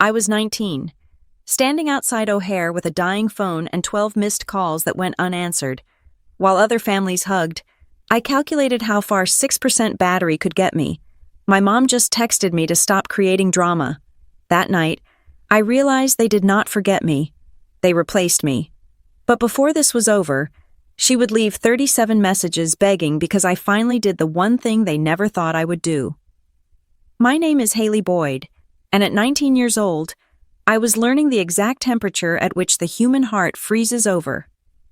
I was 19, standing outside O'Hare with a dying phone and 12 missed calls that went unanswered. While other families hugged, I calculated how far 6% battery could get me. My mom just texted me to stop creating drama. That night, I realized they did not forget me. They replaced me. But before this was over, she would leave 37 messages begging because I finally did the one thing they never thought I would do. My name is Haley Boyd, and at 19 years old, I was learning the exact temperature at which the human heart freezes over.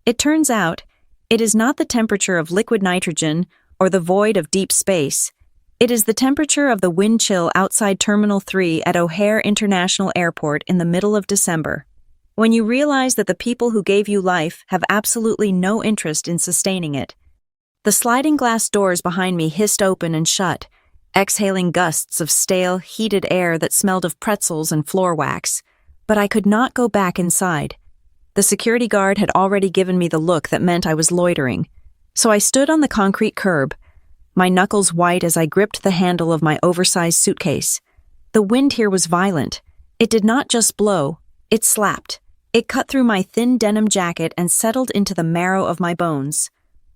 It turns out, it is not the temperature of liquid nitrogen or the void of deep space. It is the temperature of the wind chill outside Terminal 3 at O'Hare International Airport in the middle of December. When you realize that the people who gave you life have absolutely no interest in sustaining it. The sliding glass doors behind me hissed open and shut, exhaling gusts of stale, heated air that smelled of pretzels and floor wax. But I could not go back inside. The security guard had already given me the look that meant I was loitering. So I stood on the concrete curb, my knuckles white as I gripped the handle of my oversized suitcase. The wind here was violent. It did not just blow, it slapped. It cut through my thin denim jacket and settled into the marrow of my bones.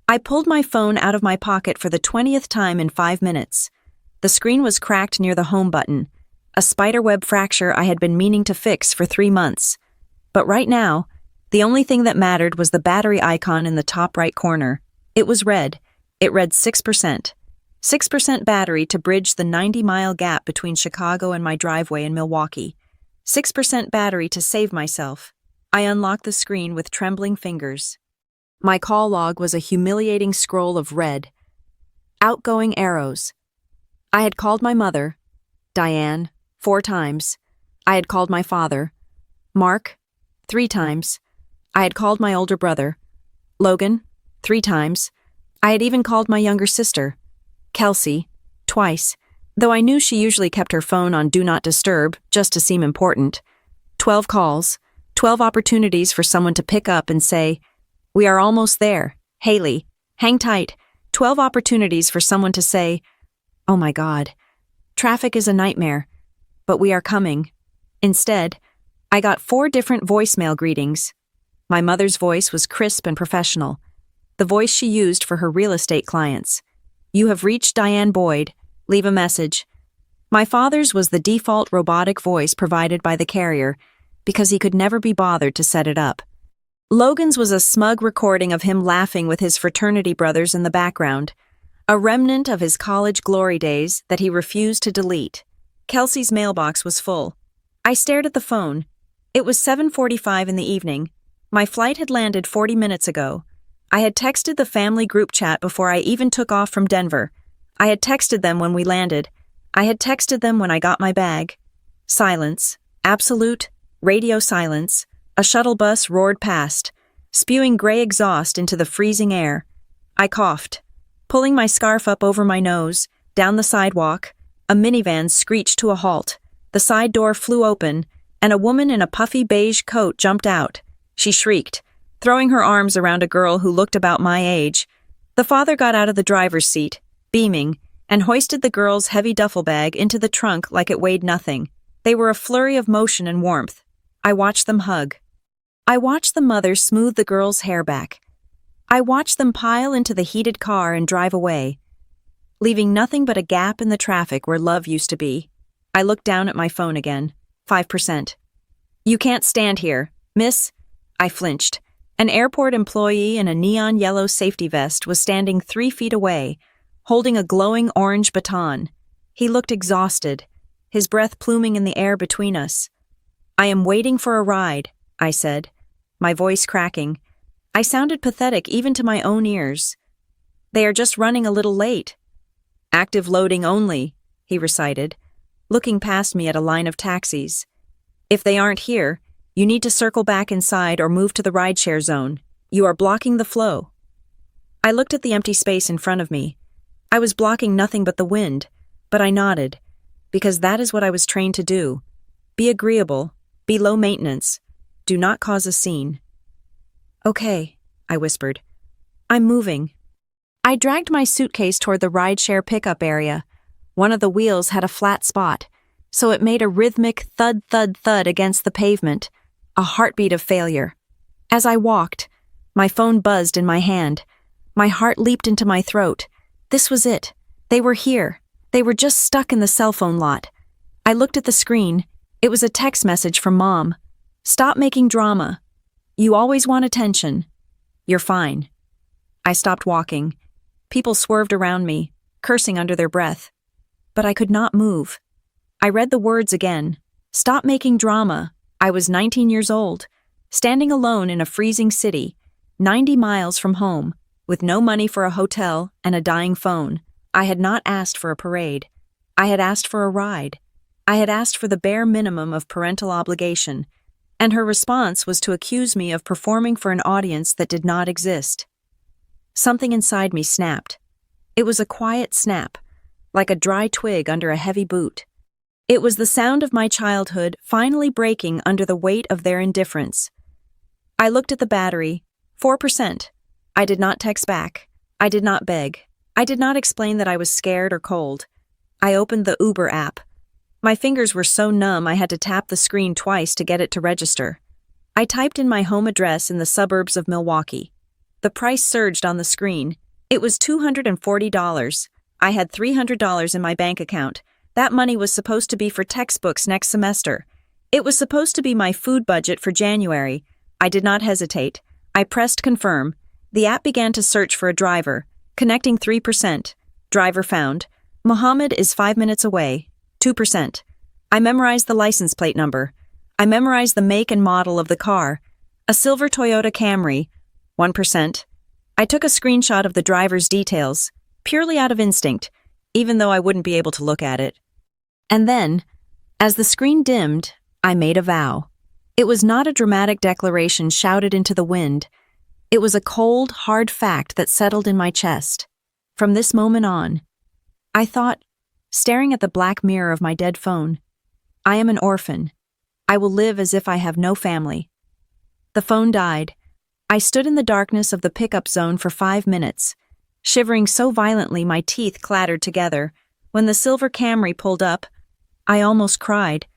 I pulled my phone out of my pocket for the 20th time in 5 minutes. The screen was cracked near the home button, a spiderweb fracture I had been meaning to fix for 3 months. But right now, the only thing that mattered was the battery icon in the top right corner. It was red. It read 6%. 6% battery to bridge the 90-mile gap between Chicago and my driveway in Milwaukee. 6% battery to save myself. I unlocked the screen with trembling fingers. My call log was a humiliating scroll of red. Outgoing arrows. I had called my mother, Diane, 4 times. I had called my father, Mark, 3 times. I had called my older brother, Logan, 3 times. I had even called my younger sister, Kelsey, twice, though I knew she usually kept her phone on Do Not Disturb just to seem important. 12 calls, 12 opportunities for someone to pick up and say, "We are almost there, Haley, hang tight." 12 opportunities for someone to say, "Oh my God, traffic is a nightmare, but we are coming." Instead, I got 4 different voicemail greetings. My mother's voice was crisp and professional, the voice she used for her real estate clients. "You have reached Diane Boyd. Leave a message." My father's was the default robotic voice provided by the carrier because he could never be bothered to set it up. Logan's was a smug recording of him laughing with his fraternity brothers in the background, a remnant of his college glory days that he refused to delete. Kelsey's mailbox was full. I stared at the phone. It was 7:45 in the evening. My flight had landed 40 minutes ago. I had texted the family group chat before I even took off from Denver. I had texted them when we landed. I had texted them when I got my bag. Silence. Absolute, radio silence. A shuttle bus roared past, spewing gray exhaust into the freezing air. I coughed. Pulling my scarf up over my nose, down the sidewalk, a minivan screeched to a halt. The side door flew open, and a woman in a puffy beige coat jumped out. She shrieked, throwing her arms around a girl who looked about my age. The father got out of the driver's seat, beaming, and hoisted the girl's heavy duffel bag into the trunk like it weighed nothing. They were a flurry of motion and warmth. I watched them hug. I watched the mother smooth the girl's hair back. I watched them pile into the heated car and drive away, leaving nothing but a gap in the traffic where love used to be. I looked down at my phone again. 5%. "You can't stand here, miss." I flinched. An airport employee in a neon yellow safety vest was standing 3 feet away, holding a glowing orange baton. He looked exhausted, his breath pluming in the air between us. "I am waiting for a ride," I said, my voice cracking. I sounded pathetic even to my own ears. "They are just running a little late." "Active loading only," he recited, looking past me at a line of taxis. "If they aren't here, you need to circle back inside or move to the rideshare zone. You are blocking the flow." I looked at the empty space in front of me. I was blocking nothing but the wind, but I nodded, because that is what I was trained to do. Be agreeable, be low maintenance, do not cause a scene. "Okay," I whispered. "I'm moving." I dragged my suitcase toward the rideshare pickup area. One of the wheels had a flat spot, so it made a rhythmic thud thud thud against the pavement, a heartbeat of failure. As I walked, my phone buzzed in my hand. My heart leaped into my throat. This was it. They were here. They were just stuck in the cell phone lot. I looked at the screen. It was a text message from Mom. "Stop making drama. You always want attention. You're fine." I stopped walking. People swerved around me, cursing under their breath. But I could not move. I read the words again. Stop making drama. I was 19 years old, standing alone in a freezing city, 90 miles from home, with no money for a hotel and a dying phone. I had not asked for a parade. I had asked for a ride. I had asked for the bare minimum of parental obligation, and her response was to accuse me of performing for an audience that did not exist. Something inside me snapped. It was a quiet snap, like a dry twig under a heavy boot. It was the sound of my childhood finally breaking under the weight of their indifference. I looked at the battery. 4%. I did not text back. I did not beg. I did not explain that I was scared or cold. I opened the Uber app. My fingers were so numb I had to tap the screen twice to get it to register. I typed in my home address in the suburbs of Milwaukee. The price surged on the screen. It was $240. I had $300 in my bank account. That money was supposed to be for textbooks next semester. It was supposed to be my food budget for January. I did not hesitate. I pressed confirm. The app began to search for a driver. Connecting 3%. Driver found. Mohammed is 5 minutes away. 2%. I memorized the license plate number. I memorized the make and model of the car. A silver Toyota Camry. 1%. I took a screenshot of the driver's details, purely out of instinct, even though I wouldn't be able to look at it. And then, as the screen dimmed, I made a vow. It was not a dramatic declaration shouted into the wind. It was a cold, hard fact that settled in my chest. From this moment on, I thought, staring at the black mirror of my dead phone, I am an orphan. I will live as if I have no family. The phone died. I stood in the darkness of the pickup zone for 5 minutes, shivering so violently my teeth clattered together. When the silver Camry pulled up, I almost cried,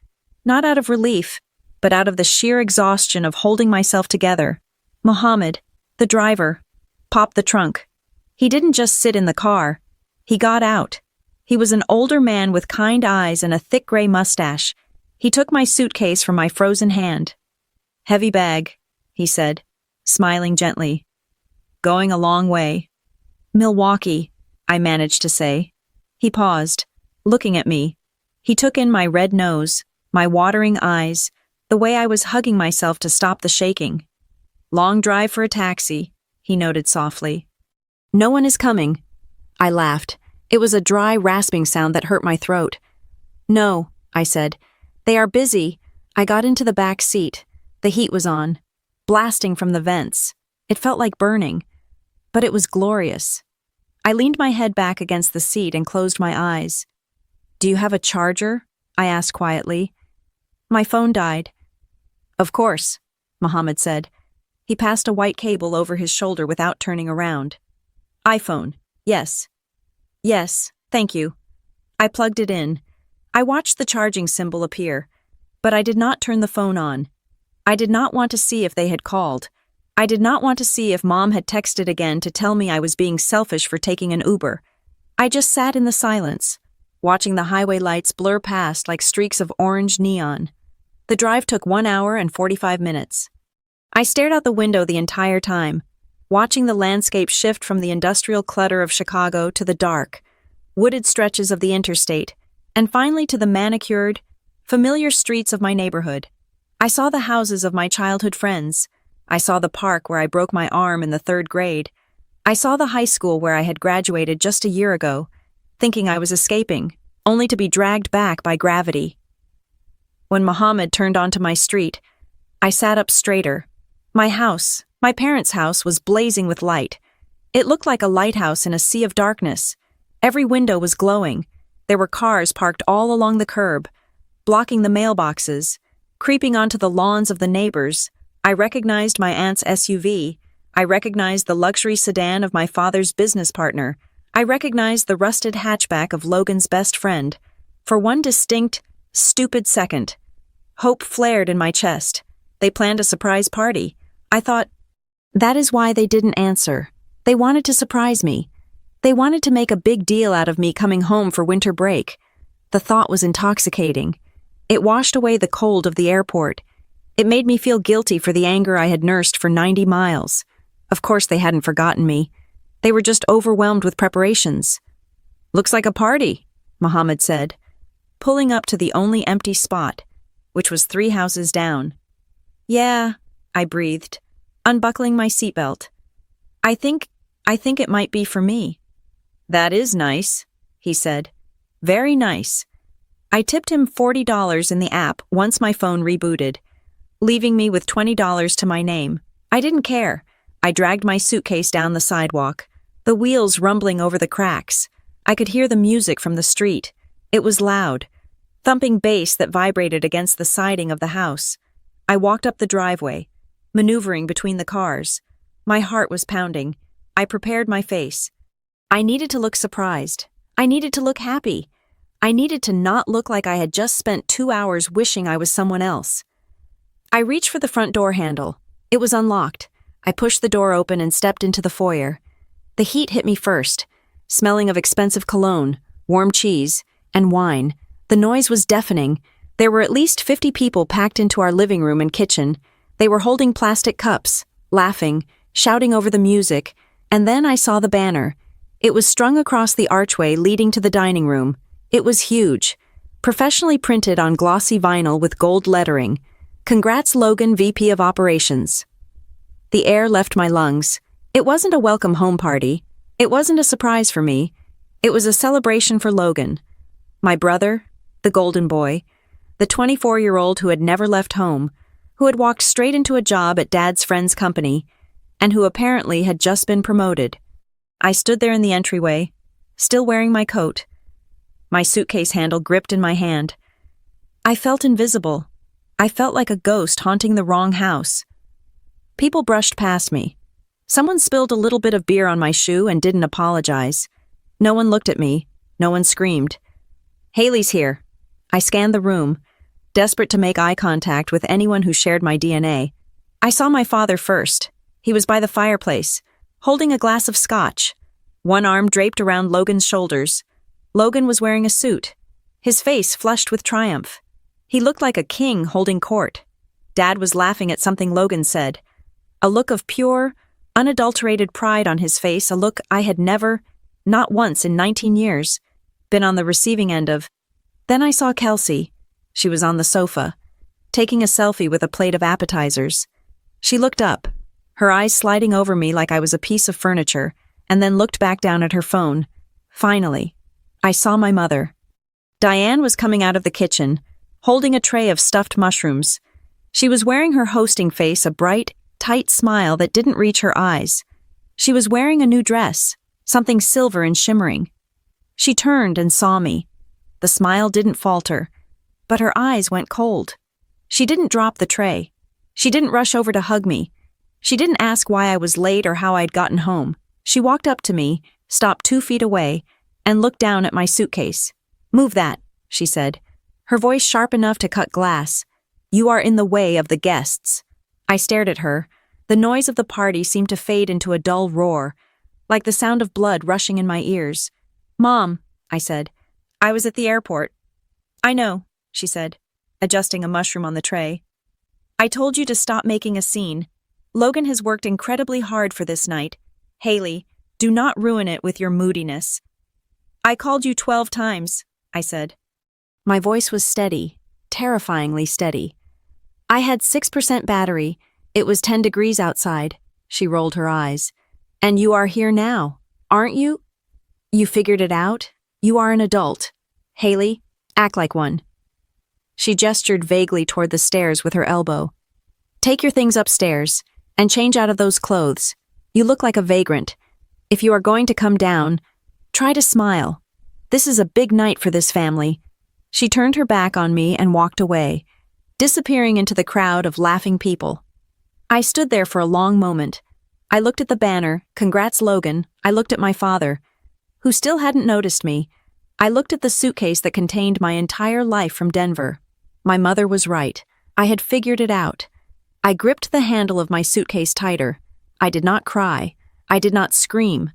not out of relief, but out of the sheer exhaustion of holding myself together. Mohammed, the driver, popped the trunk. He didn't just sit in the car. He got out. He was an older man with kind eyes and a thick gray mustache. He took my suitcase from my frozen hand. "Heavy bag," he said, smiling gently. "Going a long way." "Milwaukee," I managed to say. He paused, looking at me. He took in my red nose, my watering eyes, the way I was hugging myself to stop the shaking. "Long drive for a taxi," he noted softly. "No one is coming." I laughed. It was a dry, rasping sound that hurt my throat. "No," I said. "They are busy." I got into the back seat. The heat was on, blasting from the vents. It felt like burning, but it was glorious. I leaned my head back against the seat and closed my eyes. "Do you have a charger?" I asked quietly. "My phone died." "Of course," Mohammed said. He passed a white cable over his shoulder without turning around. "iPhone, yes." "Yes, thank you." I plugged it in. I watched the charging symbol appear, but I did not turn the phone on. I did not want to see if they had called. I did not want to see if Mom had texted again to tell me I was being selfish for taking an Uber. I just sat in the silence, watching the highway lights blur past like streaks of orange neon. The drive took 1 hour and 45 minutes. I stared out the window the entire time, watching the landscape shift from the industrial clutter of Chicago to the dark, wooded stretches of the interstate, and finally to the manicured, familiar streets of my neighborhood. I saw the houses of my childhood friends. I saw the park where I broke my arm in the 3rd grade. I saw the high school where I had graduated just a year ago, thinking I was escaping, only to be dragged back by gravity. When Mohammed turned onto my street, I sat up straighter. My house, my parents' house, was blazing with light. It looked like a lighthouse in a sea of darkness. Every window was glowing. There were cars parked all along the curb, blocking the mailboxes, creeping onto the lawns of the neighbors. I recognized my aunt's SUV. I recognized the luxury sedan of my father's business partner. I recognized the rusted hatchback of Logan's best friend. For one distinct, Stupid second. Hope flared in my chest. They planned a surprise party. I thought, that is why they didn't answer. They wanted to surprise me. They wanted to make a big deal out of me coming home for winter break. The thought was intoxicating. It washed away the cold of the airport. It made me feel guilty for the anger I had nursed for 90 miles. Of course they hadn't forgotten me. They were just overwhelmed with preparations. "Looks like a party," Mohammed said, pulling up to the only empty spot, which was 3 houses down. "Yeah," I breathed, unbuckling my seatbelt. I think it might be for me." "That is nice," he said. "Very nice." I tipped him $40 in the app once my phone rebooted, leaving me with $20 to my name. I didn't care. I dragged my suitcase down the sidewalk, the wheels rumbling over the cracks. I could hear the music from the street. It was loud, thumping bass that vibrated against the siding of the house. I walked up the driveway, maneuvering between the cars. My heart was pounding. I prepared my face. I needed to look surprised. I needed to look happy. I needed to not look like I had just spent 2 hours wishing I was someone else. I reached for the front door handle. It was unlocked. I pushed the door open and stepped into the foyer. The heat hit me first, smelling of expensive cologne, warm cheese, and wine. The noise was deafening. There were at least 50 people packed into our living room and kitchen. They were holding plastic cups, laughing, shouting over the music, and then I saw the banner. It was strung across the archway leading to the dining room. It was huge, professionally printed on glossy vinyl with gold lettering. "Congrats, Logan, VP of Operations." The air left my lungs. It wasn't a welcome home party. It wasn't a surprise for me. It was a celebration for Logan. My brother, the golden boy, the 24-year-old who had never left home, who had walked straight into a job at Dad's friend's company, and who apparently had just been promoted. I stood there in the entryway, still wearing my coat, my suitcase handle gripped in my hand. I felt invisible. I felt like a ghost haunting the wrong house. People brushed past me. Someone spilled a little bit of beer on my shoe and didn't apologize. No one looked at me. No one screamed. "Haley's here." I scanned the room, desperate to make eye contact with anyone who shared my DNA. I saw my father first. He was by the fireplace, holding a glass of scotch, one arm draped around Logan's shoulders. Logan was wearing a suit, his face flushed with triumph. He looked like a king holding court. Dad was laughing at something Logan said, a look of pure, unadulterated pride on his face, a look I had never, not once in 19 years, been on the receiving end of. Then I saw Kelsey. She was on the sofa, taking a selfie with a plate of appetizers. She looked up, her eyes sliding over me like I was a piece of furniture, and then looked back down at her phone. Finally, I saw my mother. Diane was coming out of the kitchen, holding a tray of stuffed mushrooms. She was wearing her hosting face, a bright, tight smile that didn't reach her eyes. She was wearing a new dress, something silver and shimmering. She turned and saw me. The smile didn't falter, but her eyes went cold. She didn't drop the tray. She didn't rush over to hug me. She didn't ask why I was late or how I'd gotten home. She walked up to me, stopped 2 feet away, and looked down at my suitcase. "Move that," she said, her voice sharp enough to cut glass. "You are in the way of the guests." I stared at her. The noise of the party seemed to fade into a dull roar, like the sound of blood rushing in my ears. "Mom," I said, "I was at the airport." "I know," she said, adjusting a mushroom on the tray. "I told you to stop making a scene. Logan has worked incredibly hard for this night. Haley, do not ruin it with your moodiness." "I called you 12 times, I said. My voice was steady, terrifyingly steady. "I had 6% battery. It was 10 degrees outside." She rolled her eyes. "And you are here now, aren't you? You figured it out? You are an adult. Haley, act like one." She gestured vaguely toward the stairs with her elbow. "Take your things upstairs and change out of those clothes. You look like a vagrant. If you are going to come down, try to smile. This is a big night for this family." She turned her back on me and walked away, disappearing into the crowd of laughing people. I stood there for a long moment. I looked at the banner, "Congrats, Logan." I looked at my father, who still hadn't noticed me. I looked at the suitcase that contained my entire life from Denver. My mother was right. I had figured it out. I gripped the handle of my suitcase tighter. I did not cry. I did not scream.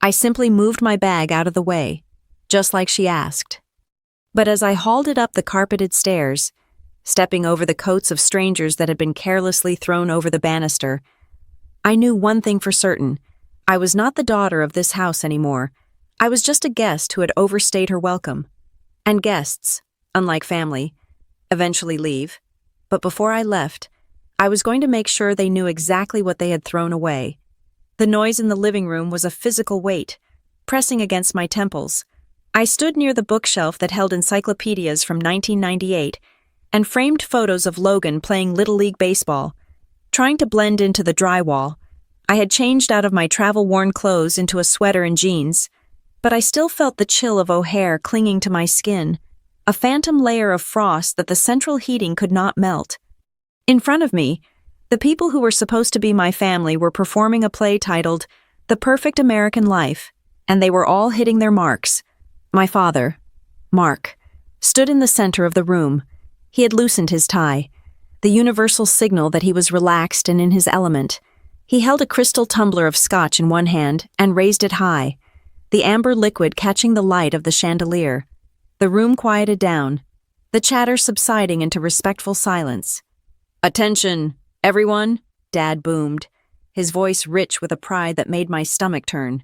I simply moved my bag out of the way, just like she asked. But as I hauled it up the carpeted stairs, stepping over the coats of strangers that had been carelessly thrown over the banister, I knew one thing for certain. I was not the daughter of this house anymore. I was just a guest who had overstayed her welcome. And guests, unlike family, eventually leave. But before I left, I was going to make sure they knew exactly what they had thrown away. The noise in the living room was a physical weight, pressing against my temples. I stood near the bookshelf that held encyclopedias from 1998 and framed photos of Logan playing Little League baseball. Trying to blend into the drywall, I had changed out of my travel-worn clothes into a sweater and jeans, but I still felt the chill of O'Hare clinging to my skin, a phantom layer of frost that the central heating could not melt. In front of me, the people who were supposed to be my family were performing a play titled The Perfect American Life, and they were all hitting their marks. My father, Mark, stood in the center of the room. He had loosened his tie, the universal signal that he was relaxed and in his element. He held a crystal tumbler of scotch in one hand and raised it high, the amber liquid catching the light of the chandelier. The room quieted down, the chatter subsiding into respectful silence. "Attention, everyone," Dad boomed, his voice rich with a pride that made my stomach turn.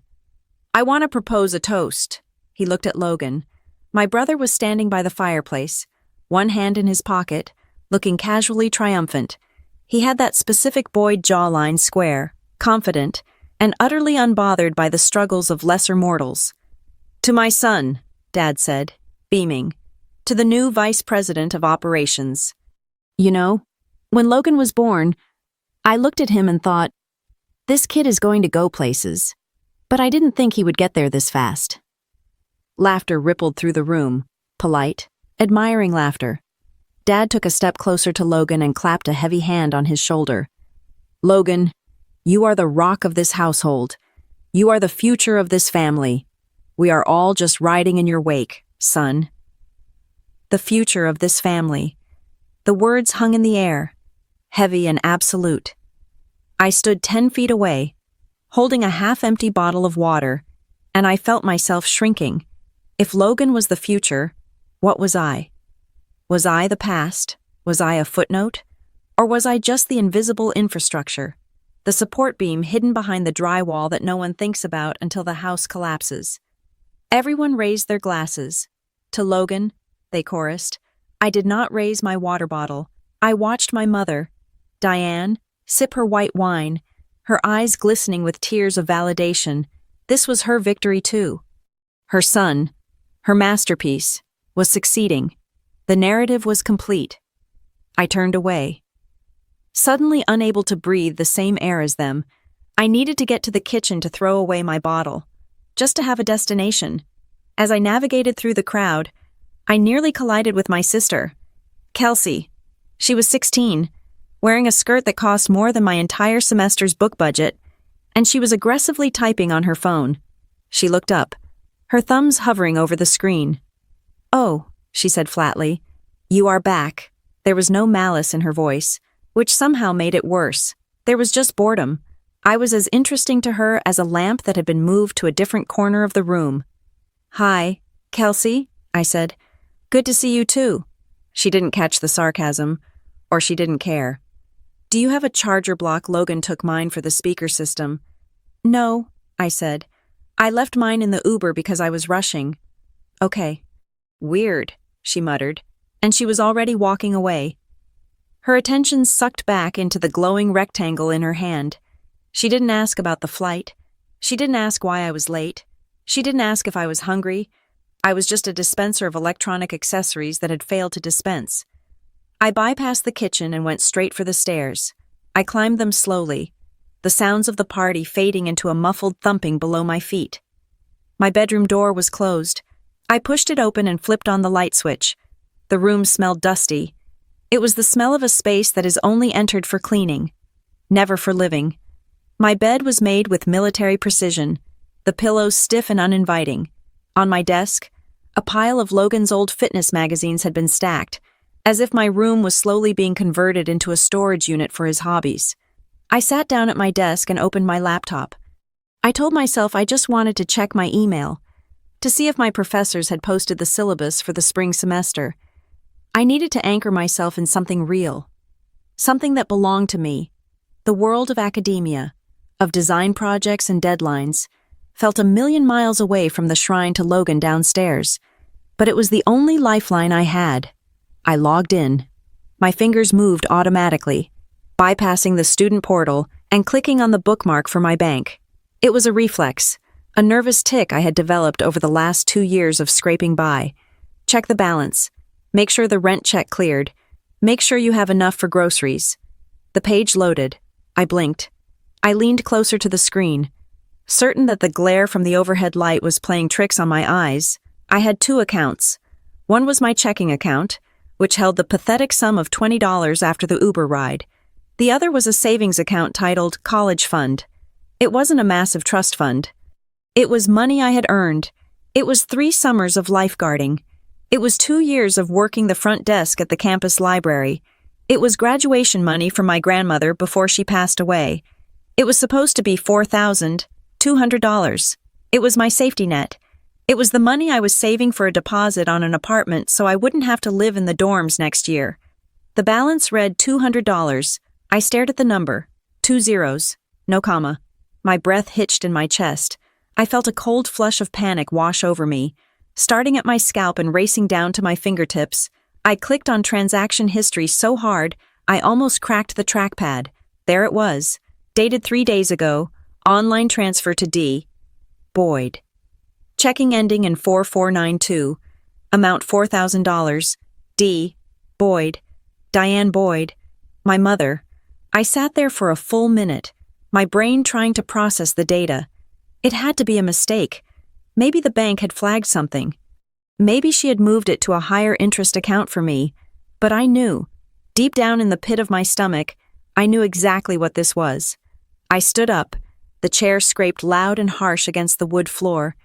"I want to propose a toast." He looked at Logan. My brother was standing by the fireplace, one hand in his pocket, looking casually triumphant. He had that specific Boyd jawline square, confident, and utterly unbothered by the struggles of lesser mortals. "To my son," Dad said, beaming, "to the new Vice President of Operations." You know, when Logan was born, I looked at him and thought, this kid is going to go places. But I didn't think he would get there this fast. Laughter rippled through the room, polite, admiring laughter. Dad took a step closer to Logan and clapped a heavy hand on his shoulder. "Logan, you are the rock of this household. You are the future of this family. We are all just riding in your wake, son." The future of this family. The words hung in the air, heavy and absolute. I stood 10 feet away, holding a half-empty bottle of water, and I felt myself shrinking. If Logan was the future, what was I? Was I the past? Was I a footnote? Or was I just the invisible infrastructure, the support beam hidden behind the drywall that no one thinks about until the house collapses? Everyone raised their glasses. To Logan, they chorused. I did not raise my water bottle. I watched my mother, Diane, sip her white wine, her eyes glistening with tears of validation. This was her victory too. Her son, her masterpiece, was succeeding. The narrative was complete. I turned away. Suddenly unable to breathe the same air as them, I needed to get to the kitchen to throw away my bottle, just to have a destination. As I navigated through the crowd, I nearly collided with my sister, Kelsey. She was 16, wearing a skirt that cost more than my entire semester's book budget, and she was aggressively typing on her phone. She looked up, her thumbs hovering over the screen. "Oh," she said flatly, "you are back." There was no malice in her voice, which somehow made it worse. There was just boredom. I was as interesting to her as a lamp that had been moved to a different corner of the room. "Hi, Kelsey," I said. "Good to see you too." She didn't catch the sarcasm, or she didn't care. "Do you have a charger block?" Logan took mine for the speaker system. "No," I said. "I left mine in the Uber because I was rushing." "Okay." "Weird," she muttered, and she was already walking away. Her attention sucked back into the glowing rectangle in her hand. She didn't ask about the flight. She didn't ask why I was late. She didn't ask if I was hungry. I was just a dispenser of electronic accessories that had failed to dispense. I bypassed the kitchen and went straight for the stairs. I climbed them slowly, the sounds of the party fading into a muffled thumping below my feet. My bedroom door was closed. I pushed it open and flipped on the light switch. The room smelled dusty. It was the smell of a space that is only entered for cleaning, never for living. My bed was made with military precision, the pillows stiff and uninviting. On my desk, A pile of Logan's old fitness magazines had been stacked, as if my room was slowly being converted into a storage unit for his hobbies. I sat down at my desk and opened my laptop. I told myself I just wanted to check my email, to see if my professors had posted the syllabus for the spring semester. I needed to anchor myself in something real, something that belonged to me. The world of academia, of design projects and deadlines, felt a million miles away from the shrine to Logan downstairs, but it was the only lifeline I had. I logged in. My fingers moved automatically, bypassing the student portal and clicking on the bookmark for my bank. It was a reflex, a nervous tic I had developed over the last 2 years of scraping by. Check the balance. Make sure the rent check cleared. Make sure you have enough for groceries. The page loaded. I blinked. I leaned closer to the screen. Certain that the glare from the overhead light was playing tricks on my eyes, I had 2 accounts. One was my checking account, which held the pathetic sum of $20 after the Uber ride. The other was a savings account titled College Fund. It wasn't a massive trust fund. It was money I had earned. It was 3 summers of lifeguarding. It was 2 years of working the front desk at the campus library. It was graduation money from my grandmother before she passed away. It was supposed to be $4,200. It was my safety net. It was the money I was saving for a deposit on an apartment so I wouldn't have to live in the dorms next year. The balance read $200. I stared at the number. 2 zeros. No comma. My breath hitched in my chest. I felt a cold flush of panic wash over me. Starting at my scalp and racing down to my fingertips, I clicked on transaction history so hard, I almost cracked the trackpad. There it was. Dated 3 days ago. Online transfer to D. Boyd. Checking ending in 4492. Amount $4,000. D. Boyd. Diane Boyd. My mother. I sat there for a full minute, my brain trying to process the data. It had to be a mistake. Maybe the bank had flagged something. Maybe she had moved it to a higher interest account for me. But I knew. Deep down in the pit of my stomach, I knew exactly what this was. I stood up. The chair scraped loud and harsh against the wood floor.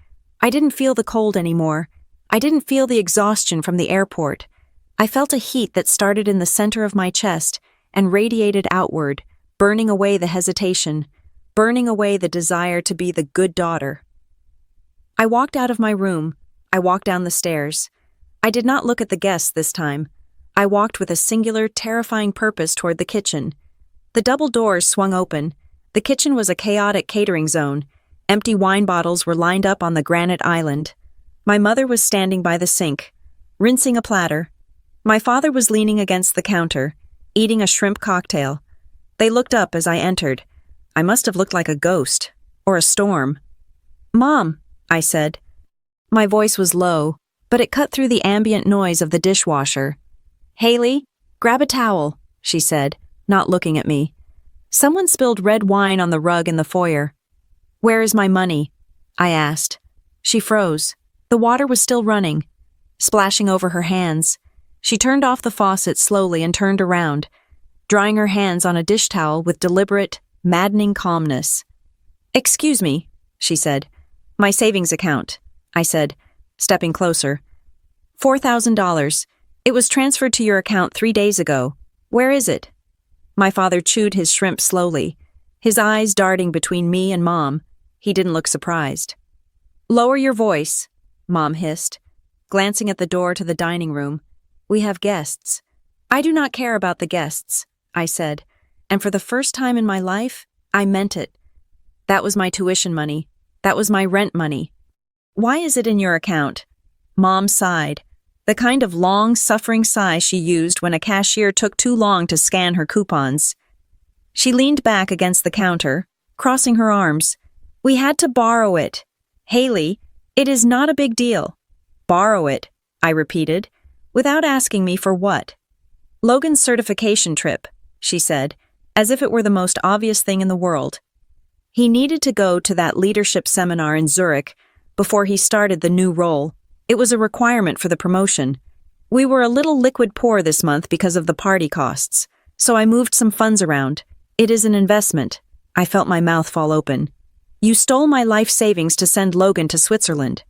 I didn't feel the cold anymore. I didn't feel the exhaustion from the airport. I felt a heat that started in the center of my chest and radiated outward, burning away the hesitation, burning away the desire to be the good daughter. I walked out of my room. I walked down the stairs. I did not look at the guests this time. I walked with a singular, terrifying purpose toward the kitchen. The double doors swung open. The kitchen was a chaotic catering zone. Empty wine bottles were lined up on the granite island. My mother was standing by the sink, rinsing a platter. My father was leaning against the counter, eating a shrimp cocktail. They looked up as I entered. I must have looked like a ghost, or a storm. "Mom," I said. My voice was low, but it cut through the ambient noise of the dishwasher. "Haley, grab a towel," she said, not looking at me. Someone spilled red wine on the rug in the foyer. "Where is my money?" I asked. She froze. The water was still running, splashing over her hands. She turned off the faucet slowly and turned around, drying her hands on a dish towel with deliberate, maddening calmness. "Excuse me," she said. "My savings account," I said, stepping closer. $4,000. It was transferred to your account 3 days ago. Where is it?" My father chewed his shrimp slowly, his eyes darting between me and Mom. He didn't look surprised. "Lower your voice," Mom hissed, glancing at the door to the dining room. "We have guests." "I do not care about the guests," I said, and for the first time in my life, I meant it. That was my tuition money. That was my rent money. "Why is it in your account?" Mom sighed, the kind of long, suffering sigh she used when a cashier took too long to scan her coupons. She leaned back against the counter, crossing her arms. "We had to borrow it. Haley, it is not a big deal." "Borrow it," I repeated, without asking me for what. "Logan's certification trip," she said, as if it were the most obvious thing in the world. He needed to go to that leadership seminar in Zurich before he started the new role. It was a requirement for the promotion. We were a little liquid poor this month because of the party costs, so I moved some funds around. It is an investment. I felt my mouth fall open. "You stole my life savings to send Logan to Switzerland."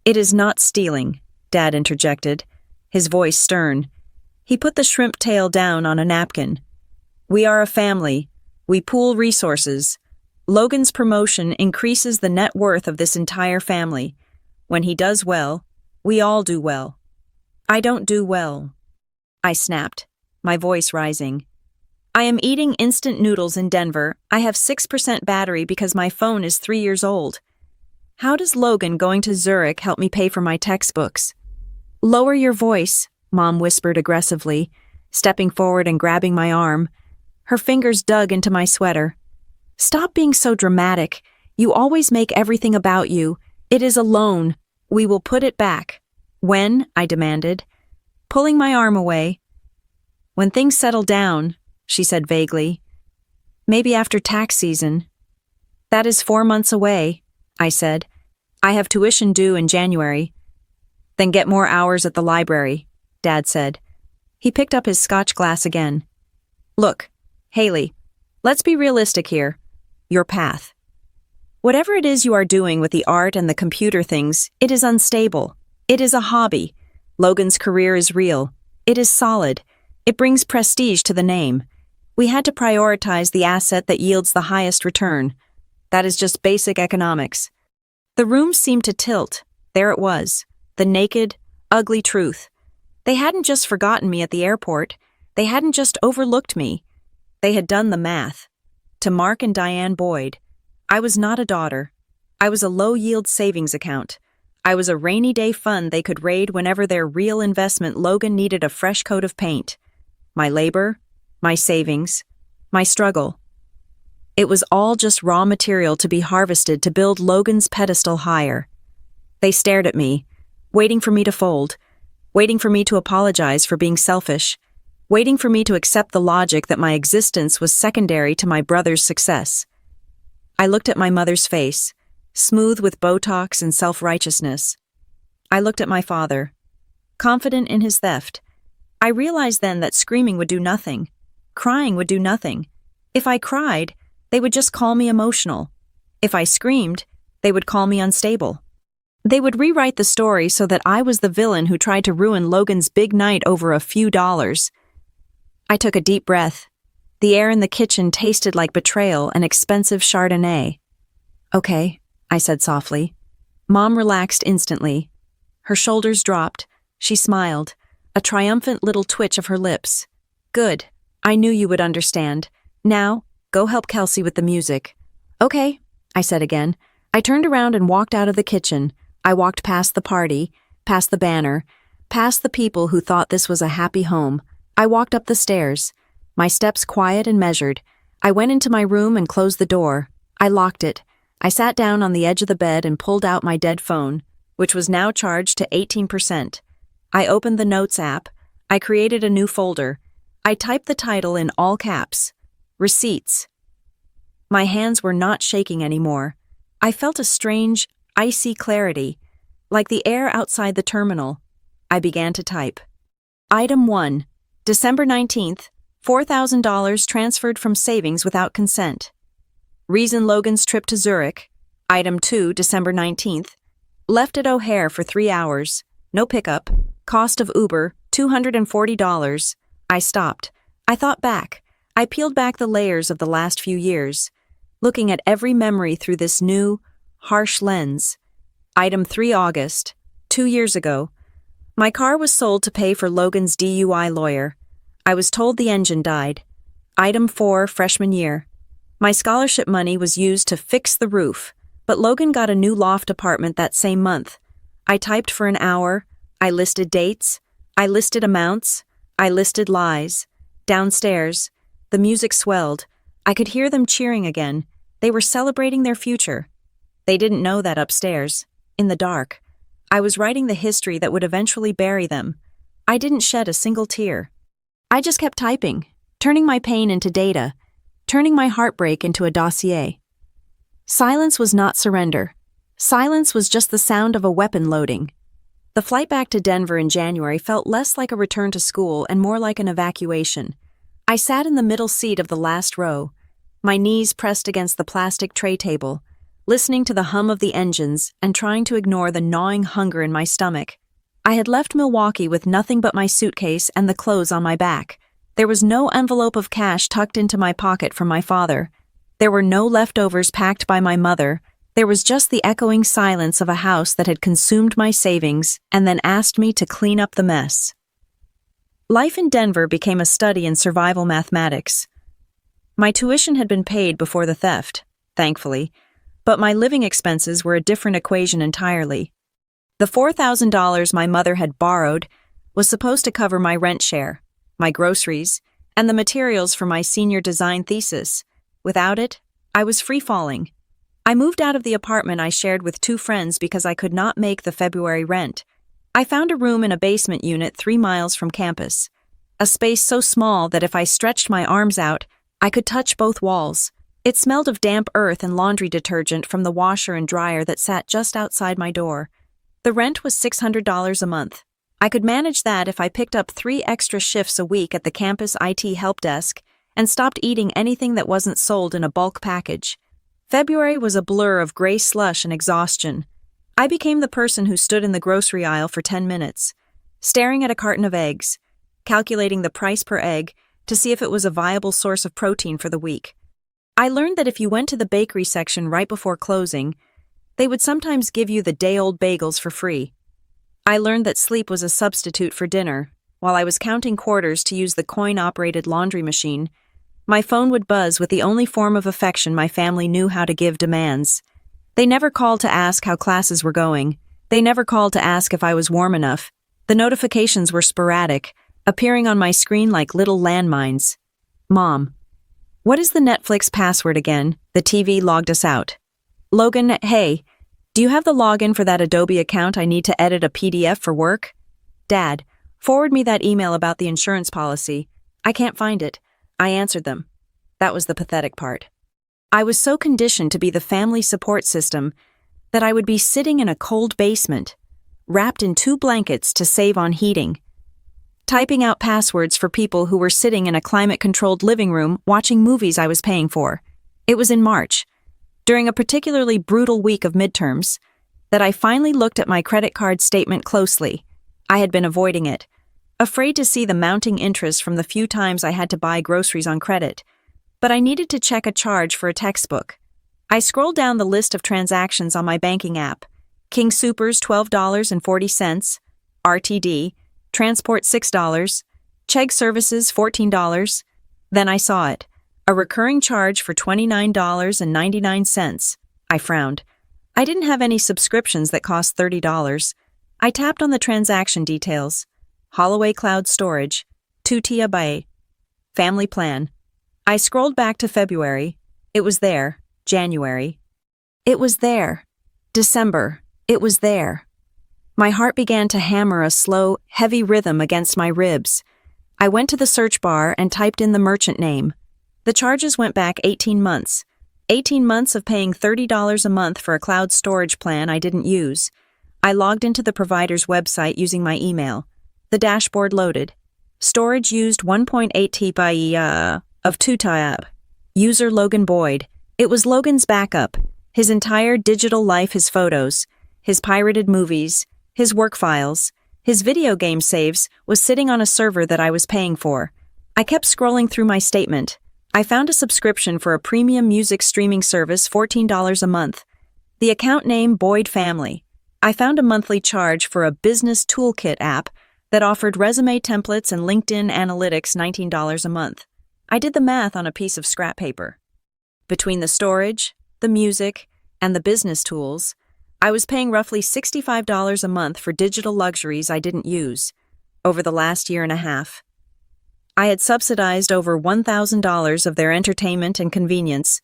"It is not stealing," Dad interjected, his voice stern. He put the shrimp tail down on a napkin. We are a family. We pool resources. Logan's promotion increases the net worth of this entire family. When he does well, we all do well. I don't do well, I snapped, my voice rising. I am eating instant noodles in Denver. I have 6% battery because my phone is 3 years old. How does Logan going to Zurich help me pay for my textbooks? Lower your voice, Mom whispered aggressively, stepping forward and grabbing my arm. Her fingers dug into my sweater. Stop being so dramatic. You always make everything about you. It is a loan. We will put it back. When? I demanded, pulling my arm away. When things settle down, she said vaguely. Maybe after tax season. That is 4 months away, I said. I have tuition due in January. Then get more hours at the library, Dad said. He picked up his scotch glass again. Look, Haley, let's be realistic here. Your path. Whatever it is you are doing with the art and the computer things, it is unstable. It is a hobby. Logan's career is real. It is solid. It brings prestige to the name. We had to prioritize the asset that yields the highest return. That is just basic economics. The room seemed to tilt. There it was, the naked, ugly truth. They hadn't just forgotten me at the airport. They hadn't just overlooked me. They had done the math. To Mark and Diane Boyd, I was not a daughter. I was a low-yield savings account. I was a rainy day fund they could raid whenever their real investment Logan needed a fresh coat of paint. My labor, my savings, my struggle. It was all just raw material to be harvested to build Logan's pedestal higher. They stared at me, waiting for me to fold, waiting for me to apologize for being selfish, waiting for me to accept the logic that my existence was secondary to my brother's success. I looked at my mother's face, smooth with Botox and self-righteousness. I looked at my father, confident in his theft. I realized then that screaming would do nothing. Crying would do nothing. If I cried, they would just call me emotional. If I screamed, they would call me unstable. They would rewrite the story so that I was the villain who tried to ruin Logan's big night over a few dollars. I took a deep breath. The air in the kitchen tasted like betrayal and expensive Chardonnay. Okay, I said softly. Mom relaxed instantly. Her shoulders dropped. She smiled, a triumphant little twitch of her lips. Good. I knew you would understand. Now, go help Kelsey with the music. Okay, I said again. I turned around and walked out of the kitchen. I walked past the party, past the banner, past the people who thought this was a happy home. I walked up the stairs, my steps quiet and measured. I went into my room and closed the door. I locked it. I sat down on the edge of the bed and pulled out my dead phone, which was now charged to 18%. I opened the Notes app. I created a new folder. I typed the title in all caps. Receipts. My hands were not shaking anymore. I felt a strange, icy clarity, like the air outside the terminal. I began to type. Item 1. December 19th, $4,000 transferred from savings without consent. Reason Logan's trip to Zurich. Item 2, December 19th. Left at O'Hare for 3 hours. No pickup. Cost of Uber, $240. I stopped. I thought back. I peeled back the layers of the last few years, looking at every memory through this new, harsh lens. Item 3, August. 2 years ago. My car was sold to pay for Logan's DUI lawyer. I was told the engine died. Item 4, freshman year. My scholarship money was used to fix the roof, but Logan got a new loft apartment that same month. I typed for an hour. I listed dates. I listed amounts. I listed lies. Downstairs, the music swelled. I could hear them cheering again. They were celebrating their future. They didn't know that upstairs, in the dark, I was writing the history that would eventually bury them. I didn't shed a single tear. I just kept typing, turning my pain into data, turning my heartbreak into a dossier. Silence was not surrender. Silence was just the sound of a weapon loading. The flight back to Denver in January felt less like a return to school and more like an evacuation. I sat in the middle seat of the last row, my knees pressed against the plastic tray table, listening to the hum of the engines and trying to ignore the gnawing hunger in my stomach. I had left Milwaukee with nothing but my suitcase and the clothes on my back. There was no envelope of cash tucked into my pocket from my father. There were no leftovers packed by my mother. There was just the echoing silence of a house that had consumed my savings and then asked me to clean up the mess. Life in Denver became a study in survival mathematics. My tuition had been paid before the theft, thankfully, but my living expenses were a different equation entirely. The $4,000 my mother had borrowed was supposed to cover my rent share, my groceries, and the materials for my senior design thesis. Without it, I was free-falling. I moved out of the apartment I shared with 2 friends because I could not make the February rent. I found a room in a basement unit 3 miles from campus, a space so small that if I stretched my arms out, I could touch both walls. It smelled of damp earth and laundry detergent from the washer and dryer that sat just outside my door. The rent was $600 a month. I could manage that if I picked up 3 extra shifts a week at the campus IT help desk and stopped eating anything that wasn't sold in a bulk package. February was a blur of gray slush and exhaustion. I became the person who stood in the grocery aisle for 10 minutes, staring at a carton of eggs, calculating the price per egg to see if it was a viable source of protein for the week. I learned that if you went to the bakery section right before closing, they would sometimes give you the day-old bagels for free. I learned that sleep was a substitute for dinner. While I was counting quarters to use the coin-operated laundry machine, my phone would buzz with the only form of affection my family knew how to give demands. They never called to ask how classes were going. They never called to ask if I was warm enough. The notifications were sporadic, appearing on my screen like little landmines. Mom, what is the Netflix password again? The TV logged us out. Logan, hey, do you have the login for that Adobe account I need to edit a PDF for work? Dad, forward me that email about the insurance policy. I can't find it. I answered them. That was the pathetic part. I was so conditioned to be the family support system that I would be sitting in a cold basement, wrapped in 2 blankets to save on heating, typing out passwords for people who were sitting in a climate-controlled living room watching movies I was paying for. It was in March, during a particularly brutal week of midterms, that I finally looked at my credit card statement closely. I had been avoiding it, afraid to see the mounting interest from the few times I had to buy groceries on credit, but I needed to check a charge for a textbook. I scrolled down the list of transactions on my banking app. King Soopers $12.40, RTD, Transport $6, Chegg Services $14. Then I saw it, a recurring charge for $29.99. I frowned. I didn't have any subscriptions that cost $30. I tapped on the transaction details. Holloway Cloud Storage, 2 TB. Family plan. I scrolled back to February. It was there. January. It was there. December. It was there. My heart began to hammer a slow, heavy rhythm against my ribs. I went to the search bar and typed in the merchant name. The charges went back 18 months. 18 months of paying $30 a month for a cloud storage plan I didn't use. I logged into the provider's website using my email. The dashboard loaded. Storage used 1.8 TB of 2 TB. User Logan Boyd. It was Logan's backup. His entire digital life, his photos, his pirated movies, his work files, his video game saves was sitting on a server that I was paying for. I kept scrolling through my statement. I found a subscription for a premium music streaming service, $14 a month. The account name Boyd Family. I found a monthly charge for a business toolkit app that offered resume templates and LinkedIn analytics, $19 a month. I did the math on a piece of scrap paper. Between the storage, the music, and the business tools, I was paying roughly $65 a month for digital luxuries I didn't use over the last year and a half. I had subsidized over $1,000 of their entertainment and convenience.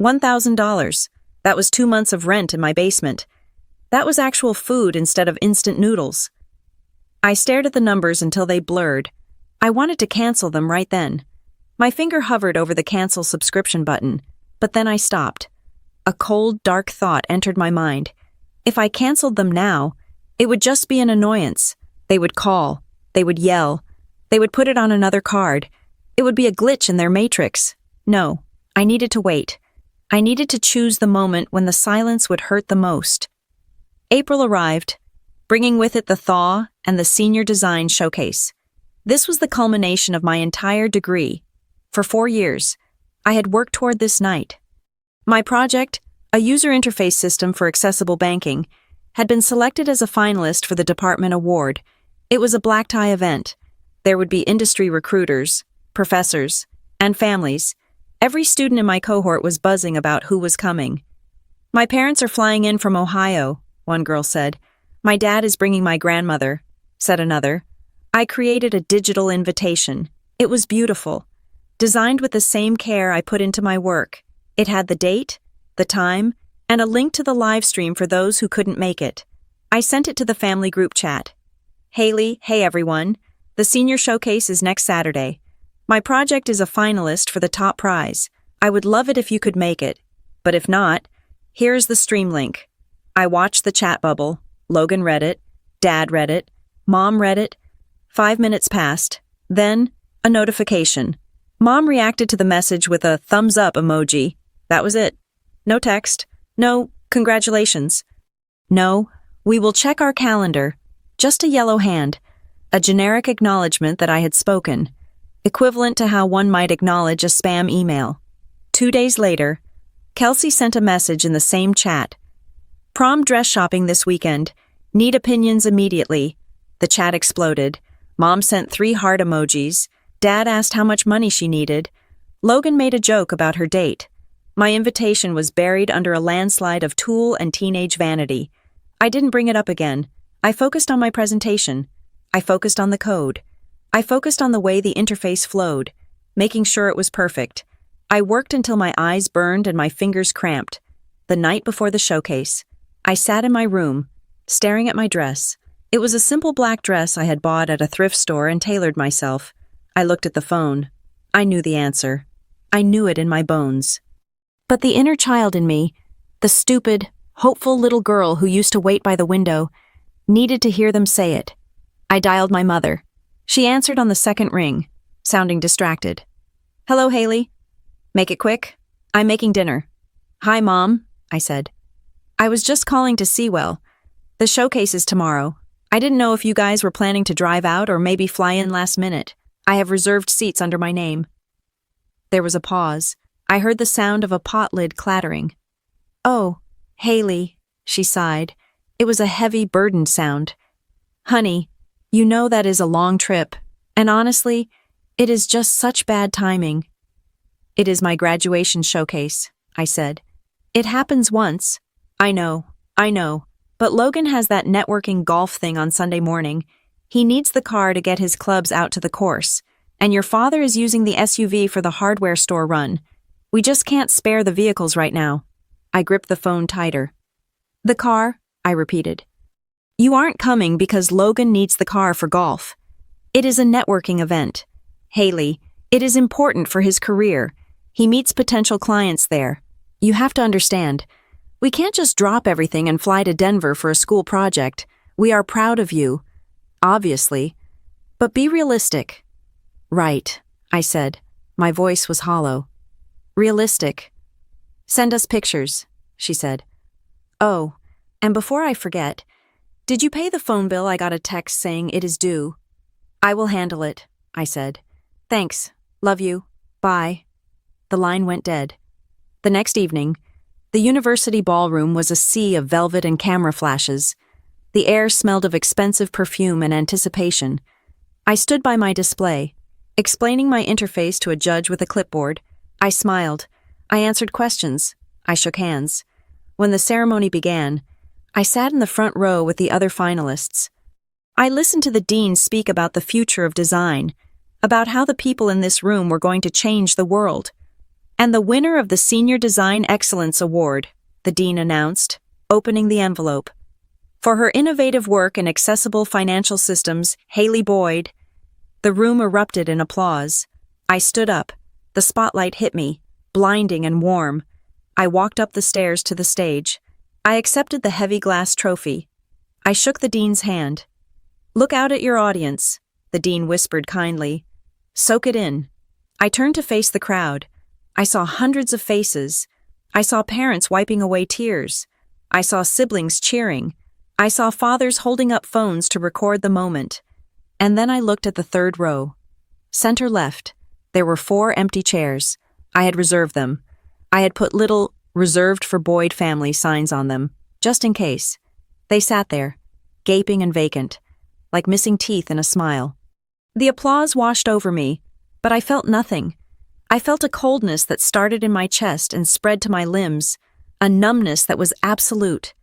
$1,000. That was 2 months of rent in my basement. That was actual food instead of instant noodles. I stared at the numbers until they blurred. I wanted to cancel them right then. My finger hovered over the cancel subscription button, but then I stopped. A cold, dark thought entered my mind. If I canceled them now, it would just be an annoyance. They would call. They would yell. They would put it on another card. It would be a glitch in their matrix. No, I needed to wait. I needed to choose the moment when the silence would hurt the most. April arrived. bringing with it the thaw and the senior design showcase. This was the culmination of my entire degree. For 4 years, I had worked toward this night. My project, a user interface system for accessible banking, had been selected as a finalist for the department award. It was a black tie event. There would be industry recruiters, professors, and families. Every student in my cohort was buzzing about who was coming. "My parents are flying in from Ohio," one girl said. "My dad is bringing my grandmother," said another. I created a digital invitation. It was beautiful, designed with the same care I put into my work. It had the date, the time, and a link to the live stream for those who couldn't make it. I sent it to the family group chat. "Haley, hey everyone. The senior showcase is next Saturday. My project is a finalist for the top prize. I would love it if you could make it. But if not, here's the stream link." I watched the chat bubble. Logan read it. Dad read it. Mom read it. 5 minutes passed. Then, a notification. Mom reacted to the message with a thumbs up emoji. That was it. No text. No, congratulations. No, we will check our calendar. Just a yellow hand. A generic acknowledgement that I had spoken. Equivalent to how one might acknowledge a spam email. 2 days later, Kelsey sent a message in the same chat. "Prom dress shopping this weekend. Need opinions immediately." The chat exploded. Mom sent 3 heart emojis. Dad asked how much money she needed. Logan made a joke about her date. My invitation was buried under a landslide of tulle and teenage vanity. I didn't bring it up again. I focused on my presentation. I focused on the code. I focused on the way the interface flowed, making sure it was perfect. I worked until my eyes burned and my fingers cramped. The night before the showcase, I sat in my room, staring at my dress. It was a simple black dress I had bought at a thrift store and tailored myself. I looked at the phone. I knew the answer. I knew it in my bones. But the inner child in me, the stupid, hopeful little girl who used to wait by the window, needed to hear them say it. I dialed my mother. She answered on the second ring, sounding distracted. "Hello, Haley. Make it quick. I'm making dinner." "Hi, Mom," I said. "I was just calling to see, well, the showcase is tomorrow. I didn't know if you guys were planning to drive out or maybe fly in last minute. I have reserved seats under my name." There was a pause. I heard the sound of a pot lid clattering. "Oh, Haley," she sighed. It was a heavy, burdened sound. "Honey, you know that is a long trip, and honestly, it is just such bad timing." "It is my graduation showcase," I said. "It happens once." I know, but Logan has that networking golf thing on Sunday morning. He needs the car to get his clubs out to the course, and your father is using the SUV for the hardware store run. We just can't spare the vehicles right now." I gripped the phone tighter. "The car," I repeated. "You aren't coming because Logan needs the car for golf. It is a networking event. Haley, it is important for his career. He meets potential clients there. You have to understand. We can't just drop everything and fly to Denver for a school project. We are proud of you. Obviously. But be realistic." "Right," I said. My voice was hollow. "Realistic. Send us pictures," she said. "Oh, and before I forget, did you pay the phone bill? I got a text saying it is due." "I will handle it," I said. "Thanks. Love you. Bye." The line went dead. The next evening, the university ballroom was a sea of velvet and camera flashes. The air smelled of expensive perfume and anticipation. I stood by my display, explaining my interface to a judge with a clipboard. I smiled. I answered questions. I shook hands. When the ceremony began, I sat in the front row with the other finalists. I listened to the dean speak about the future of design, about how the people in this room were going to change the world. "And the winner of the Senior Design Excellence Award," the dean announced, opening the envelope. "For her innovative work in accessible financial systems, Haley Boyd." The room erupted in applause. I stood up. The spotlight hit me, blinding and warm. I walked up the stairs to the stage. I accepted the heavy glass trophy. I shook the dean's hand. "Look out at your audience," the dean whispered kindly. "Soak it in." I turned to face the crowd. I saw hundreds of faces. I saw parents wiping away tears. I saw siblings cheering. I saw fathers holding up phones to record the moment. And then I looked at the third row. Center left. There were 4 empty chairs. I had reserved them. I had put little "reserved for Boyd family" signs on them, just in case. They sat there, gaping and vacant, like missing teeth in a smile. The applause washed over me, but I felt nothing. I felt a coldness that started in my chest and spread to my limbs, a numbness that was absolute.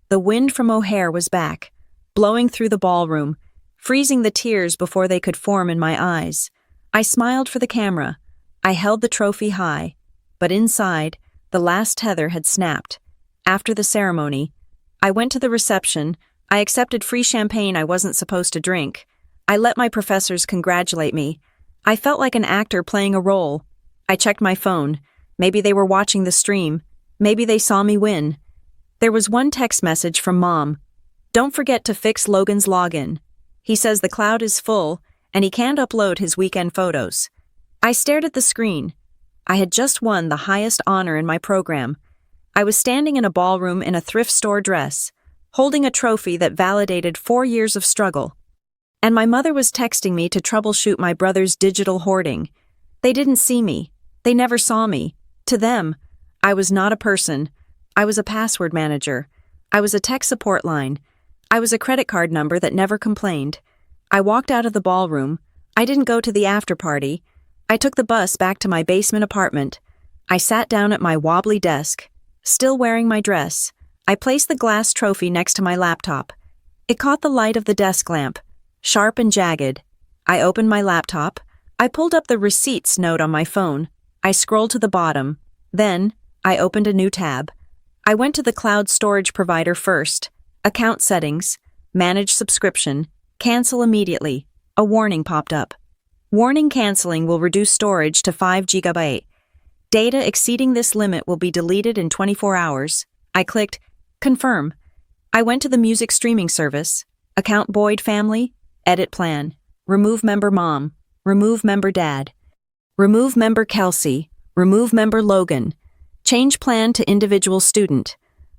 The wind from O'Hare was back, blowing through the ballroom, freezing the tears before they could form in my eyes. I smiled for the camera. I held the trophy high, but inside, the last tether had snapped. After the ceremony, I went to the reception. I accepted free champagne I wasn't supposed to drink. I let my professors congratulate me. I felt like an actor playing a role. I checked my phone. Maybe they were watching the stream. Maybe they saw me win. There was one text message from Mom. "Don't forget to fix Logan's login. He says the cloud is full, and he can't upload his weekend photos." I stared at the screen. I had just won the highest honor in my program. I was standing in a ballroom in a thrift store dress, holding a trophy that validated 4 years of struggle. And my mother was texting me to troubleshoot my brother's digital hoarding. They didn't see me. They never saw me. To them, I was not a person. I was a password manager. I was a tech support line. I was a credit card number that never complained. I walked out of the ballroom. I didn't go to the after party. I took the bus back to my basement apartment. I sat down at my wobbly desk, still wearing my dress. I placed the glass trophy next to my laptop. It caught the light of the desk lamp, sharp and jagged. I opened my laptop. I pulled up the receipts note on my phone. I scrolled to the bottom. Then, I opened a new tab. I went to the cloud storage provider first. Account settings, manage subscription, cancel immediately. A warning popped up. Warning: canceling will reduce storage to 5 GB. Data exceeding this limit will be deleted in 24 hours. I clicked confirm. I went to the music streaming service. Account Boyd family, edit plan. Remove member Mom. Remove member Dad. Remove member Kelsey. Remove member Logan. Change plan to individual student.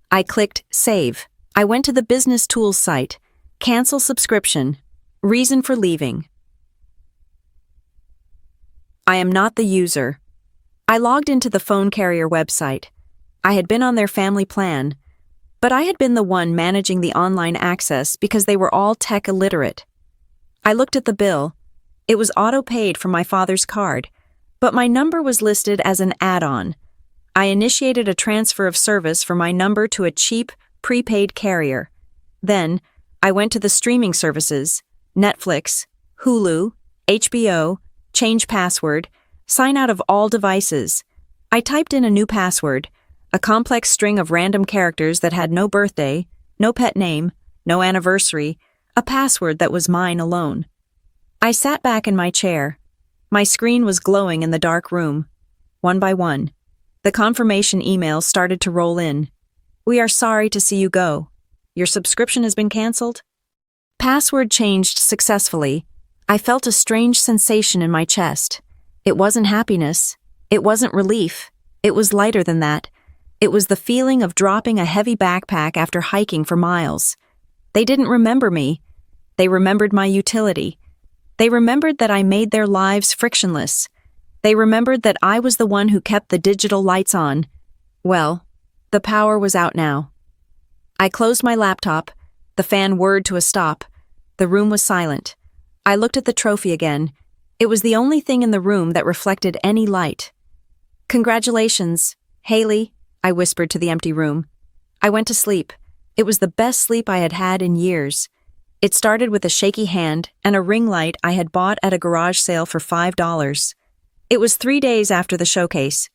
I clicked save. I went to the business tools site. Cancel subscription. Reason for leaving. I am not the user. I logged into the phone carrier website. I had been on their family plan, but I had been the one managing the online access because they were all tech illiterate. I looked at the bill. It was auto-paid from my father's card, but my number was listed as an add-on. I initiated a transfer of service for my number to a cheap, prepaid carrier. Then, I went to the streaming services, Netflix, Hulu, HBO, change password, sign out of all devices. I typed in a new password, a complex string of random characters that had no birthday, no pet name, no anniversary, a password that was mine alone. I sat back in my chair. My screen was glowing in the dark room. One by one, the confirmation emails started to roll in. "We are sorry to see you go. Your subscription has been canceled." Password changed successfully. I felt a strange sensation in my chest. It wasn't happiness. It wasn't relief. It was lighter than that. It was the feeling of dropping a heavy backpack after hiking for miles. They didn't remember me. They remembered my utility. They remembered that I made their lives frictionless. They remembered that I was the one who kept the digital lights on. Well, the power was out now. I closed my laptop. The fan whirred to a stop. The room was silent. I looked at the trophy again. It was the only thing in the room that reflected any light. "Congratulations, Haley," I whispered to the empty room. I went to sleep. It was the best sleep I had had in years. It started with a shaky hand and a ring light I had bought at a garage sale for $5. It was 3 days after the showcase.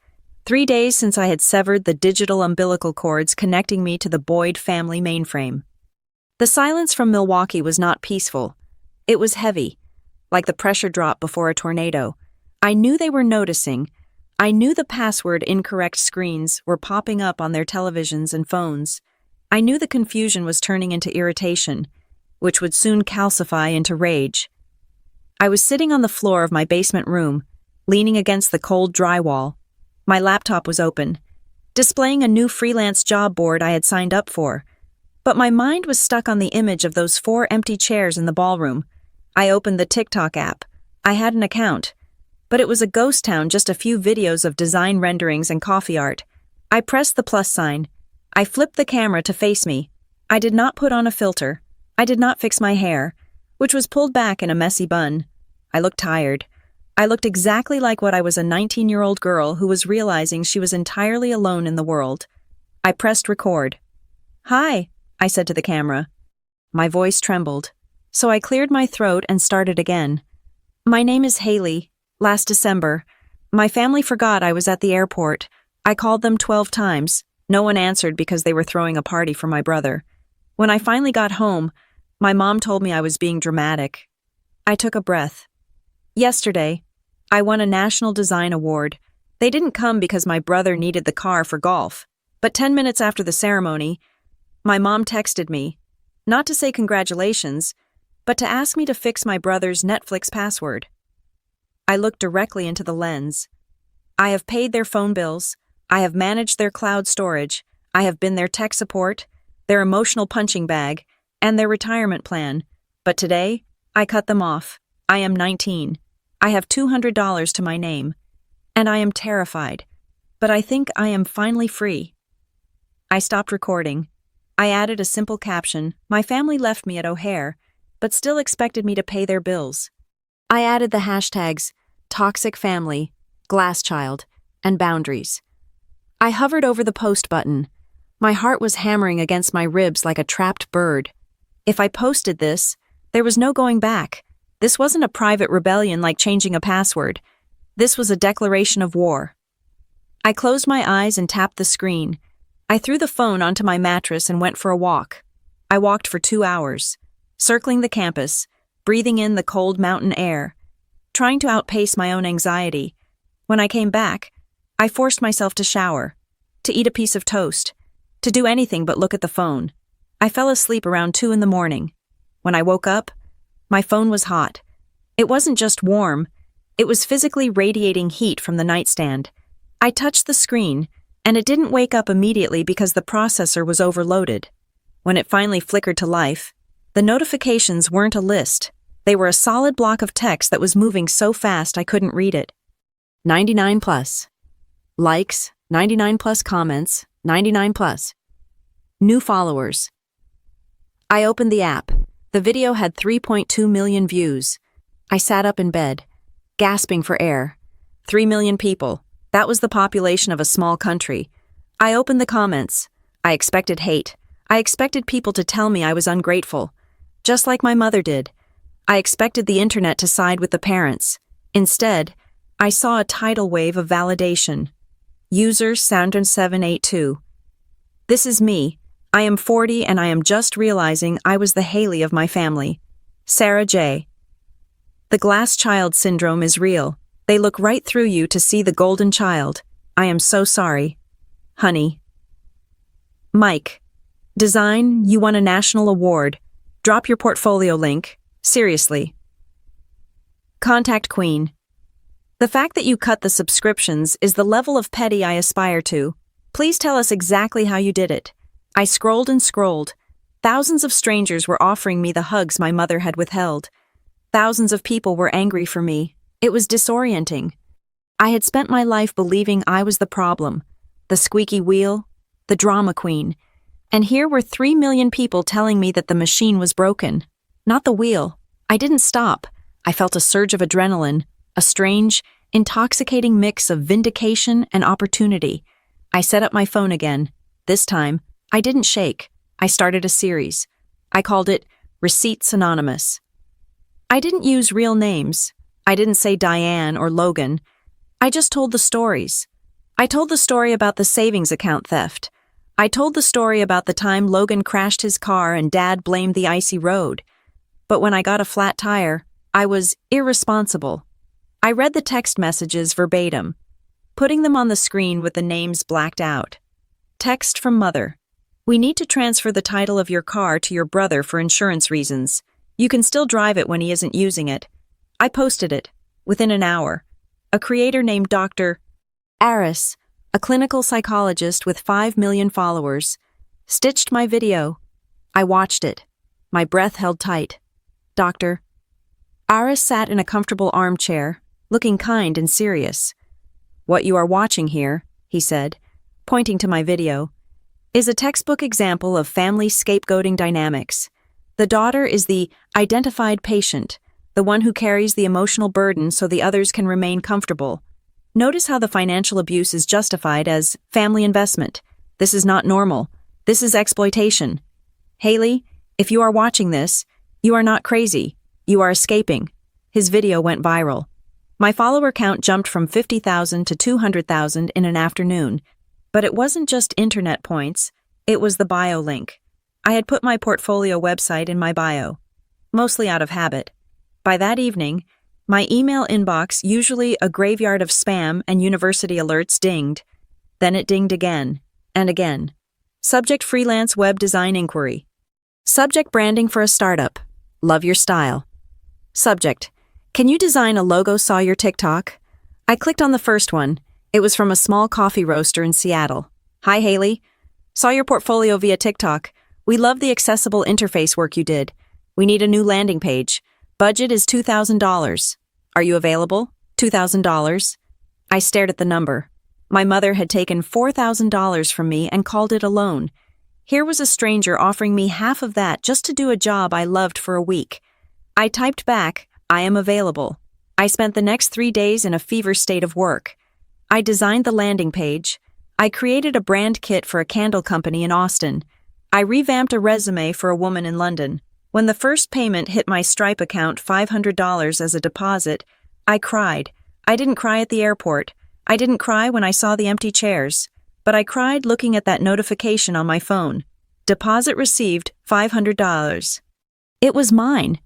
3 days since I had severed the digital umbilical cords connecting me to the Boyd family mainframe. The silence from Milwaukee was not peaceful. It was heavy, like the pressure drop before a tornado. I knew they were noticing. I knew the password incorrect screens were popping up on their televisions and phones. I knew the confusion was turning into irritation, which would soon calcify into rage. I was sitting on the floor of my basement room, leaning against the cold drywall. My laptop was open, displaying a new freelance job board I had signed up for. But my mind was stuck on the image of those 4 empty chairs in the ballroom. I opened the TikTok app. I had an account. But it was a ghost town, just a few videos of design renderings and coffee art. I pressed the plus sign. I flipped the camera to face me. I did not put on a filter. I did not fix my hair, which was pulled back in a messy bun. I looked tired. I looked exactly like what I was, a 19-year-old girl who was realizing she was entirely alone in the world. I pressed record. "Hi," I said to the camera. My voice trembled, so I cleared my throat and started again. "My name is Haley. Last December, my family forgot I was at the airport. I called them 12 times. No one answered because they were throwing a party for my brother. When I finally got home, my mom told me I was being dramatic. I took a breath. Yesterday, I won a National Design Award. They didn't come because my brother needed the car for golf. But 10 minutes after the ceremony, my mom texted me, not to say congratulations, but to ask me to fix my brother's Netflix password. I looked directly into the lens. I have paid their phone bills. I have managed their cloud storage. I have been their tech support, their emotional punching bag, and their retirement plan. But today, I cut them off. I am 19. I have $200 to my name. And I am terrified. But I think I am finally free. I stopped recording. I added a simple caption. My family left me at O'Hare, but still expected me to pay their bills. I added the hashtags toxic family, glass child, and boundaries. I hovered over the post button. My heart was hammering against my ribs like a trapped bird. If I posted this, there was no going back. This wasn't a private rebellion like changing a password. This was a declaration of war. I closed my eyes and tapped the screen. I threw the phone onto my mattress and went for a walk. I walked for 2 hours, circling the campus, breathing in the cold mountain air, trying to outpace my own anxiety. When I came back, I forced myself to shower, to eat a piece of toast, to do anything but look at the phone. I fell asleep around 2 in the morning. When I woke up, my phone was hot. It wasn't just warm, it was physically radiating heat from the nightstand. I touched the screen, and it didn't wake up immediately because the processor was overloaded. When it finally flickered to life, the notifications weren't a list. They were a solid block of text that was moving so fast I couldn't read it. 99 plus. Likes, 99 plus comments, 99 plus. New followers. I opened the app. The video had 3.2 million views. I sat up in bed, gasping for air. 3 million people. That was the population of a small country. I opened the comments. I expected hate. I expected people to tell me I was ungrateful, just like my mother did. I expected the internet to side with the parents. Instead, I saw a tidal wave of validation. User Sound782. This is me. I am 40 and I am just realizing I was the Haley of my family. Sarah J. The glass child syndrome is real. They look right through you to see the golden child. I am so sorry. Honey. Mike. Design, you won a national award. Drop your portfolio link. Seriously. Contact Queen. The fact that you cut the subscriptions is the level of petty I aspire to. Please tell us exactly how you did it. I scrolled and scrolled. Thousands of strangers were offering me the hugs my mother had withheld. Thousands of people were angry for me. It was disorienting. I had spent my life believing I was the problem, the squeaky wheel, the drama queen. And here were 3 million people telling me that the machine was broken, not the wheel. I didn't stop. I felt a surge of adrenaline, a strange, intoxicating mix of vindication and opportunity. I set up my phone again. This time, I didn't shake. I started a series. I called it Receipts Anonymous. I didn't use real names. I didn't say Diane or Logan. I just told the stories. I told the story about the savings account theft. I told the story about the time Logan crashed his car and Dad blamed the icy road. But when I got a flat tire, I was irresponsible. I read the text messages verbatim, putting them on the screen with the names blacked out. Text from Mother. We need to transfer the title of your car to your brother for insurance reasons. You can still drive it when he isn't using it. I posted it. Within an hour, a creator named Dr. Aris, a clinical psychologist with 5 million followers, stitched my video. I watched it, my breath held tight. Doctor. Aris sat in a comfortable armchair, looking kind and serious. What you are watching here, he said, pointing to my video, is a textbook example of family scapegoating dynamics. The daughter is the identified patient, the one who carries the emotional burden so the others can remain comfortable. Notice how the financial abuse is justified as family investment. This is not normal. This is exploitation. Haley, if you are watching this, you are not crazy. You are escaping. His video went viral. My follower count jumped from 50,000 to 200,000 in an afternoon. But it wasn't just internet points, it was the bio link. I had put my portfolio website in my bio, mostly out of habit. By that evening, my email inbox, usually a graveyard of spam and university alerts, dinged. Then it dinged again and again. Subject: freelance web design inquiry. Subject: branding for a startup. Love your style. Subject: can you design a logo? Saw your TikTok? I clicked on the first one. It was from a small coffee roaster in Seattle. Hi, Haley. Saw your portfolio via TikTok. We love the accessible interface work you did. We need a new landing page. Budget is $2,000. Are you available? $2,000. I stared at the number. My mother had taken $4,000 from me and called it a loan. Here was a stranger offering me half of that just to do a job I loved for a week. I typed back, I am available. I spent the next 3 days in a fever state of work. I designed the landing page. I created a brand kit for a candle company in Austin. I revamped a resume for a woman in London. When the first payment hit my Stripe account, $500 as a deposit, I cried. I didn't cry at the airport. I didn't cry when I saw the empty chairs. But I cried looking at that notification on my phone. Deposit received, $500. It was mine.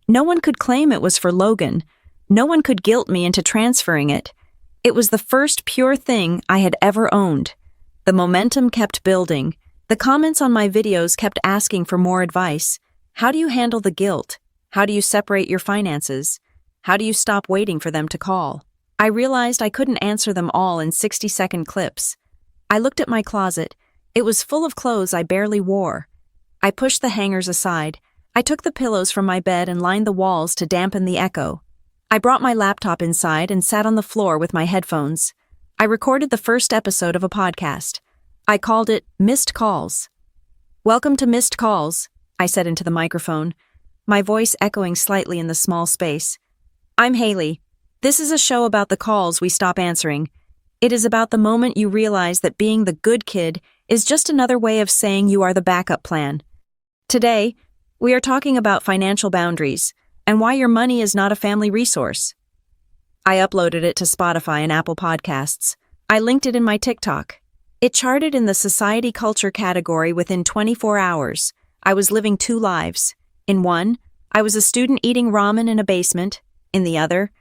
No one could claim it was for Logan. No one could guilt me into transferring it. It was the first pure thing I had ever owned. The momentum kept building. The comments on my videos kept asking for more advice. How do you handle the guilt? How do you separate your finances? How do you stop waiting for them to call? I realized I couldn't answer them all in 60-second clips. I looked at my closet. It was full of clothes I barely wore. I pushed the hangers aside. I took the pillows from my bed and lined the walls to dampen the echo. I brought my laptop inside and sat on the floor with my headphones. I recorded the first episode of a podcast. I called it Missed Calls. Welcome to Missed Calls, I said into the microphone, my voice echoing slightly in the small space. I'm Haley. This is a show about the calls we stop answering. It is about the moment you realize that being the good kid is just another way of saying you are the backup plan. Today, we are talking about financial boundaries and why your money is not a family resource. I uploaded it to Spotify and Apple Podcasts. I linked it in my TikTok. It charted in the society culture category within 24 hours. I was living 2 lives. In one, I was a student eating ramen in a basement. In the other,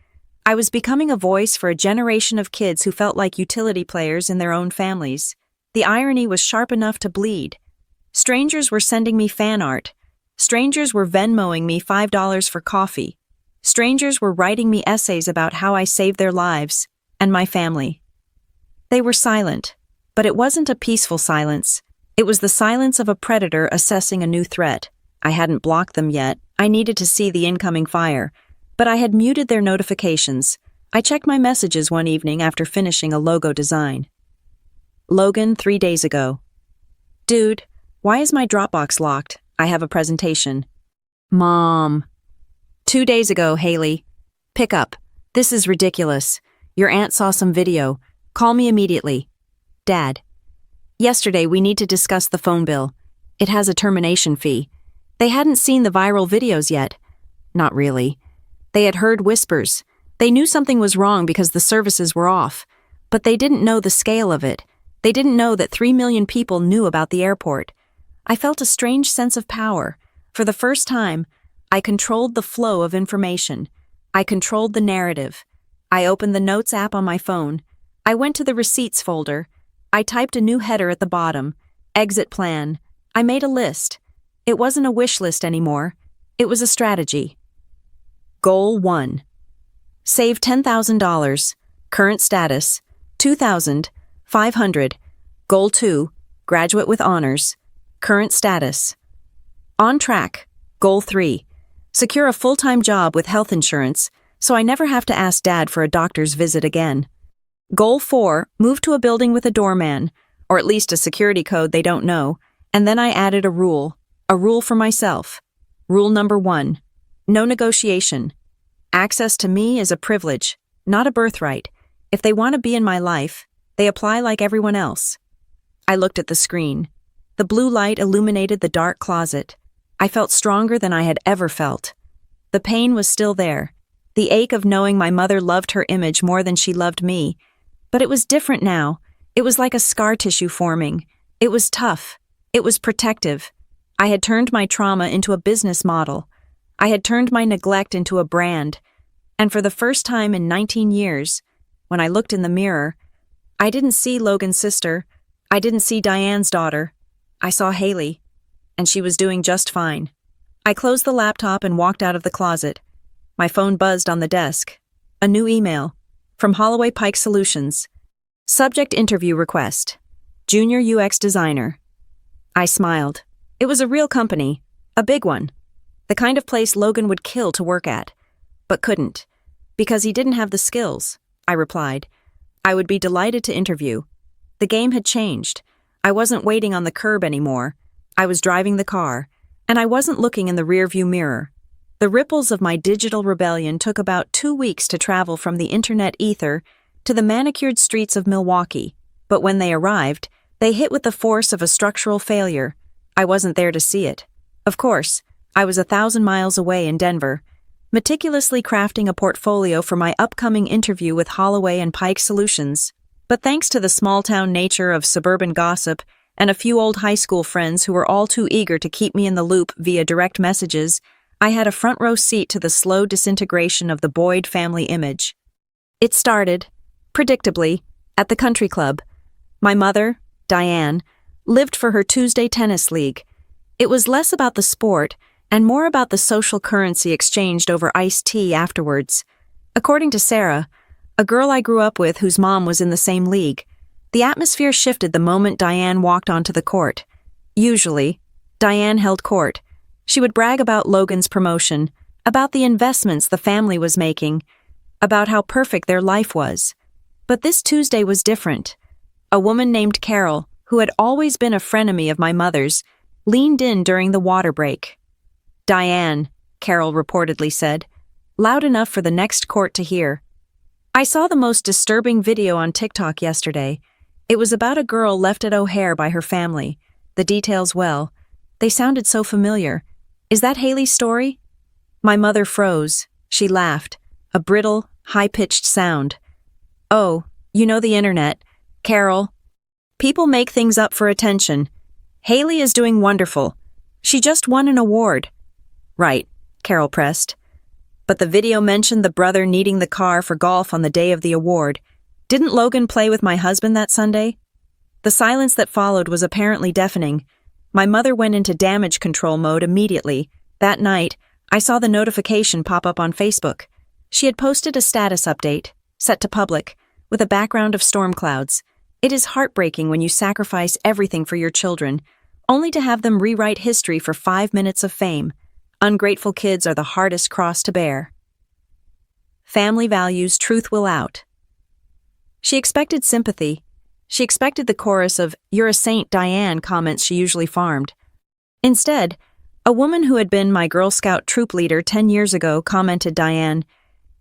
I was becoming a voice for a generation of kids who felt like utility players in their own families. The irony was sharp enough to bleed. Strangers were sending me fan art. Strangers were Venmoing me $5 for coffee. Strangers were writing me essays about how I saved their lives and my family. They were silent, but it wasn't a peaceful silence. It was the silence of a predator assessing a new threat. I hadn't blocked them yet. I needed to see the incoming fire, but I had muted their notifications. I checked my messages one evening after finishing a logo design. Logan, 3 days ago. Dude, why is my Dropbox locked? I have a presentation. Mom. 2 days ago, Haley. Pick up. This is ridiculous. Your aunt saw some video. Call me immediately. Dad. Yesterday, we need to discuss the phone bill. It has a termination fee. They hadn't seen the viral videos yet. Not really. They had heard whispers. They knew something was wrong because the services were off. But they didn't know the scale of it. They didn't know that 3 million people knew about the airport. I felt a strange sense of power. For the first time, I controlled the flow of information. I controlled the narrative. I opened the Notes app on my phone. I went to the Receipts folder. I typed a new header at the bottom. Exit plan. I made a list. It wasn't a wish list anymore. It was a strategy. Goal 1. Save $10,000. Current status, $2,500. Goal 2. Graduate with honors. Current status, On track. Goal 3. Secure a full-time job with health insurance, so I never have to ask Dad for a doctor's visit again. Goal 4. Move to a building with a doorman, or at least a security code they don't know, and then I added a rule for myself. Rule number 1. No negotiation. Access to me is a privilege, not a birthright. If they want to be in my life, they apply like everyone else. I looked at the screen. The blue light illuminated the dark closet. I felt stronger than I had ever felt. The pain was still there, the ache of knowing my mother loved her image more than she loved me. But it was different now. It was like a scar tissue forming. It was tough. It was protective. I had turned my trauma into a business model. I had turned my neglect into a brand. And for the first time in 19 years, when I looked in the mirror, I didn't see Logan's sister. I didn't see Diane's daughter. I saw Haley, and she was doing just fine. I closed the laptop and walked out of the closet. My phone buzzed on the desk. A new email from Holloway Pike Solutions. Subject interview request. Junior UX designer. I smiled. It was a real company, a big one. The kind of place Logan would kill to work at, but couldn't, because he didn't have the skills, I replied. I would be delighted to interview. The game had changed. I wasn't waiting on the curb anymore. I was driving the car, and I wasn't looking in the rearview mirror. The ripples of my digital rebellion took about 2 weeks to travel from the internet ether to the manicured streets of Milwaukee, but when they arrived, they hit with the force of a structural failure. I wasn't there to see it. Of course, I was 1,000 miles away in Denver, meticulously crafting a portfolio for my upcoming interview with Holloway and Pike Solutions. But thanks to the small-town nature of suburban gossip and a few old high school friends who were all too eager to keep me in the loop via direct messages, I had a front-row seat to the slow disintegration of the Boyd family image. It started, predictably, at the country club. My mother, Diane, lived for her Tuesday tennis league. It was less about the sport and more about the social currency exchanged over iced tea afterwards. According to Sarah, a girl I grew up with whose mom was in the same league, the atmosphere shifted the moment Diane walked onto the court. Usually, Diane held court. She would brag about Logan's promotion, about the investments the family was making, about how perfect their life was. But this Tuesday was different. A woman named Carol, who had always been a frenemy of my mother's, leaned in during the water break. "Diane," Carol reportedly said, loud enough for the next court to hear. I saw the most disturbing video on TikTok yesterday. It was about a girl left at O'Hare by her family. The details, well, they sounded so familiar. Is that Haley's story? My mother froze. She laughed, a brittle, high-pitched sound. Oh, you know the internet, Carol. People make things up for attention. Haley is doing wonderful. She just won an award. Right, Carol pressed. But the video mentioned the brother needing the car for golf on the day of the award. Didn't Logan play with my husband that Sunday? The silence that followed was apparently deafening. My mother went into damage control mode immediately. That night, I saw the notification pop up on Facebook. She had posted a status update, set to public, with a background of storm clouds. It is heartbreaking when you sacrifice everything for your children, only to have them rewrite history for 5 minutes of fame. Ungrateful kids are the hardest cross to bear. Family values, truth will out. She expected sympathy. She expected the chorus of "You're a saint, Diane" comments she usually farmed. Instead, a woman who had been my Girl Scout troop leader 10 years ago commented, "Diane,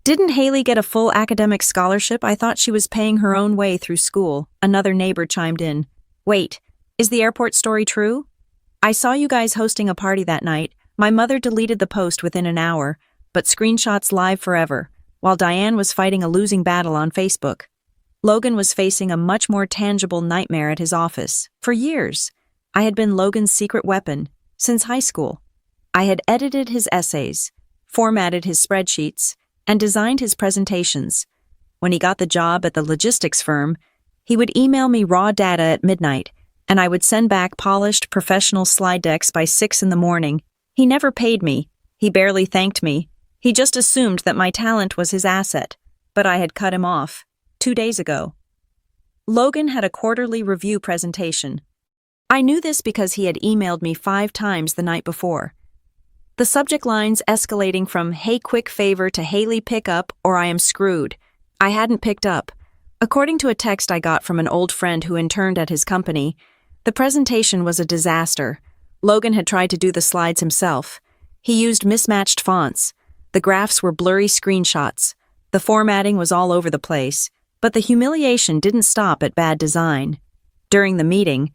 didn't Haley get a full academic scholarship? I thought she was paying her own way through school." Another neighbor chimed in. "Wait, is the airport story true? I saw you guys hosting a party that night." My mother deleted the post within an hour, but screenshots live forever, while Diane was fighting a losing battle on Facebook. Logan was facing a much more tangible nightmare at his office. For years, I had been Logan's secret weapon, since high school. I had edited his essays, formatted his spreadsheets, and designed his presentations. When he got the job at the logistics firm, he would email me raw data at midnight, and I would send back polished professional slide decks by 6 in the morning. He never paid me. He barely thanked me. He just assumed that my talent was his asset, but I had cut him off 2 days ago. Logan had a quarterly review presentation. I knew this because he had emailed me 5 times the night before. The subject lines escalating from "Hey, quick favor" to "Haley, pick up or I am screwed." I hadn't picked up. According to a text I got from an old friend who interned at his company, the presentation was a disaster. Logan had tried to do the slides himself. He used mismatched fonts. The graphs were blurry screenshots. The formatting was all over the place. But the humiliation didn't stop at bad design. During the meeting,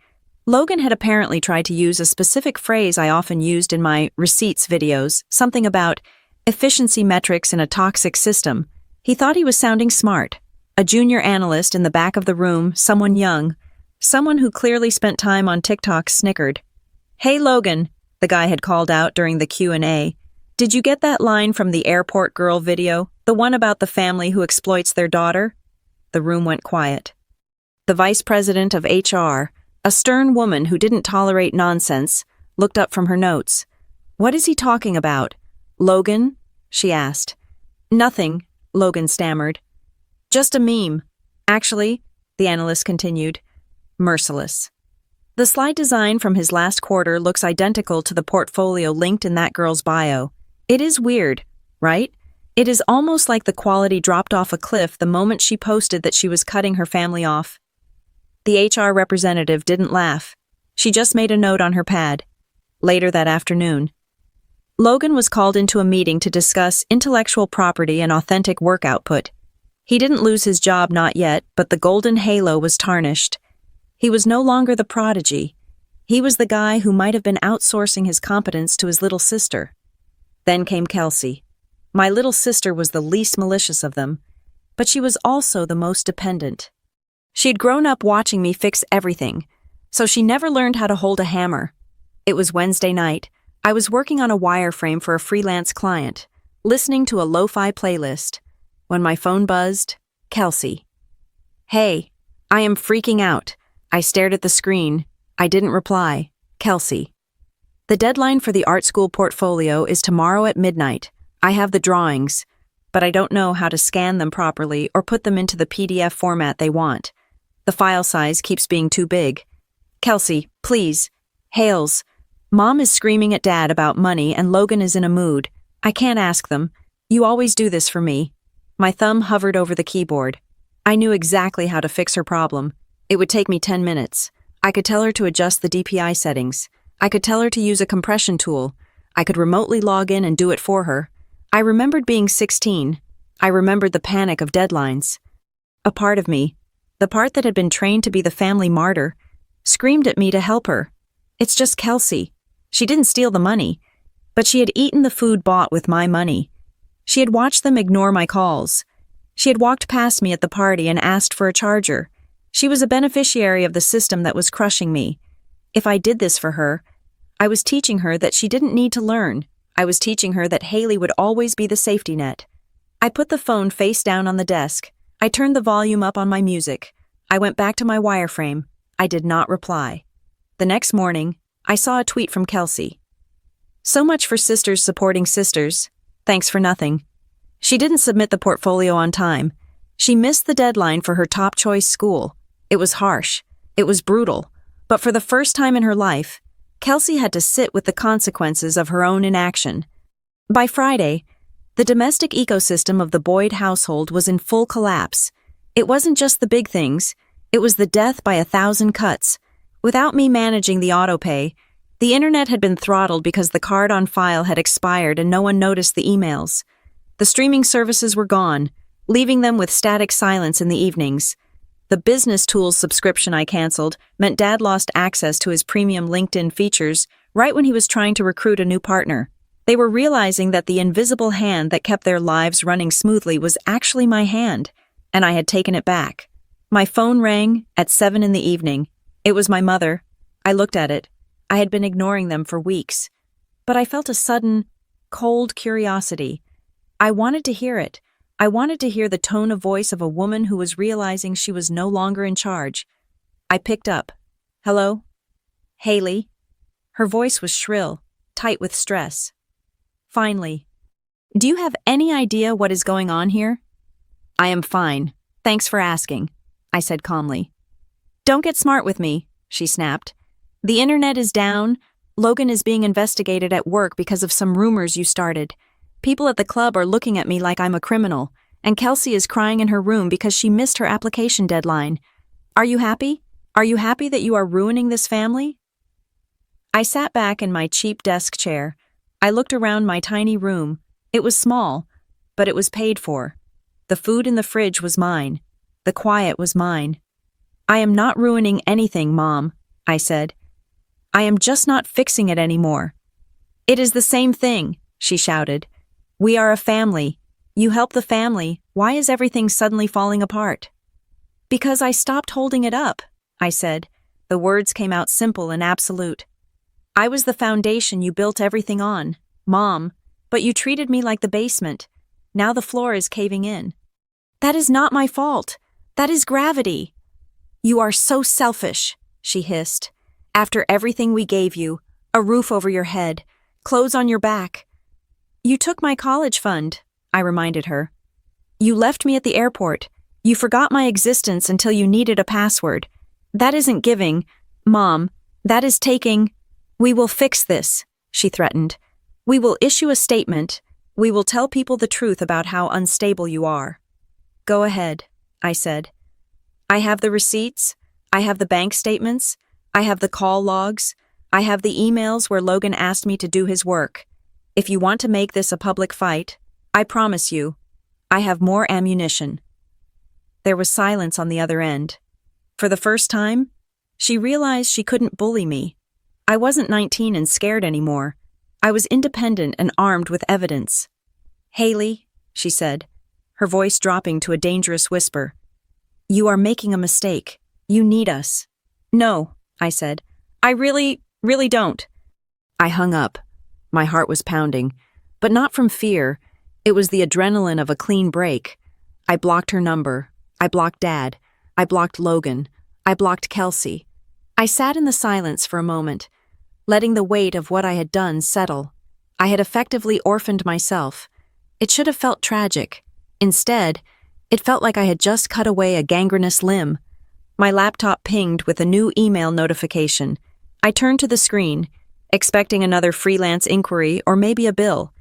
Logan had apparently tried to use a specific phrase I often used in my receipts videos, something about efficiency metrics in a toxic system. He thought he was sounding smart. A junior analyst in the back of the room, someone young, someone who clearly spent time on TikTok, snickered. "Hey Logan," the guy had called out during the Q&A. "Did you get that line from the airport girl video, the one about the family who exploits their daughter?" The room went quiet. The vice president of HR, a stern woman who didn't tolerate nonsense, looked up from her notes. "What is he talking about? Logan?" she asked. "Nothing," Logan stammered. "Just a meme. Actually," the analyst continued, "merciless. The slide design from his last quarter looks identical to the portfolio linked in that girl's bio. It is weird, right? It is almost like the quality dropped off a cliff the moment she posted that she was cutting her family off." The HR representative didn't laugh. She just made a note on her pad. Later that afternoon, Logan was called into a meeting to discuss intellectual property and authentic work output. He didn't lose his job, not yet, but the golden halo was tarnished. He was no longer the prodigy. He was the guy who might have been outsourcing his competence to his little sister. Then came Kelsey. My little sister was the least malicious of them, but she was also the most dependent. She'd grown up watching me fix everything, so she never learned how to hold a hammer. It was Wednesday night. I was working on a wireframe for a freelance client, listening to a lo-fi playlist. When my phone buzzed, Kelsey. "Hey, I am freaking out." I stared at the screen. I didn't reply. Kelsey. "The deadline for the art school portfolio is tomorrow at midnight. I have the drawings, but I don't know how to scan them properly or put them into the PDF format they want. The file size keeps being too big. Kelsey, please. Hales. Mom is screaming at Dad about money and Logan is in a mood. I can't ask them. You always do this for me." My thumb hovered over the keyboard. I knew exactly how to fix her problem. It would take me 10 minutes. I could tell her to adjust the DPI settings. I could tell her to use a compression tool. I could remotely log in and do it for her. I remembered being 16. I remembered the panic of deadlines. A part of me, the part that had been trained to be the family martyr, screamed at me to help her. It's just Kelsey. She didn't steal the money, but she had eaten the food bought with my money. She had watched them ignore my calls. She had walked past me at the party and asked for a charger. She was a beneficiary of the system that was crushing me. If I did this for her, I was teaching her that she didn't need to learn. I was teaching her that Haley would always be the safety net. I put the phone face down on the desk. I turned the volume up on my music. I went back to my wireframe. I did not reply. The next morning, I saw a tweet from Kelsey. "So much for sisters supporting sisters. Thanks for nothing." She didn't submit the portfolio on time. She missed the deadline for her top choice school. It was harsh. It was brutal. But for the first time in her life, Kelsey had to sit with the consequences of her own inaction. By Friday, the domestic ecosystem of the Boyd household was in full collapse. It wasn't just the big things. It was the death by 1,000 cuts. Without me managing the autopay, the internet had been throttled because the card on file had expired and no one noticed the emails. The streaming services were gone, leaving them with static silence in the evenings. The business tools subscription I canceled meant Dad lost access to his premium LinkedIn features right when he was trying to recruit a new partner. They were realizing that the invisible hand that kept their lives running smoothly was actually my hand, and I had taken it back. My phone rang at 7 in the evening. It was my mother. I looked at it. I had been ignoring them for weeks. But I felt a sudden, cold curiosity. I wanted to hear it. I wanted to hear the tone of voice of a woman who was realizing she was no longer in charge. I picked up. "Hello? Haley?" Her voice was shrill, tight with stress. Finally, "Do you have any idea what is going on here?" "I am fine. Thanks for asking," I said calmly. "Don't get smart with me," she snapped. The internet is down. Logan is being investigated at work because of some rumors you started. People at the club are looking at me like I'm a criminal, and Kelsey is crying in her room because she missed her application deadline. Are you happy? Are you happy that you are ruining this family? I sat back in my cheap desk chair. I looked around my tiny room. It was small, but it was paid for. The food in the fridge was mine. The quiet was mine. I am not ruining anything, Mom, I said. I am just not fixing it anymore. It is the same thing, she shouted. We are a family. You help the family. Why is everything suddenly falling apart? Because I stopped holding it up, I said. The words came out simple and absolute. I was the foundation you built everything on, Mom, but you treated me like the basement. Now the floor is caving in. That is not my fault. That is gravity. You are so selfish, she hissed. After everything we gave you, a roof over your head, clothes on your back. You took my college fund, I reminded her. You left me at the airport. You forgot my existence until you needed a password. That isn't giving, Mom. That is taking. We will fix this, she threatened. We will issue a statement. We will tell people the truth about how unstable you are. Go ahead, I said. I have the receipts. I have the bank statements. I have the call logs. I have the emails where Logan asked me to do his work. If you want to make this a public fight, I promise you, I have more ammunition. There was silence on the other end. For the first time, she realized she couldn't bully me. I wasn't 19 and scared anymore. I was independent and armed with evidence. Haley, she said, her voice dropping to a dangerous whisper. You are making a mistake. You need us. No, I said. I really don't. I hung up. My heart was pounding, but not from fear. It was the adrenaline of a clean break. I blocked her number. I blocked Dad. I blocked Logan. I blocked Kelsey. I sat in the silence for a moment, letting the weight of what I had done settle. I had effectively orphaned myself. It should have felt tragic. Instead, it felt like I had just cut away a gangrenous limb. My laptop pinged with a new email notification. I turned to the screen, expecting another freelance inquiry or maybe a bill.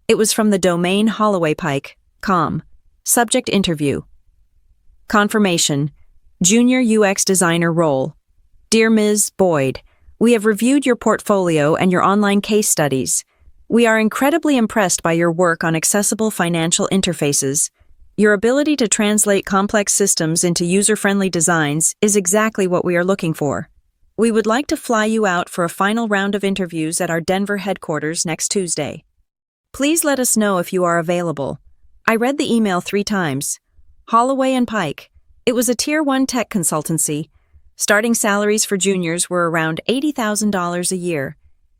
It was from the domain hollowaypike.com. Subject interview. Confirmation. Junior UX designer role. Dear Ms. Boyd, we have reviewed your portfolio and your online case studies. We are incredibly impressed by your work on accessible financial interfaces. Your ability to translate complex systems into user-friendly designs is exactly what we are looking for. We would like to fly you out for a final round of interviews at our Denver headquarters next Tuesday. Please let us know if you are available. I read the email 3 times. Holloway and Pike. It was a Tier 1 tech consultancy. Starting salaries for juniors were around $80,000 a year.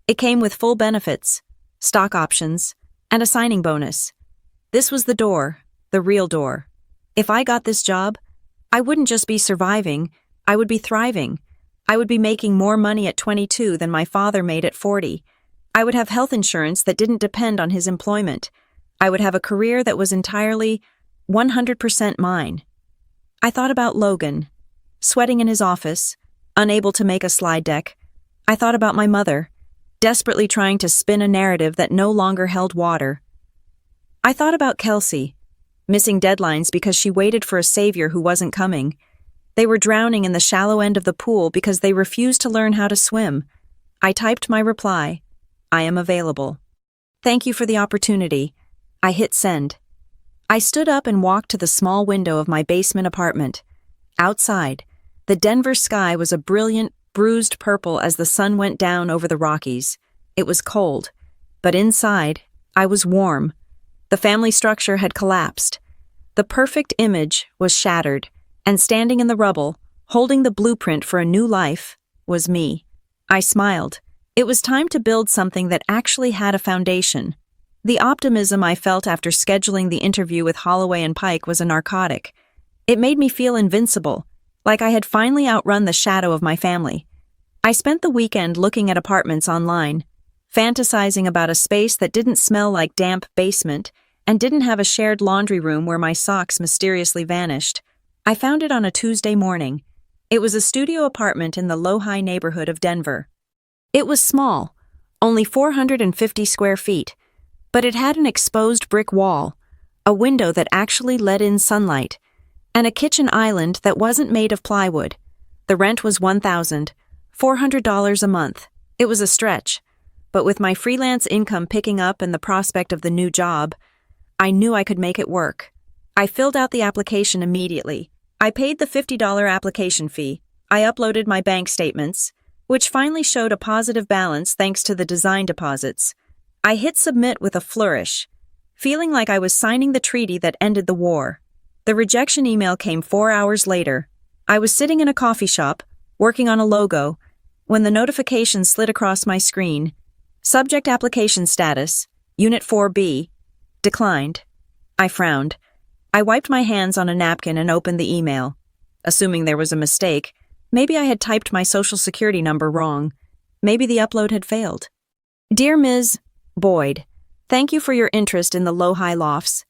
It came with full benefits, stock options, and a signing bonus. This was the door, the real door. If I got this job, I wouldn't just be surviving, I would be thriving. I would be making more money at 22 than my father made at 40. I would have health insurance that didn't depend on his employment. I would have a career that was entirely 100% mine. I thought about Logan, sweating in his office, unable to make a slide deck. I thought about my mother, desperately trying to spin a narrative that no longer held water. I thought about Kelsey, missing deadlines because she waited for a savior who wasn't coming. They were drowning in the shallow end of the pool because they refused to learn how to swim. I typed my reply. I am available. Thank you for the opportunity. I hit send. I stood up and walked to the small window of my basement apartment. Outside, the Denver sky was a brilliant, bruised purple as the sun went down over the Rockies. It was cold, but inside, I was warm. The family structure had collapsed. The perfect image was shattered, and standing in the rubble, holding the blueprint for a new life, was me. I smiled. It was time to build something that actually had a foundation. The optimism I felt after scheduling the interview with Holloway and Pike was a narcotic. It made me feel invincible, like I had finally outrun the shadow of my family. I spent the weekend looking at apartments online, fantasizing about a space that didn't smell like damp basement and didn't have a shared laundry room where my socks mysteriously vanished. I found it on a Tuesday morning. It was a studio apartment in the Low-High neighborhood of Denver. It was small, only 450 square feet, but it had an exposed brick wall, a window that actually let in sunlight, and a kitchen island that wasn't made of plywood. The rent was $1,400 a month. It was a stretch, but with my freelance income picking up and the prospect of the new job, I knew I could make it work. I filled out the application immediately. I paid the $50 application fee. I uploaded my bank statements, which finally showed a positive balance thanks to the design deposits. I hit submit with a flourish, feeling like I was signing the treaty that ended the war. The rejection email came 4 hours later. I was sitting in a coffee shop, working on a logo, when the notification slid across my screen. Subject application status, Unit 4B, declined. I frowned. I wiped my hands on a napkin and opened the email. Assuming there was a mistake, maybe I had typed my social security number wrong. Maybe the upload had failed. Dear Ms. Boyd, thank you for your interest in the Low-High Lofts.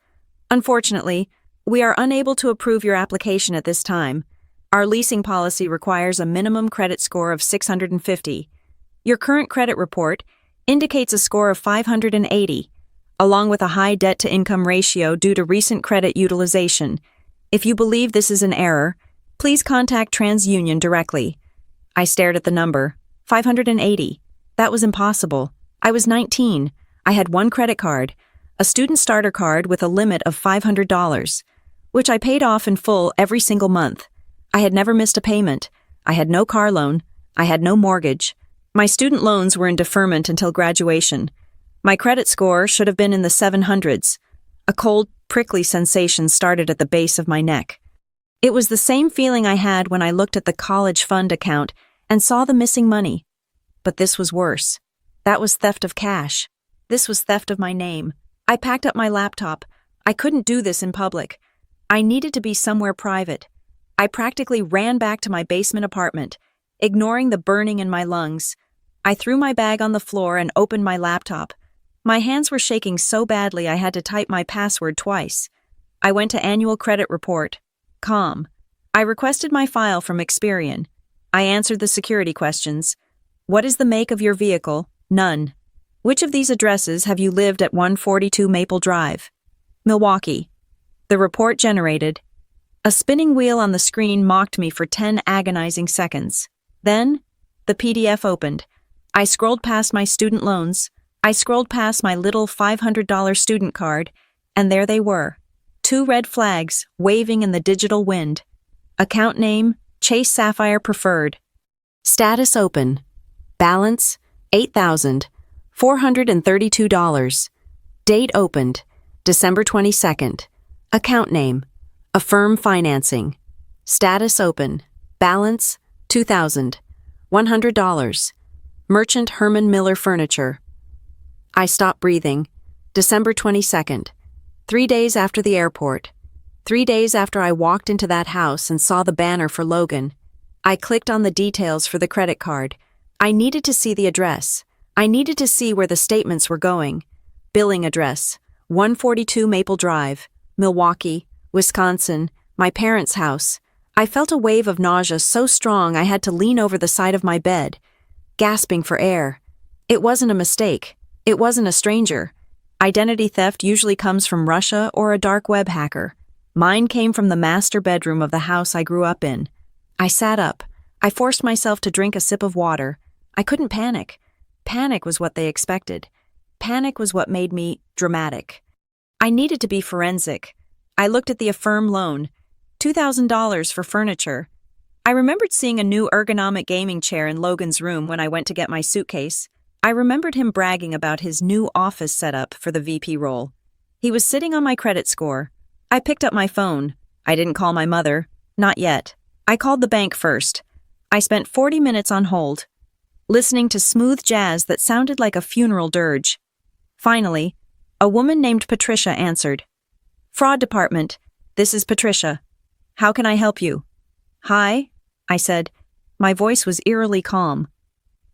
Unfortunately, we are unable to approve your application at this time. Our leasing policy requires a minimum credit score of 650. Your current credit report indicates a score of 580, along with a high debt-to-income ratio due to recent credit utilization. If you believe this is an error, please contact TransUnion directly. I stared at the number. 580. That was impossible. I was 19. I had one credit card, a student starter card with a limit of $500, which I paid off in full every single month. I had never missed a payment. I had no car loan. I had no mortgage. My student loans were in deferment until graduation. My credit score should have been in the 700s. A cold, prickly sensation started at the base of my neck. It was the same feeling I had when I looked at the college fund account and saw the missing money. But this was worse. That was theft of cash. This was theft of my name. I packed up my laptop. I couldn't do this in public. I needed to be somewhere private. I practically ran back to my basement apartment, ignoring the burning in my lungs. I threw my bag on the floor and opened my laptop. My hands were shaking so badly I had to type my password twice. I went to annual credit report. Calm. I requested my file from Experian. I answered the security questions. What is the make of your vehicle? None. Which of these addresses have you lived at 142 Maple Drive? Milwaukee. The report generated. A spinning wheel on the screen mocked me for 10 agonizing seconds. Then, the PDF opened. I scrolled past my student loans. I scrolled past my little $500 student card, and there they were. 2 red flags waving in the digital wind. Account name, Chase Sapphire Preferred. Status open. Balance, $8,432. Date opened, December 22nd. Account name, Affirm Financing. Status open. Balance, $2,100. Merchant Herman Miller Furniture. I stopped breathing. December 22nd. 3 days after the airport. 3 days after I walked into that house and saw the banner for Logan. I clicked on the details for the credit card. I needed to see the address. I needed to see where the statements were going. Billing address, 142 Maple Drive, Milwaukee, Wisconsin, my parents' house. I felt a wave of nausea so strong I had to lean over the side of my bed, gasping for air. It wasn't a mistake. It wasn't a stranger. Identity theft usually comes from Russia or a dark web hacker. Mine came from the master bedroom of the house I grew up in. I sat up. I forced myself to drink a sip of water. I couldn't panic. Panic was what they expected. Panic was what made me dramatic. I needed to be forensic. I looked at the Affirm loan, $2,000 for furniture. I remembered seeing a new ergonomic gaming chair in Logan's room when I went to get my suitcase. I remembered him bragging about his new office setup for the VP role. He was sitting on my credit score. I picked up my phone. I didn't call my mother. Not yet. I called the bank first. I spent 40 minutes on hold, listening to smooth jazz that sounded like a funeral dirge. Finally, a woman named Patricia answered. Fraud department, this is Patricia. How can I help you? Hi, I said. My voice was eerily calm.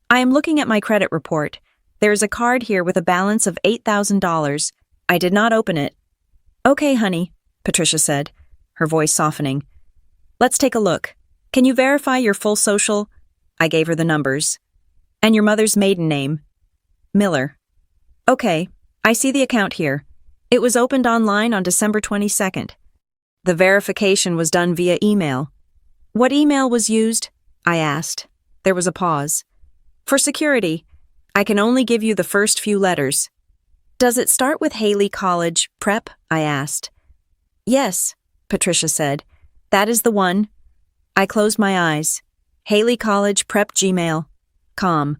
I am looking at my credit report. There is a card here with a balance of $8,000. I did not open it. Okay, honey, Patricia said, her voice softening. Let's take a look. Can you verify your full social? I gave her the numbers. And your mother's maiden name? Miller. Okay, I see the account here. It was opened online on December 22nd. The verification was done via email. What email was used? I asked. There was a pause. For security, I can only give you the first few letters. Does it start with Haley College Prep? I asked. Yes, Patricia said. That is the one. I closed my eyes. Haley College Prep Gmail.com.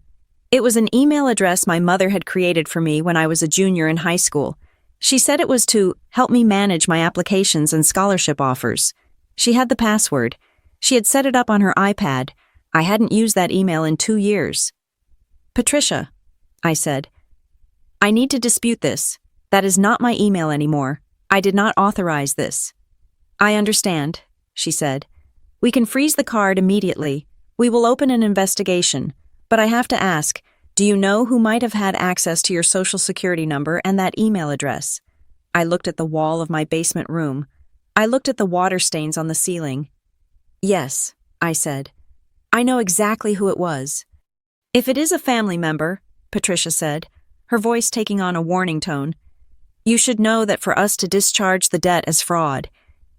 It was an email address my mother had created for me when I was a junior in high school. She said it was to help me manage my applications and scholarship offers. She had the password. She had set it up on her iPad. I hadn't used that email in 2 years. Patricia, I said, I need to dispute this. That is not my email anymore. I did not authorize this. I understand, she said. We can freeze the card immediately. We will open an investigation. But I have to ask, do you know who might have had access to your social security number and that email address? I looked at the wall of my basement room. I looked at the water stains on the ceiling. Yes, I said. I know exactly who it was. If it is a family member, Patricia said, her voice taking on a warning tone, you should know that for us to discharge the debt as fraud,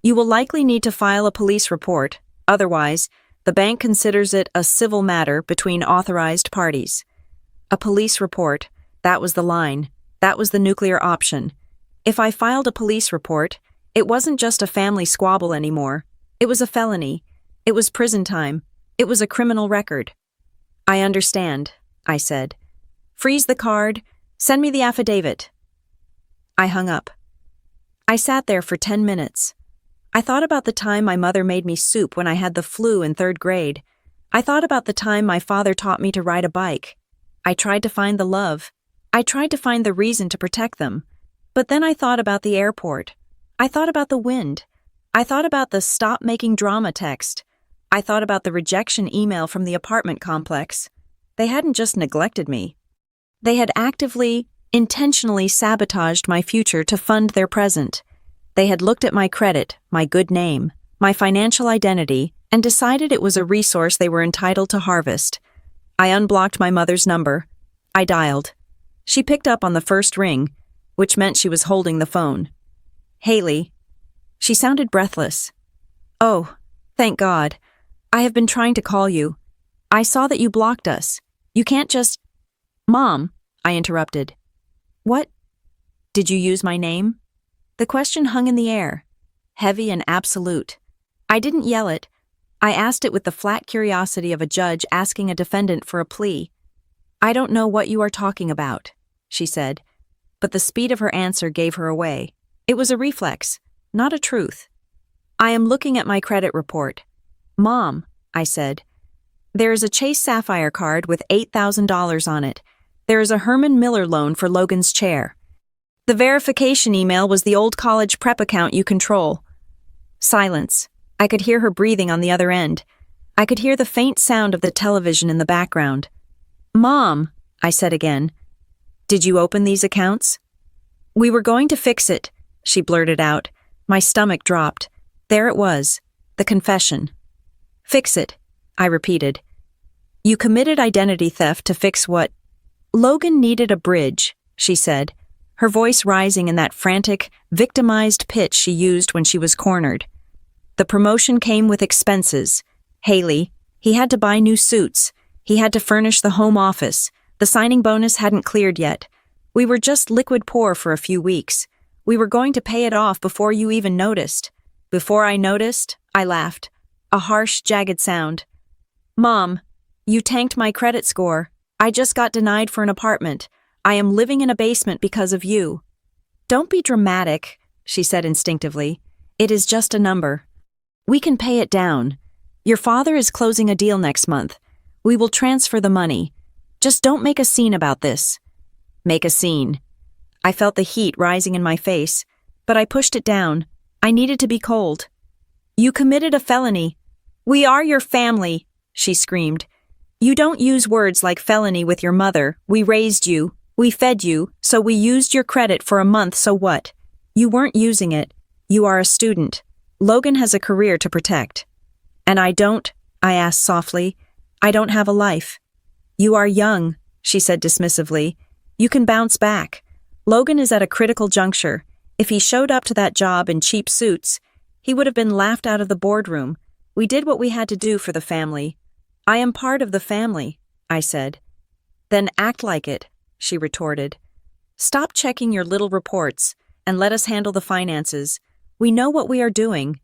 you will likely need to file a police report. Otherwise, the bank considers it a civil matter between authorized parties. A police report, that was the line. That was the nuclear option. If I filed a police report, it wasn't just a family squabble anymore. It was a felony. It was prison time. It was a criminal record. I understand, I said. Freeze the card. Send me the affidavit. I hung up. I sat there for 10 minutes. I thought about the time my mother made me soup when I had the flu in 3rd grade. I thought about the time my father taught me to ride a bike. I tried to find the love. I tried to find the reason to protect them. But then I thought about the airport. I thought about the wind. I thought about the stop making drama text. I thought about the rejection email from the apartment complex. They hadn't just neglected me. They had actively, intentionally sabotaged my future to fund their present. They had looked at my credit, my good name, my financial identity, and decided it was a resource they were entitled to harvest. I unblocked my mother's number. I dialed. She picked up on the first ring, which meant she was holding the phone. Haley. She sounded breathless. Oh, thank God. I have been trying to call you. I saw that you blocked us. You can't just... Mom, I interrupted. What? Did you use my name? The question hung in the air, heavy and absolute. I didn't yell it. I asked it with the flat curiosity of a judge asking a defendant for a plea. I don't know what you are talking about, she said, but the speed of her answer gave her away. It was a reflex, not a truth. I am looking at my credit report. Mom, I said, there is a Chase Sapphire card with $8,000 on it. There is a Herman Miller loan for Logan's chair. The verification email was the old college prep account you control. Silence. I could hear her breathing on the other end. I could hear the faint sound of the television in the background. Mom, I said again. Did you open these accounts? We were going to fix it, she blurted out. My stomach dropped. There it was, the confession. Fix it, I repeated. You committed identity theft to fix what? Logan needed a bridge, she said, her voice rising in that frantic, victimized pitch she used when she was cornered. The promotion came with expenses. Haley, he had to buy new suits. He had to furnish the home office. The signing bonus hadn't cleared yet. We were just liquid poor for a few weeks. We were going to pay it off before you even noticed. Before I noticed, I laughed. A harsh, jagged sound. Mom, you tanked my credit score. I just got denied for an apartment. I am living in a basement because of you. Don't be dramatic, she said instinctively. It is just a number. We can pay it down. Your father is closing a deal next month. We will transfer the money. Just don't make a scene about this. Make a scene. I felt the heat rising in my face, but I pushed it down. I needed to be cold. You committed a felony. We are your family, she screamed. You don't use words like felony with your mother. We raised you. We fed you, so we used your credit for a month, so what? You weren't using it. You are a student. Logan has a career to protect. And I don't, I asked softly. I don't have a life. You are young, she said dismissively. You can bounce back. Logan is at a critical juncture. If he showed up to that job in cheap suits, he would have been laughed out of the boardroom. We did what we had to do for the family. I am part of the family, I said. Then act like it, she retorted. Stop checking your little reports and let us handle the finances. We know what we are doing.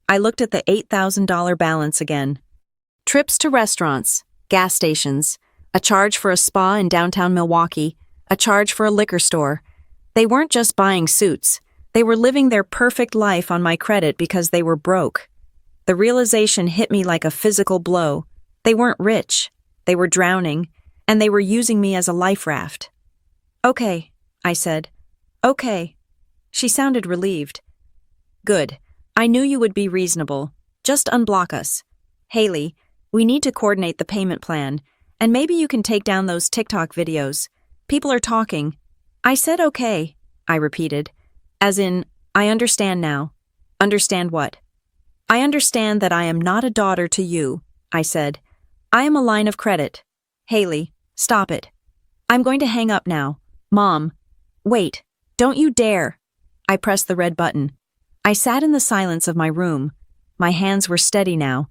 I looked at the $8,000 balance again. Trips to restaurants, gas stations, a charge for a spa in downtown Milwaukee, a charge for a liquor store. They weren't just buying suits. They were living their perfect life on my credit because they were broke. The realization hit me like a physical blow. They weren't rich. They were drowning, and they were using me as a life raft. Okay, I said. Okay. She sounded relieved. Good. I knew you would be reasonable. Just unblock us. Haley, we need to coordinate the payment plan, and maybe you can take down those TikTok videos. People are talking. I said okay, I repeated. As in, I understand now. Understand what? I understand that I am not a daughter to you, I said. I am a line of credit. Haley, stop it. I'm going to hang up now. Mom. Wait, don't you dare. I pressed the red button. I sat in the silence of my room. My hands were steady now.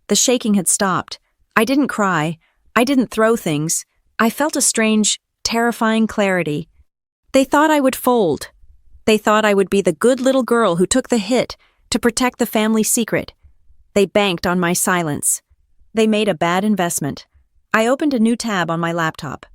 The shaking had stopped. I didn't cry. I didn't throw things. I felt a strange, terrifying clarity. They thought I would fold. They thought I would be the good little girl who took the hit to protect the family secret. They banked on my silence. They made a bad investment. I opened a new tab on my laptop.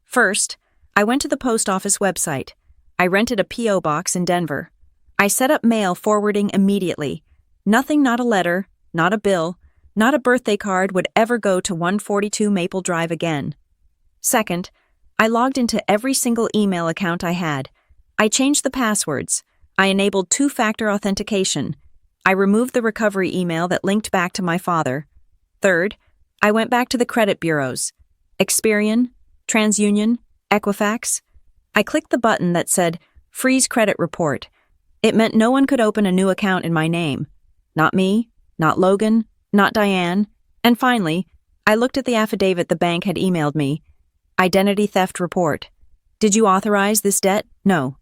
First, I went to the post office website. I rented a P.O. box in Denver. I set up mail forwarding immediately. Nothing, not a letter, not a bill, not a birthday card would ever go to 142 Maple Drive again. Second, I logged into every single email account I had. I changed the passwords. I enabled two-factor authentication. I removed the recovery email that linked back to my father. Third, I went back to the credit bureaus. Experian, TransUnion, Equifax. I clicked the button that said, Freeze Credit Report. It meant no one could open a new account in my name. Not me, not Logan, not Diane. And finally, I looked at the affidavit the bank had emailed me. Identity theft report. Did you authorize this debt? No.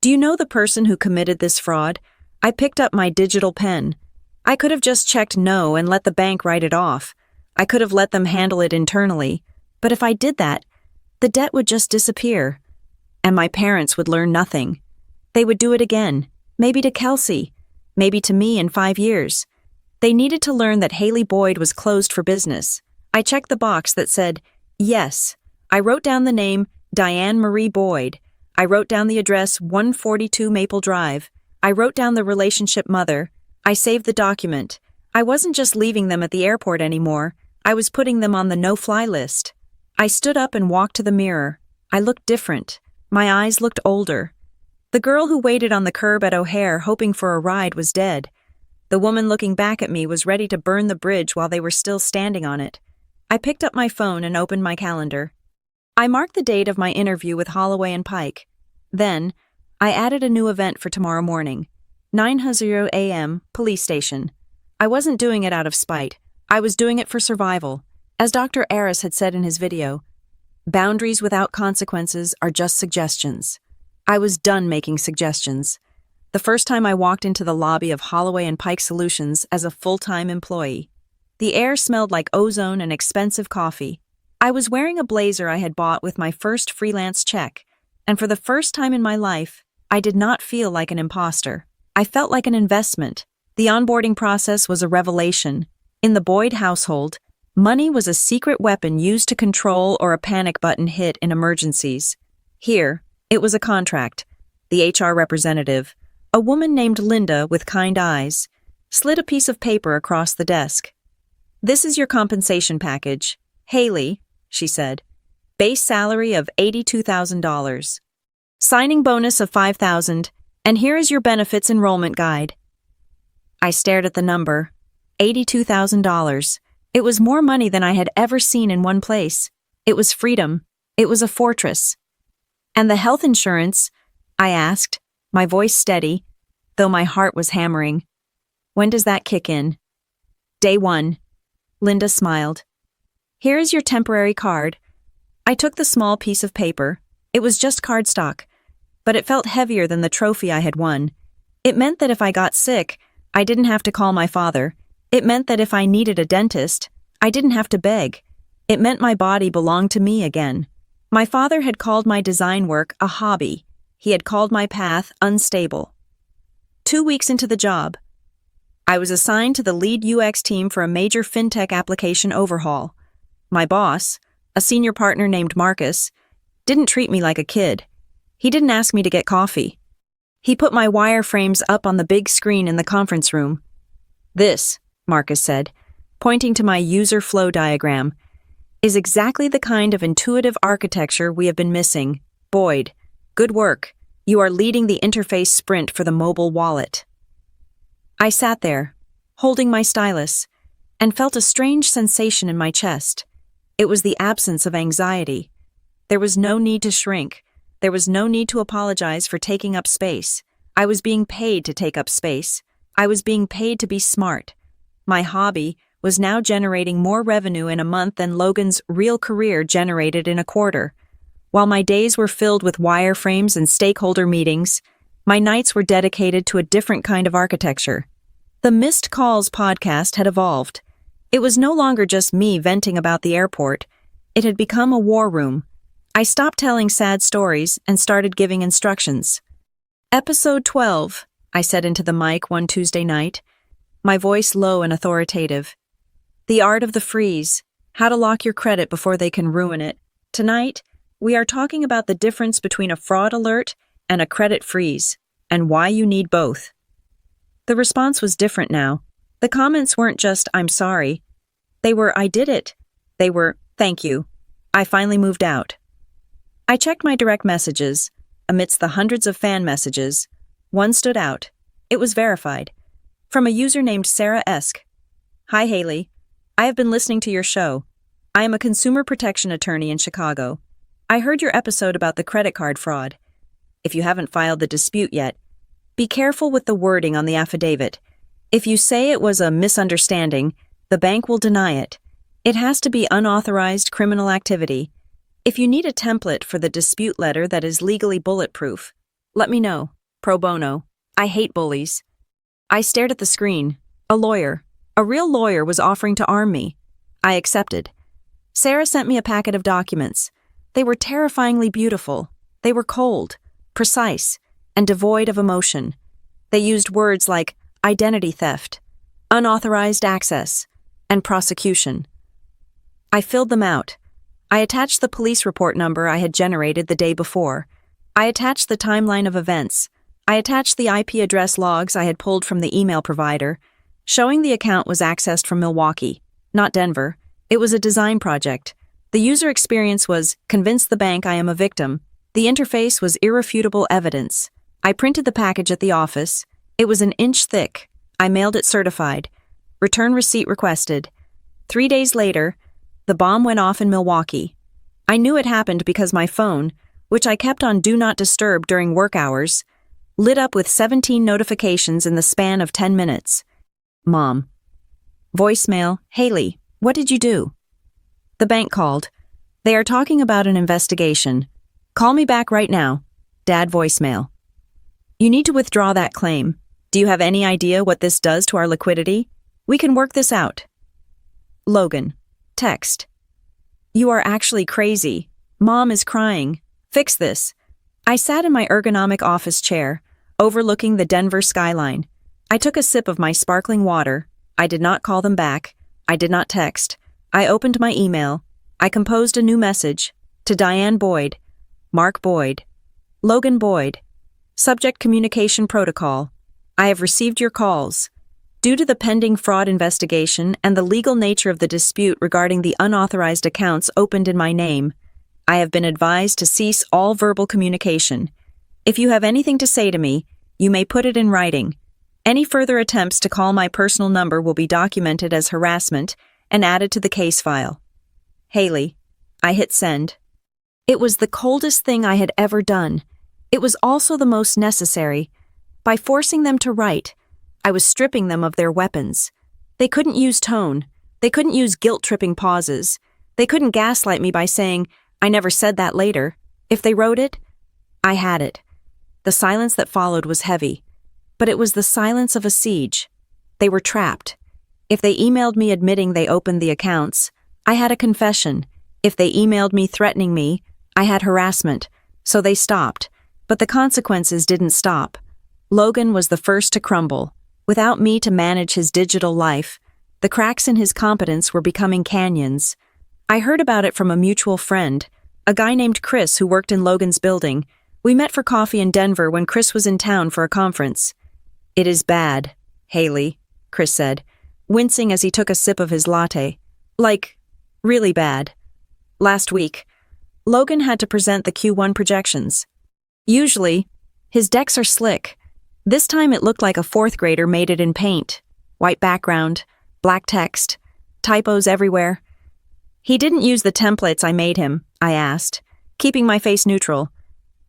Do you know the person who committed this fraud? I picked up my digital pen. I could have just checked no and let the bank write it off. I could have let them handle it internally. But if I did that, the debt would just disappear. And my parents would learn nothing. They would do it again, maybe to Kelsey, maybe to me in 5 years. They needed to learn that Haley Boyd was closed for business. I checked the box that said, yes. I wrote down the name, Diane Marie Boyd. I wrote down the address, 142 Maple Drive. I wrote down the relationship mother. I saved the document. I wasn't just leaving them at the airport anymore. I was putting them on the no-fly list. I stood up and walked to the mirror. I looked different. My eyes looked older. The girl who waited on the curb at O'Hare hoping for a ride was dead. The woman looking back at me was ready to burn the bridge while they were still standing on it. I picked up my phone and opened my calendar. I marked the date of my interview with Holloway and Pike. Then, I added a new event for tomorrow morning. 9:00 a.m., police station. I wasn't doing it out of spite. I was doing it for survival. As Dr. Aris had said in his video, boundaries without consequences are just suggestions. I was done making suggestions. The first time I walked into the lobby of Holloway and Pike Solutions as a full-time employee. The air smelled like ozone and expensive coffee. I was wearing a blazer I had bought with my first freelance check, and for the first time in my life, I did not feel like an imposter. I felt like an investment. The onboarding process was a revelation. In the Boyd household, money was a secret weapon used to control or a panic button hit in emergencies. Here, it was a contract. The HR representative, a woman named Linda with kind eyes, slid a piece of paper across the desk. This is your compensation package. Haley, she said. Base salary of $82,000. Signing bonus of $5,000, and here is your benefits enrollment guide. I stared at the number. $82,000. It was more money than I had ever seen in one place. It was freedom. It was a fortress. And the health insurance? I asked, my voice steady, though my heart was hammering. When does that kick in? Day 1. Linda smiled. Here is your temporary card. I took the small piece of paper. It was just cardstock, but it felt heavier than the trophy I had won. It meant that if I got sick, I didn't have to call my father. It meant that if I needed a dentist, I didn't have to beg. It meant my body belonged to me again. My father had called my design work a hobby. He had called my path unstable. 2 weeks into the job, I was assigned to the lead UX team for a major fintech application overhaul. My boss, a senior partner named Marcus, didn't treat me like a kid. He didn't ask me to get coffee. He put my wireframes up on the big screen in the conference room. This, Marcus said, pointing to my user flow diagram, is exactly the kind of intuitive architecture we have been missing. Boyd, good work. You are leading the interface sprint for the mobile wallet. I sat there, holding my stylus, and felt a strange sensation in my chest. It was the absence of anxiety. There was no need to shrink. There was no need to apologize for taking up space. I was being paid to take up space. I was being paid to be smart. My hobby was now generating more revenue in a month than Logan's real career generated in a quarter. While my days were filled with wireframes and stakeholder meetings, my nights were dedicated to a different kind of architecture. The Missed Calls podcast had evolved. It was no longer just me venting about the airport. It had become a war room. I stopped telling sad stories and started giving instructions. Episode 12, I said into the mic one Tuesday night, my voice low and authoritative. The art of the freeze, how to lock your credit before they can ruin it. Tonight, we are talking about the difference between a fraud alert and a credit freeze, and why you need both. The response was different now. The comments weren't just, I'm sorry. They were, I did it. They were, thank you. I finally moved out. I checked my direct messages. Amidst the hundreds of fan messages, one stood out. It was verified. From a user named Sarah Esk. Hi, Haley. I have been listening to your show. I am a consumer protection attorney in Chicago. I heard your episode about the credit card fraud. If you haven't filed the dispute yet, be careful with the wording on the affidavit. If you say it was a misunderstanding, the bank will deny it. It has to be unauthorized criminal activity. If you need a template for the dispute letter that is legally bulletproof, let me know. Pro bono. I hate bullies. I stared at the screen. A lawyer. A real lawyer was offering to arm me. I accepted. Sarah sent me a packet of documents. They were terrifyingly beautiful. They were cold, precise, and devoid of emotion. They used words like identity theft, unauthorized access, and prosecution. I filled them out. I attached the police report number I had generated the day before. I attached the timeline of events. I attached the IP address logs I had pulled from the email provider, showing the account was accessed from Milwaukee, not Denver. It was a design project. The user experience was, convince the bank I am a victim. The interface was irrefutable evidence. I printed the package at the office. It was an inch thick. I mailed it certified. Return receipt requested. 3 days later, the bomb went off in Milwaukee. I knew it happened because my phone, which I kept on Do Not Disturb during work hours, lit up with 17 notifications in the span of 10 minutes. Mom. Voicemail, Haley, what did you do? The bank called. They are talking about an investigation. Call me back right now. Dad voicemail. You need to withdraw that claim. Do you have any idea what this does to our liquidity? We can work this out. Logan. Text. You are actually crazy. Mom is crying. Fix this. I sat in my ergonomic office chair, overlooking the Denver skyline. I took a sip of my sparkling water. I did not call them back. I did not text. I opened my email. I composed a new message. To Diane Boyd. Mark Boyd. Logan Boyd. Subject Communication Protocol. I have received your calls. Due to the pending fraud investigation and the legal nature of the dispute regarding the unauthorized accounts opened in my name, I have been advised to cease all verbal communication. If you have anything to say to me, you may put it in writing. Any further attempts to call my personal number will be documented as harassment and added to the case file. Haley. I hit send. It was the coldest thing I had ever done. It was also the most necessary. By forcing them to write, I was stripping them of their weapons. They couldn't use tone. They couldn't use guilt-tripping pauses. They couldn't gaslight me by saying, "I never said that" later. If they wrote it, I had it. The silence that followed was heavy, but it was the silence of a siege. They were trapped. If they emailed me admitting they opened the accounts, I had a confession. If they emailed me threatening me, I had harassment. So they stopped. But the consequences didn't stop. Logan was the first to crumble. Without me to manage his digital life, the cracks in his competence were becoming canyons. I heard about it from a mutual friend, a guy named Chris who worked in Logan's building. We met for coffee in Denver when Chris was in town for a conference. "It is bad, Haley," Chris said, wincing as he took a sip of his latte. "Like, really bad. Last week, Logan had to present the Q1 projections. Usually, his decks are slick. This time it looked like a fourth grader made it in paint. White background, black text, typos everywhere. He didn't use the templates I made him," I asked, keeping my face neutral.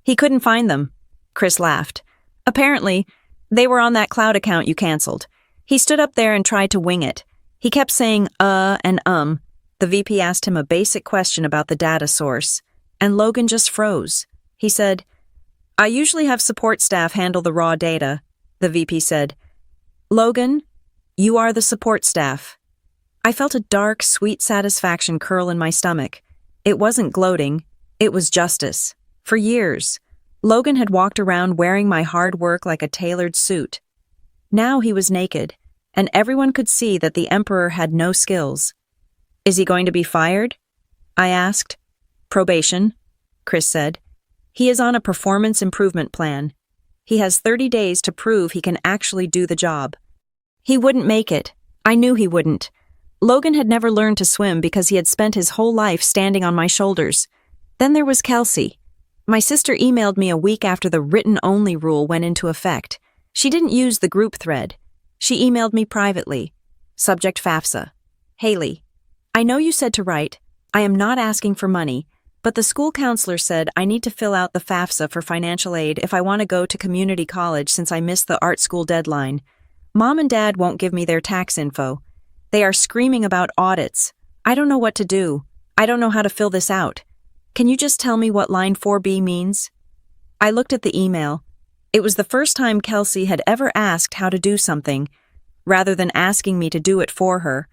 "He couldn't find them," Chris laughed. "Apparently, they were on that cloud account you canceled. He stood up there and tried to wing it. He kept saying, and The VP asked him a basic question about the data source, and Logan just froze. He said, "I usually have support staff handle the raw data," the VP said. "Logan, you are the support staff." I felt a dark, sweet satisfaction curl in my stomach. It wasn't gloating, it was justice. For years, Logan had walked around wearing my hard work like a tailored suit. Now he was naked, and everyone could see that the Emperor had no skills. "Is he going to be fired?" I asked. "Probation," Chris said. "He is on a performance improvement plan. He has 30 days to prove he can actually do the job." He wouldn't make it. I knew he wouldn't. Logan had never learned to swim because he had spent his whole life standing on my shoulders. Then there was Kelsey. My sister emailed me a week after the written-only rule went into effect. She didn't use the group thread. She emailed me privately. Subject FAFSA. "Haley, I know you said to write, I am not asking for money, but the school counselor said I need to fill out the FAFSA for financial aid if I want to go to community college since I missed the art school deadline. Mom and Dad won't give me their tax info. They are screaming about audits. I don't know what to do. I don't know how to fill this out. Can you just tell me what line 4B means?" I looked at the email. It was the first time Kelsey had ever asked how to do something, rather than asking me to do it for her.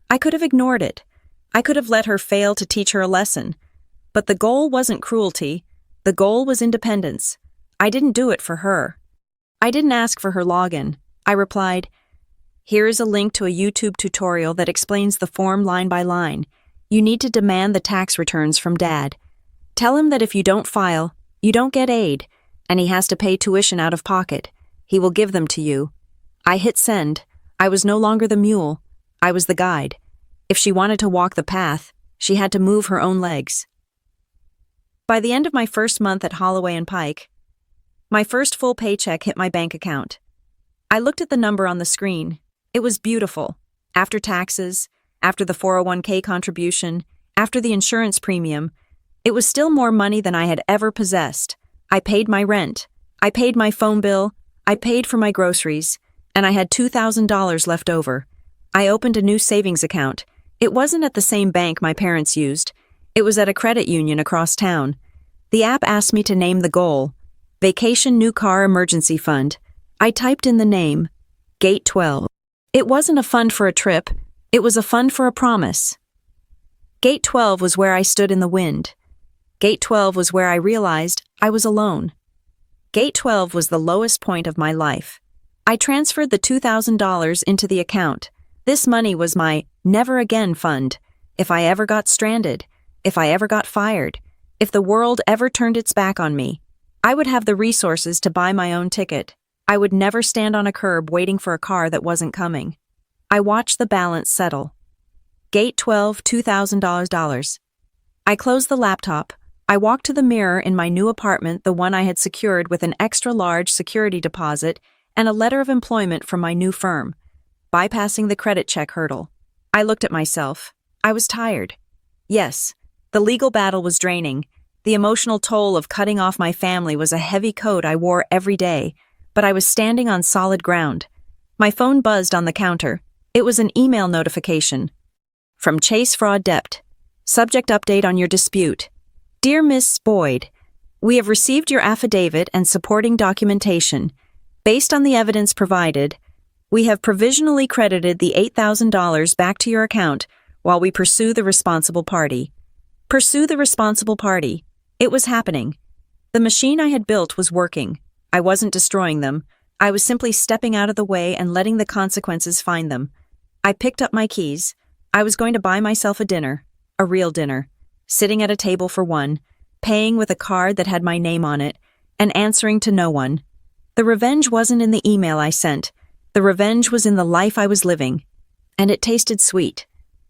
I could have ignored it. I could have let her fail to teach her a lesson. But the goal wasn't cruelty. The goal was independence. I didn't do it for her. I didn't ask for her login. I replied, "Here is a link to a YouTube tutorial that explains the form line by line. You need to demand the tax returns from Dad. Tell him that if you don't file, you don't get aid, and he has to pay tuition out of pocket. He will give them to you." I hit send. I was no longer the mule. I was the guide. If she wanted to walk the path, she had to move her own legs. By the end of my first month at Holloway and Pike, my first full paycheck hit my bank account. I looked at the number on the screen. It was beautiful. After taxes, after the 401k contribution, after the insurance premium, it was still more money than I had ever possessed. I paid my rent. I paid my phone bill. I paid for my groceries. And I had $2,000 left over. I opened a new savings account. It wasn't at the same bank my parents used. It was at a credit union across town. The app asked me to name the goal. Vacation New Car Emergency Fund. I typed in the name. Gate 12. It wasn't a fund for a trip. It was a fund for a promise. Gate 12 was where I stood in the wind. Gate 12 was where I realized I was alone. Gate 12 was the lowest point of my life. I transferred the $2,000 into the account. This money was my never again fund. If I ever got stranded, if I ever got fired, if the world ever turned its back on me, I would have the resources to buy my own ticket. I would never stand on a curb waiting for a car that wasn't coming. I watched the balance settle. Gate 12, $2,000. I closed the laptop. I walked to the mirror in my new apartment, the one I had secured with an extra-large security deposit and a letter of employment from my new firm, bypassing the credit check hurdle. I looked at myself. I was tired. Yes, the legal battle was draining. The emotional toll of cutting off my family was a heavy coat I wore every day, but I was standing on solid ground. My phone buzzed on the counter. It was an email notification. From Chase Fraud Debt. Subject update on your dispute. Dear Miss Boyd, we have received your affidavit and supporting documentation. Based on the evidence provided, we have provisionally credited the $8,000 back to your account while we pursue the responsible party. Pursue the responsible party. It was happening. The machine I had built was working. I wasn't destroying them. I was simply stepping out of the way and letting the consequences find them. I picked up my keys. I was going to buy myself a dinner, a real dinner, sitting at a table for one, paying with a card that had my name on it, and answering to no one. The revenge wasn't in the email I sent. The revenge was in the life I was living. And it tasted sweet.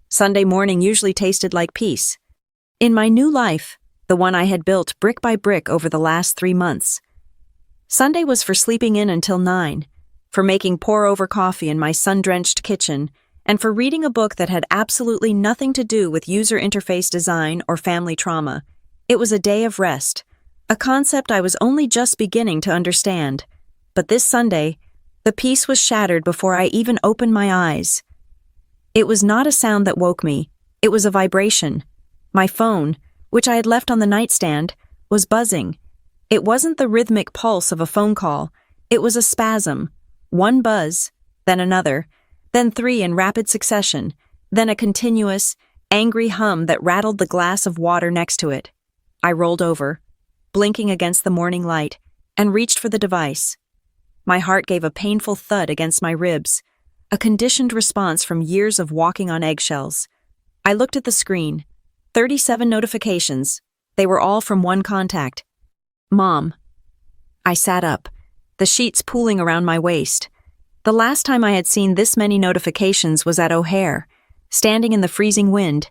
Sunday morning usually tasted like peace. In my new life, the one I had built brick by brick over the last 3 months. Sunday was for sleeping in until 9, for making pour-over coffee in my sun-drenched kitchen, and for reading a book that had absolutely nothing to do with user interface design or family trauma. It was a day of rest, a concept I was only just beginning to understand. But this Sunday, the peace was shattered before I even opened my eyes. It was not a sound that woke me. It was a vibration. My phone, which I had left on the nightstand, was buzzing. It wasn't the rhythmic pulse of a phone call. It was a spasm. One buzz, then another, then 3 in rapid succession, then a continuous, angry hum that rattled the glass of water next to it. I rolled over, blinking against the morning light, and reached for the device. My heart gave a painful thud against my ribs, a conditioned response from years of walking on eggshells. I looked at the screen. 37 notifications. They were all from one contact. Mom. I sat up, the sheets pooling around my waist. The last time I had seen this many notifications was at O'Hare, standing in the freezing wind,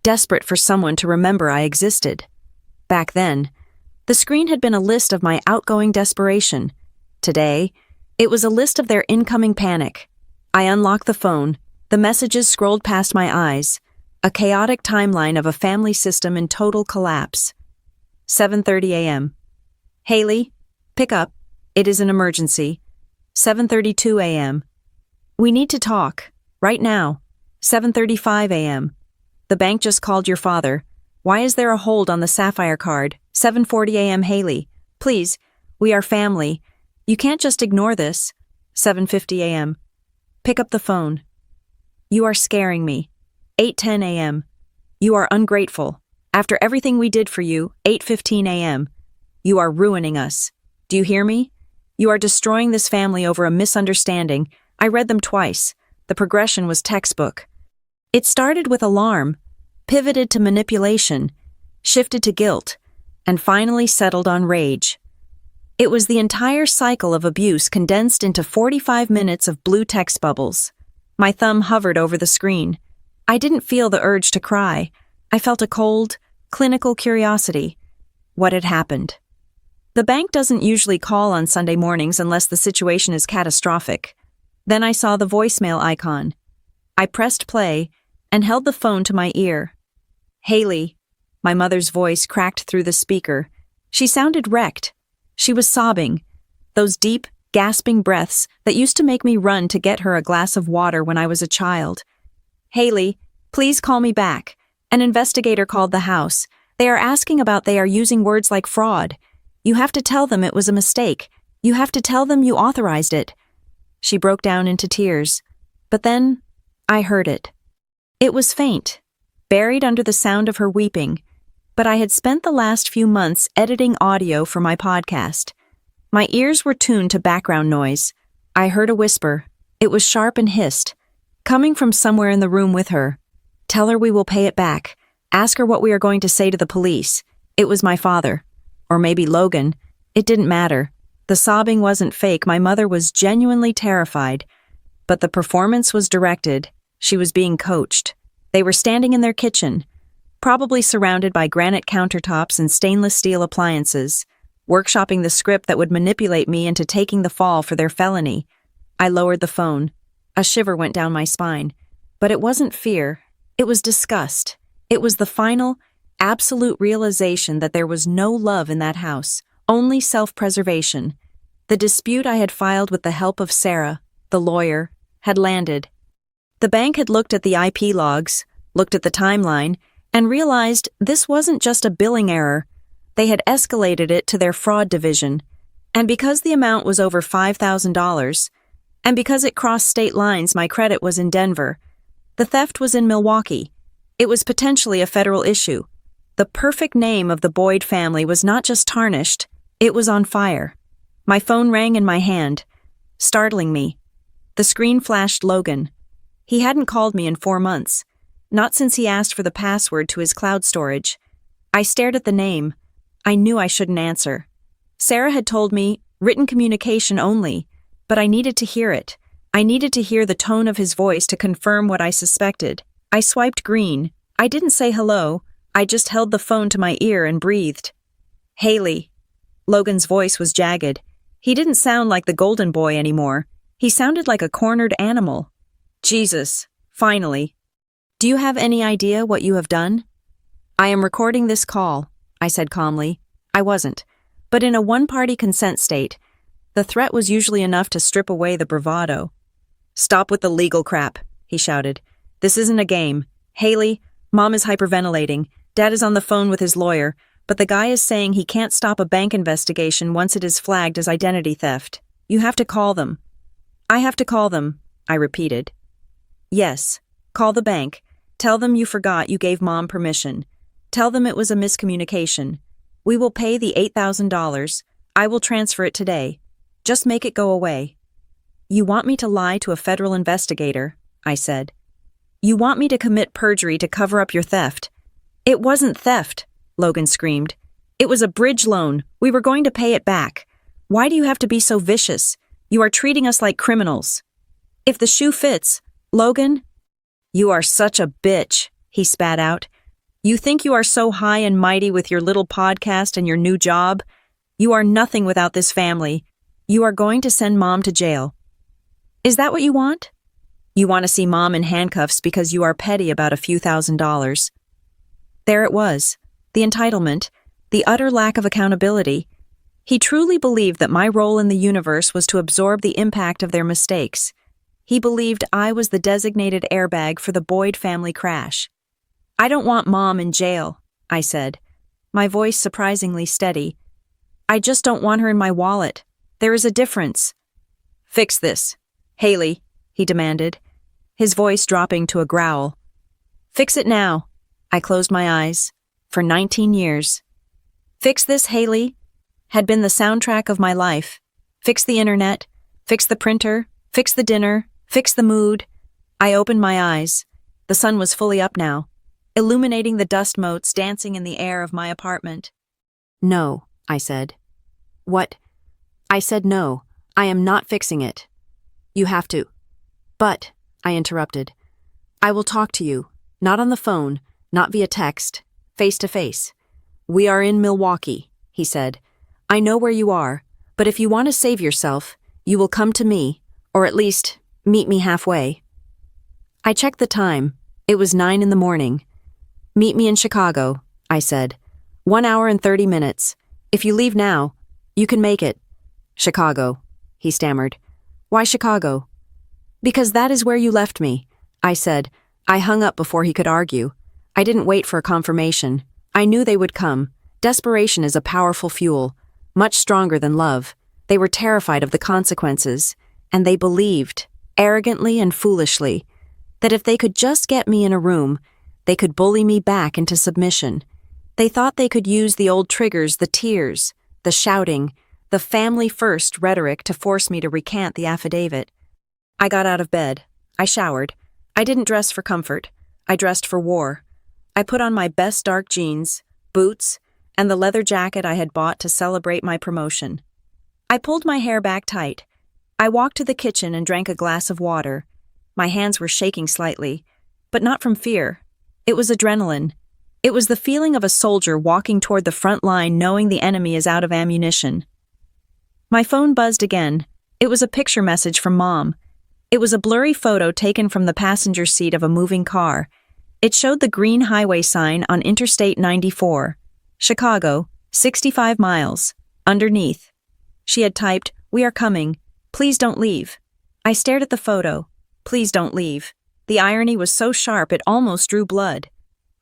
desperate for someone to remember I existed. Back then, the screen had been a list of my outgoing desperation. Today, it was a list of their incoming panic. I unlocked the phone. The messages scrolled past my eyes. A chaotic timeline of a family system in total collapse. 7:30 a.m. Haley, pick up. It is an emergency. 7:32 a.m. We need to talk. Right now. 7:35 a.m. The bank just called your father. Why is there a hold on the Sapphire card? 7:40 a.m. Haley, please, we are family. You can't just ignore this. 7:50 a.m. Pick up the phone. You are scaring me. 8:10 a.m. You are ungrateful. After everything we did for you, 8:15 a.m. You are ruining us. Do you hear me? You are destroying this family over a misunderstanding. I read them twice. The progression was textbook. It started with alarm, pivoted to manipulation, shifted to guilt, and finally settled on rage. It was the entire cycle of abuse condensed into 45 minutes of blue text bubbles. My thumb hovered over the screen. I didn't feel the urge to cry. I felt a cold, clinical curiosity. What had happened? The bank doesn't usually call on Sunday mornings unless the situation is catastrophic. Then I saw the voicemail icon. I pressed play and held the phone to my ear. Haley, my mother's voice cracked through the speaker. She sounded wrecked. She was sobbing, those deep, gasping breaths that used to make me run to get her a glass of water when I was a child. Haley, please call me back. An investigator called the house. They are asking about they are using words like fraud. You have to tell them it was a mistake. You have to tell them you authorized it. She broke down into tears. But then, I heard it. It was faint, buried under the sound of her weeping. But I had spent the last few months editing audio for my podcast. My ears were tuned to background noise. I heard a whisper. It was sharp and hissed, coming from somewhere in the room with her. Tell her we will pay it back. Ask her what we are going to say to the police. It was my father. Or maybe Logan. It didn't matter. The sobbing wasn't fake. My mother was genuinely terrified. But the performance was directed. She was being coached. They were standing in their kitchen, probably surrounded by granite countertops and stainless steel appliances, workshopping the script that would manipulate me into taking the fall for their felony. I lowered the phone. A shiver went down my spine. But it wasn't fear. It was disgust. It was the final, absolute realization that there was no love in that house, only self-preservation. The dispute I had filed with the help of Sarah, the lawyer, had landed. The bank had looked at the IP logs, looked at the timeline, and realized this wasn't just a billing error. They had escalated it to their fraud division. And because the amount was over $5,000, and because it crossed state lines, my credit was in Denver. The theft was in Milwaukee. It was potentially a federal issue. The perfect name of the Boyd family was not just tarnished, it was on fire. My phone rang in my hand, startling me. The screen flashed Logan. He hadn't called me in 4 months, not since he asked for the password to his cloud storage. I stared at the name. I knew I shouldn't answer. Sarah had told me, written communication only, but I needed to hear it. I needed to hear the tone of his voice to confirm what I suspected. I swiped green. I didn't say hello. I just held the phone to my ear and breathed. Haley. Logan's voice was jagged. He didn't sound like the golden boy anymore. He sounded like a cornered animal. Jesus. Finally. Do you have any idea what you have done? I am recording this call, I said calmly. I wasn't. But in a one-party consent state, the threat was usually enough to strip away the bravado. Stop with the legal crap, he shouted. This isn't a game. Haley, Mom is hyperventilating. Dad is on the phone with his lawyer, but the guy is saying he can't stop a bank investigation once it is flagged as identity theft. You have to call them. I have to call them, I repeated. Yes, call the bank. Tell them you forgot you gave Mom permission. Tell them it was a miscommunication. We will pay the $8,000. I will transfer it today. Just make it go away. You want me to lie to a federal investigator, I said. You want me to commit perjury to cover up your theft. It wasn't theft, Logan screamed. It was a bridge loan. We were going to pay it back. Why do you have to be so vicious? You are treating us like criminals. If the shoe fits, Logan. You are such a bitch, he spat out. You think you are so high and mighty with your little podcast and your new job? You are nothing without this family. You are going to send Mom to jail. Is that what you want? You want to see Mom in handcuffs because you are petty about a few $1,000s. There it was, the entitlement, the utter lack of accountability. He truly believed that my role in the universe was to absorb the impact of their mistakes. He believed I was the designated airbag for the Boyd family crash. I don't want Mom in jail, I said, my voice surprisingly steady. I just don't want her in my wallet. There is a difference. Fix this. Haley, he demanded, his voice dropping to a growl. Fix it now. I closed my eyes. For 19 years. Fix this, Haley, had been the soundtrack of my life. Fix the internet. Fix the printer. Fix the dinner. Fix the mood. I opened my eyes. The sun was fully up now, illuminating the dust motes dancing in the air of my apartment. No, I said. What? I said no. I am not fixing it. You have to. But, I interrupted, I will talk to you, not on the phone, not via text, face to face. We are in Milwaukee, he said. I know where you are, but if you want to save yourself, you will come to me, or at least meet me halfway. I checked the time. It was 9 a.m. Meet me in Chicago, I said. 1 hour and 30 minutes. If you leave now, you can make it. Chicago, he stammered. Why Chicago? Because that is where you left me, I said. I hung up before he could argue. I didn't wait for a confirmation. I knew they would come. Desperation is a powerful fuel, much stronger than love. They were terrified of the consequences, and they believed, arrogantly and foolishly, that if they could just get me in a room, they could bully me back into submission. They thought they could use the old triggers, the tears, the shouting, the family-first rhetoric to force me to recant the affidavit. I got out of bed. I showered. I didn't dress for comfort. I dressed for war. I put on my best dark jeans, boots, and the leather jacket I had bought to celebrate my promotion. I pulled my hair back tight. I walked to the kitchen and drank a glass of water. My hands were shaking slightly, but not from fear. It was adrenaline. It was the feeling of a soldier walking toward the front line knowing the enemy is out of ammunition. My phone buzzed again. It was a picture message from Mom. It was a blurry photo taken from the passenger seat of a moving car. It showed the green highway sign on Interstate 94. Chicago, 65 miles. Underneath. She had typed, "We are coming. Please don't leave." I stared at the photo. Please don't leave. The irony was so sharp it almost drew blood.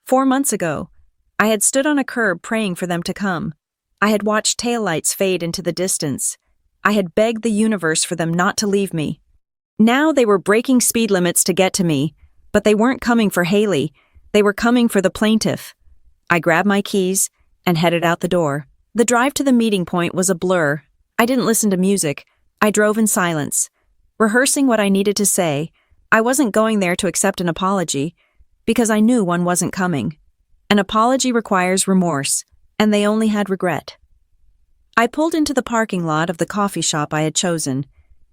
4 months ago, I had stood on a curb praying for them to come. I had watched taillights fade into the distance. I had begged the universe for them not to leave me. Now they were breaking speed limits to get to me, but they weren't coming for Haley. They were coming for the plaintiff. I grabbed my keys and headed out the door. The drive to the meeting point was a blur. I didn't listen to music. I drove in silence, rehearsing what I needed to say. I wasn't going there to accept an apology, because I knew one wasn't coming. An apology requires remorse, and they only had regret. I pulled into the parking lot of the coffee shop I had chosen.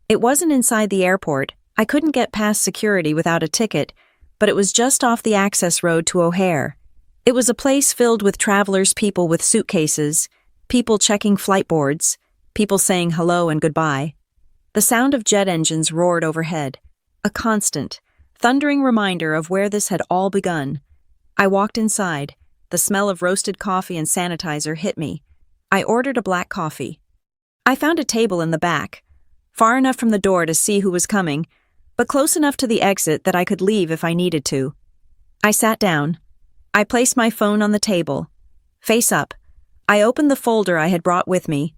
It wasn't inside the airport. I couldn't get past security without a ticket, but it was just off the access road to O'Hare. It was a place filled with travelers, people with suitcases, people checking flight boards, people saying hello and goodbye. The sound of jet engines roared overhead, a constant, thundering reminder of where this had all begun. I walked inside. The smell of roasted coffee and sanitizer hit me. I ordered a black coffee. I found a table in the back, far enough from the door to see who was coming, but close enough to the exit that I could leave if I needed to. I sat down. I placed my phone on the table. Face up, I opened the folder I had brought with me.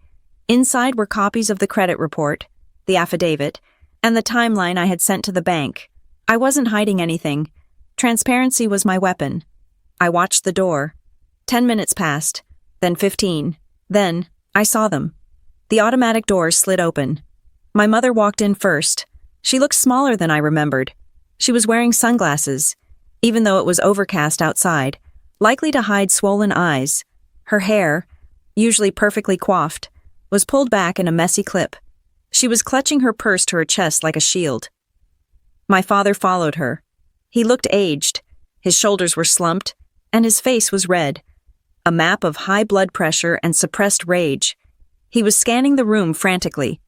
Inside were copies of the credit report, the affidavit, and the timeline I had sent to the bank. I wasn't hiding anything. Transparency was my weapon. I watched the door. 10 minutes passed, then 15. Then, I saw them. The automatic doors slid open. My mother walked in first. She looked smaller than I remembered. She was wearing sunglasses, even though it was overcast outside, likely to hide swollen eyes. Her hair, usually perfectly coiffed, was pulled back in a messy clip. She was clutching her purse to her chest like a shield. My father followed her. He looked aged. His shoulders were slumped, and his face was red, a map of high blood pressure and suppressed rage. He was scanning the room frantically.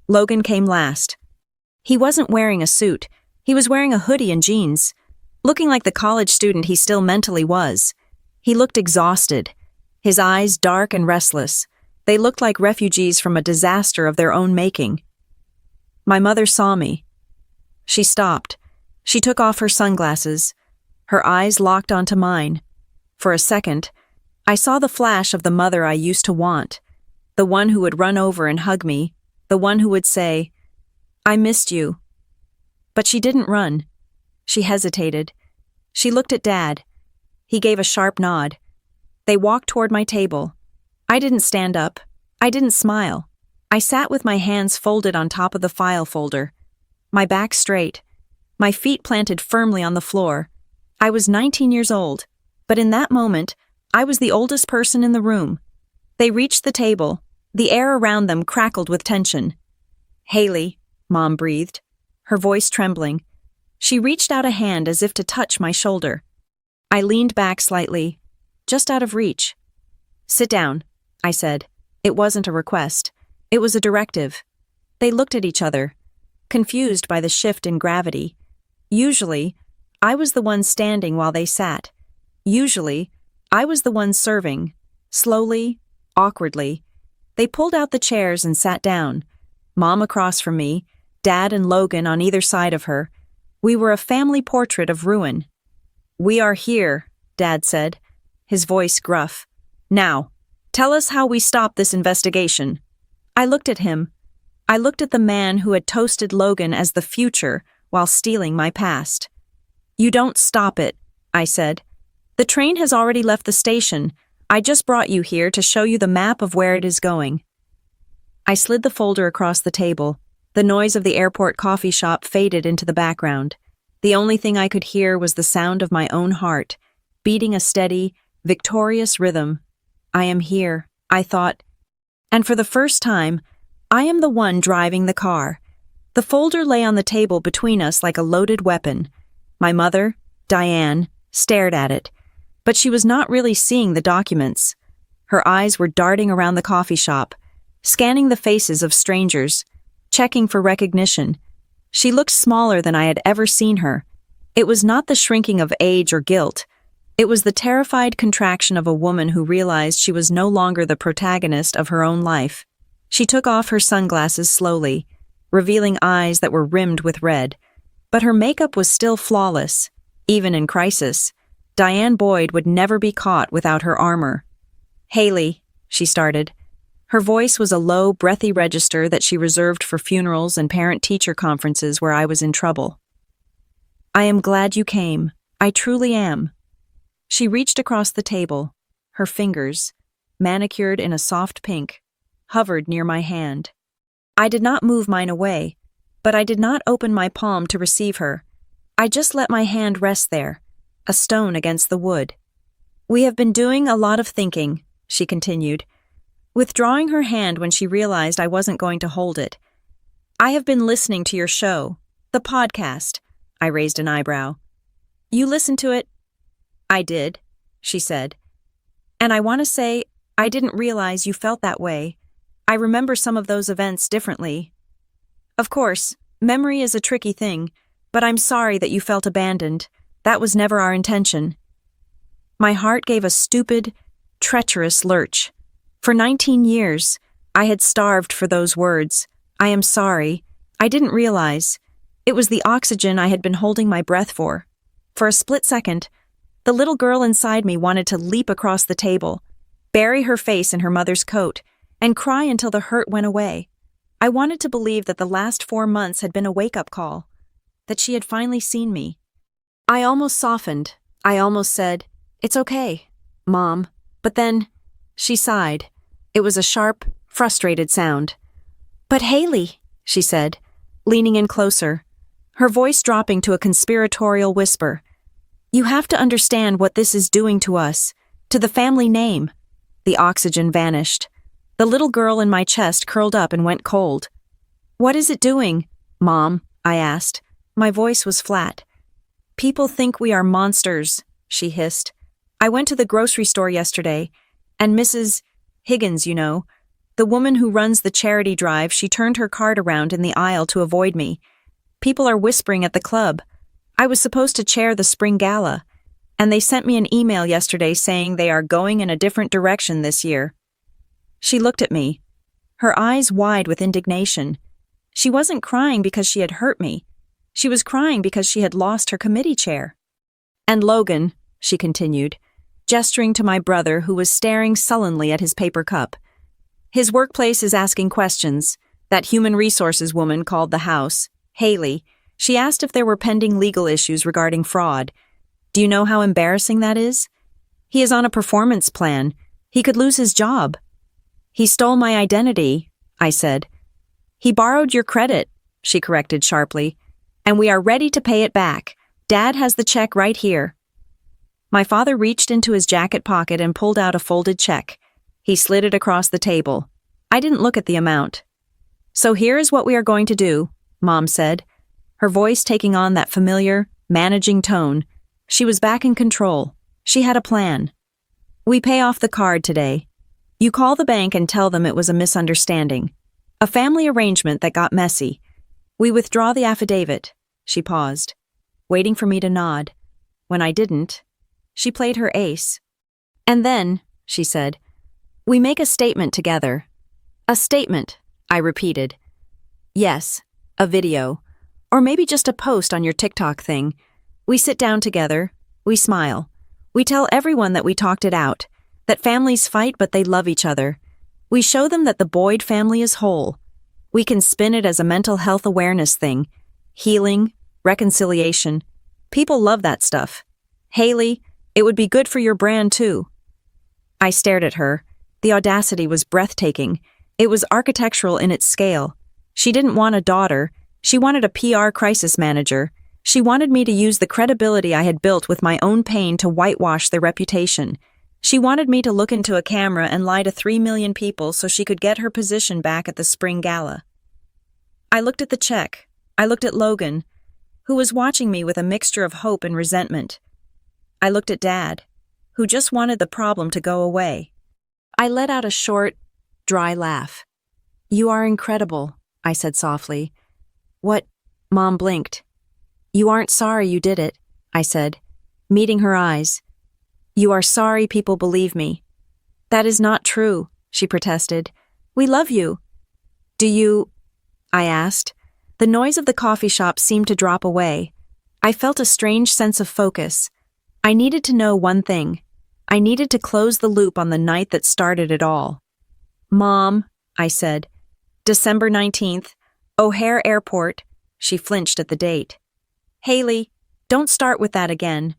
Logan came last. He wasn't wearing a suit. He was wearing a hoodie and jeans, looking like the college student he still mentally was. He looked exhausted, his eyes dark and restless. They looked like refugees from a disaster of their own making. My mother saw me. She stopped. She took off her sunglasses. Her eyes locked onto mine. For a second, I saw the flash of the mother I used to want, the one who would run over and hug me, the one who would say, "I missed you." But she didn't run. She hesitated. She looked at Dad. He gave a sharp nod. They walked toward my table. I didn't stand up. I didn't smile. I sat with my hands folded on top of the file folder, my back straight, my feet planted firmly on the floor. I was 19 years old, but in that moment, I was the oldest person in the room. They reached the table. The air around them crackled with tension. "Haley," Mom breathed, her voice trembling. She reached out a hand as if to touch my shoulder. I leaned back slightly, just out of reach. "Sit down," I said. It wasn't a request. It was a directive. They looked at each other, confused by the shift in gravity. Usually, I was the one standing while they sat. Usually, I was the one serving. Slowly, awkwardly. They pulled out the chairs and sat down. Mom across from me, Dad and Logan on either side of her. We were a family portrait of ruin. "We are here," Dad said, his voice gruff. "Now, tell us how we stop this investigation." I looked at him. I looked at the man who had toasted Logan as the future while stealing my past. "You don't stop it," I said. "The train has already left the station. I just brought you here to show you the map of where it is going." I slid the folder across the table. The noise of the airport coffee shop faded into the background. The only thing I could hear was the sound of my own heart, beating a steady, victorious rhythm. I am here, I thought. And for the first time, I am the one driving the car. The folder lay on the table between us like a loaded weapon. My mother, Diane, stared at it, but she was not really seeing the documents. Her eyes were darting around the coffee shop, scanning the faces of strangers, checking for recognition. She looked smaller than I had ever seen her. It was not the shrinking of age or guilt. It was the terrified contraction of a woman who realized she was no longer the protagonist of her own life. She took off her sunglasses slowly, revealing eyes that were rimmed with red. But her makeup was still flawless, even in crisis. Diane Boyd would never be caught without her armor. "Haley," she started. Her voice was a low, breathy register that she reserved for funerals and parent-teacher conferences where I was in trouble. "I am glad you came. I truly am." She reached across the table. Her fingers, manicured in a soft pink, hovered near my hand. I did not move mine away, but I did not open my palm to receive her. I just let my hand rest there, a stone against the wood. "We have been doing a lot of thinking," she continued, withdrawing her hand when she realized I wasn't going to hold it. "I have been listening to your show, the podcast." I raised an eyebrow. "You listened to it?" "I did," she said. "And I want to say, I didn't realize you felt that way. I remember some of those events differently. Of course, memory is a tricky thing, but I'm sorry that you felt abandoned. That was never our intention." My heart gave a stupid, treacherous lurch. For 19 years, I had starved for those words. "I am sorry. I didn't realize." It was the oxygen I had been holding my breath for. For a split second, the little girl inside me wanted to leap across the table, bury her face in her mother's coat, and cry until the hurt went away. I wanted to believe that the last 4 months had been a wake-up call, that she had finally seen me. I almost softened. I almost said, "It's okay, Mom." But then, she sighed. It was a sharp, frustrated sound. "But Haley," she said, leaning in closer, her voice dropping to a conspiratorial whisper, "you have to understand what this is doing to us, to the family name." The oxygen vanished. The little girl in my chest curled up and went cold. "What is it doing, Mom?" I asked. My voice was flat. "People think we are monsters," she hissed. "I went to the grocery store yesterday, and Mrs. Higgins, you know, the woman who runs the charity drive, she turned her cart around in the aisle to avoid me. People are whispering at the club. I was supposed to chair the spring gala, and they sent me an email yesterday saying they are going in a different direction this year." She looked at me, her eyes wide with indignation. She wasn't crying because she had hurt me. She was crying because she had lost her committee chair. "And Logan," she continued, gesturing to my brother who was staring sullenly at his paper cup. "His workplace is asking questions. That human resources woman called the house, Haley. She asked if there were pending legal issues regarding fraud. Do you know how embarrassing that is? He is on a performance plan. He could lose his job." "He stole my identity," I said. "He borrowed your credit," she corrected sharply, "and we are ready to pay it back. Dad has the check right here." My father reached into his jacket pocket and pulled out a folded check. He slid it across the table. I didn't look at the amount. "So here is what we are going to do," Mom said, her voice taking on that familiar, managing tone. She was back in control. She had a plan. "We pay off the card today. You call the bank and tell them it was a misunderstanding. A family arrangement that got messy. We withdraw the affidavit." She paused, waiting for me to nod. When I didn't, she played her ace. "And then," she said, "we make a statement together." "A statement," I repeated. "Yes, a video. Or maybe just a post on your TikTok thing. We sit down together. We smile. We tell everyone that we talked it out. That families fight but they love each other. We show them that the Boyd family is whole. We can spin it as a mental health awareness thing. Healing, reconciliation. People love that stuff. Haley, it would be good for your brand too." I stared at her. The audacity was breathtaking. It was architectural in its scale. She didn't want a daughter. She wanted a PR crisis manager. She wanted me to use the credibility I had built with my own pain to whitewash their reputation. She wanted me to look into a camera and lie to 3 million people so she could get her position back at the spring gala. I looked at the check. I looked at Logan, who was watching me with a mixture of hope and resentment. I looked at Dad, who just wanted the problem to go away. I let out a short, dry laugh. "You are incredible," I said softly. "What?" Mom blinked. "You aren't sorry you did it," I said, meeting her eyes. "You are sorry people believe me." "That is not true," she protested. "We love you." "Do you?" I asked. The noise of the coffee shop seemed to drop away. I felt a strange sense of focus. I needed to know one thing. I needed to close the loop on the night that started it all. "Mom," I said. "December 19th, O'Hare Airport." She flinched at the date. "Haley, don't start with that again."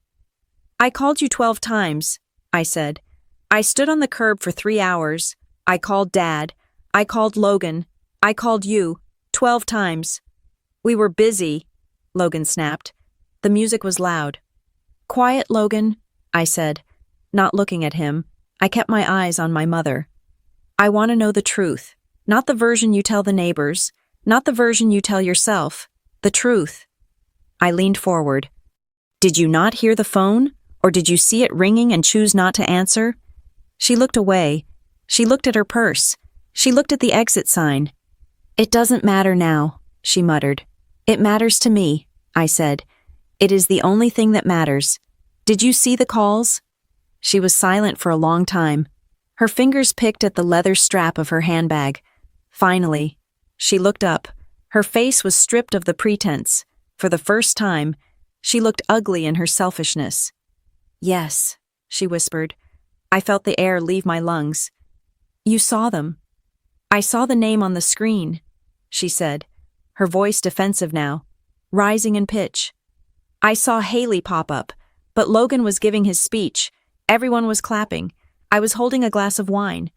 "I called you 12 times," I said. "I stood on the curb for 3 hours. I called Dad. I called Logan. I called you 12 times." "We were busy," Logan snapped. The music was loud. "Quiet, Logan," I said. Not looking at him, I kept my eyes on my mother. "I want to know the truth. Not the version you tell the neighbors. Not the version you tell yourself. The truth." I leaned forward. "Did you not hear the phone? Or did you see it ringing and choose not to answer?" She looked away. She looked at her purse. She looked at the exit sign. "It doesn't matter now," she muttered. "It matters to me," I said. "It is the only thing that matters. Did you see the calls?" She was silent for a long time. Her fingers picked at the leather strap of her handbag. Finally, she looked up. Her face was stripped of the pretense. For the first time, she looked ugly in her selfishness. "Yes," she whispered. I felt the air leave my lungs. "You saw them." "I saw the name on the screen," she said, her voice defensive now, rising in pitch. "I saw Haley pop up, but Logan was giving his speech. Everyone was clapping. I was holding a glass of wine.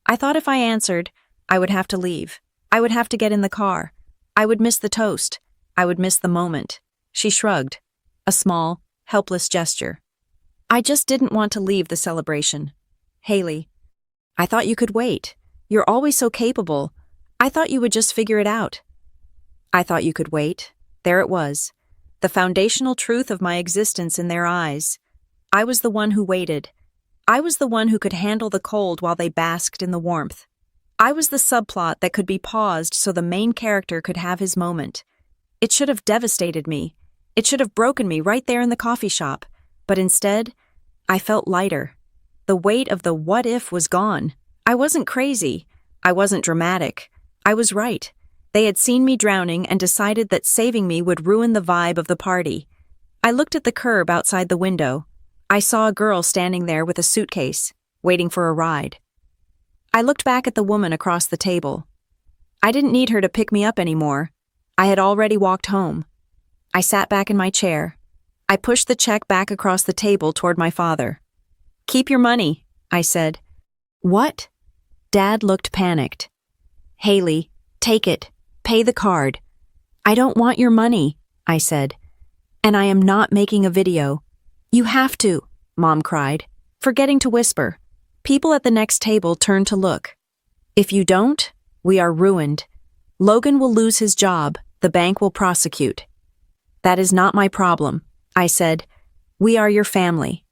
I thought if I answered, I would have to leave. I would have to get in the car. I would miss the toast. I would miss the moment." She shrugged, a small, helpless gesture. "I just didn't want to leave the celebration. Haley, I thought you could wait. You're always so capable. I thought you would just figure it out." I thought you could wait. There it was. The foundational truth of my existence in their eyes. I was the one who waited. I was the one who could handle the cold while they basked in the warmth. I was the subplot that could be paused so the main character could have his moment. It should have devastated me. It should have broken me right there in the coffee shop. But instead, I felt lighter. The weight of the what if was gone. I wasn't crazy. I wasn't dramatic. I was right. They had seen me drowning and decided that saving me would ruin the vibe of the party. I looked at the curb outside the window. I saw a girl standing there with a suitcase, waiting for a ride. I looked back at the woman across the table. I didn't need her to pick me up anymore. I had already walked home. I sat back in my chair. I pushed the check back across the table toward my father. "Keep your money," I said. "What?" Dad looked panicked. "Haley, take it. Pay the card." "I don't want your money," I said. "And I am not making a video." "You have to," Mom cried, forgetting to whisper. People at the next table turned to look. "If you don't, we are ruined. Logan will lose his job. The bank will prosecute." "That is not my problem," I said. "We are your family."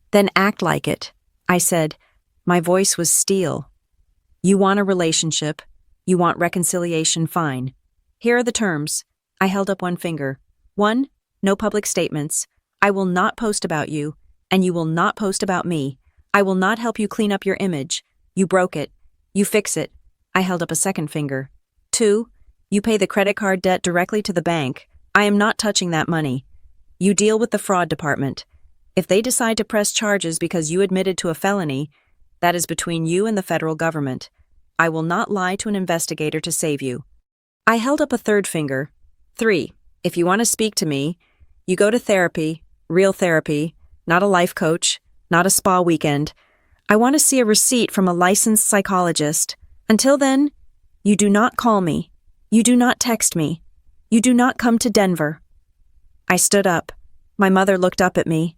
"Then act like it," I said. My voice was steel. "You want a relationship. You want reconciliation, fine. Here are the terms." I held up one finger. 1, no public statements. I will not post about you, and you will not post about me. I will not help you clean up your image. You broke it. You fix it. I held up a second finger. 2, you pay the credit card debt directly to the bank. I am not touching that money. You deal with the fraud department. If they decide to press charges because you admitted to a felony, that is between you and the federal government. I will not lie to an investigator to save you. I held up a third finger. 3, if you want to speak to me, you go to therapy, real therapy, not a life coach, not a spa weekend. I want to see a receipt from a licensed psychologist. Until then, you do not call me. You do not text me. You do not come to Denver. I stood up. My mother looked up at me,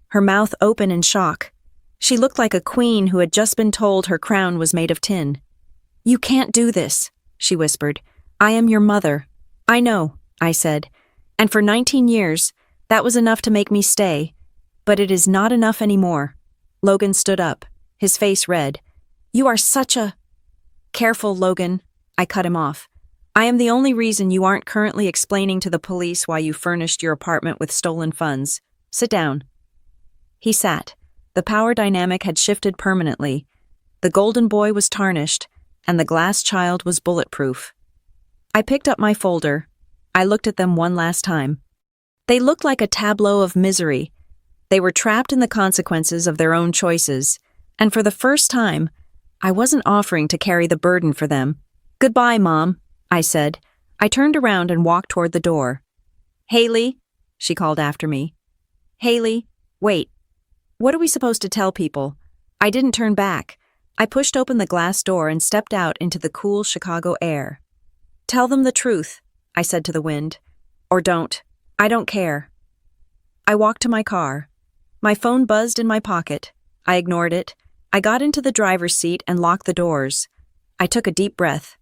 her mouth open in shock. She looked like a queen who had just been told her crown was made of tin. "You can't do this," she whispered. "I am your mother." "I know," I said. "And for 19 years, that was enough to make me stay. But it is not enough anymore." Logan stood up, his face red. "You are such a—" "Careful, Logan," I cut him off. "I am the only reason you aren't currently explaining to the police why you furnished your apartment with stolen funds. Sit down." He sat. The power dynamic had shifted permanently. The golden boy was tarnished, and the glass child was bulletproof. I picked up my folder. I looked at them one last time. They looked like a tableau of misery. They were trapped in the consequences of their own choices, and for the first time, I wasn't offering to carry the burden for them. "Goodbye, Mom," I said. I turned around and walked toward the door. "Haley," she called after me. "Haley, wait. What are we supposed to tell people?" I didn't turn back. I pushed open the glass door and stepped out into the cool Chicago air. "Tell them the truth," I said to the wind. "Or don't. I don't care." I walked to my car. My phone buzzed in my pocket. I ignored it. I got into the driver's seat and locked the doors. I took a deep breath.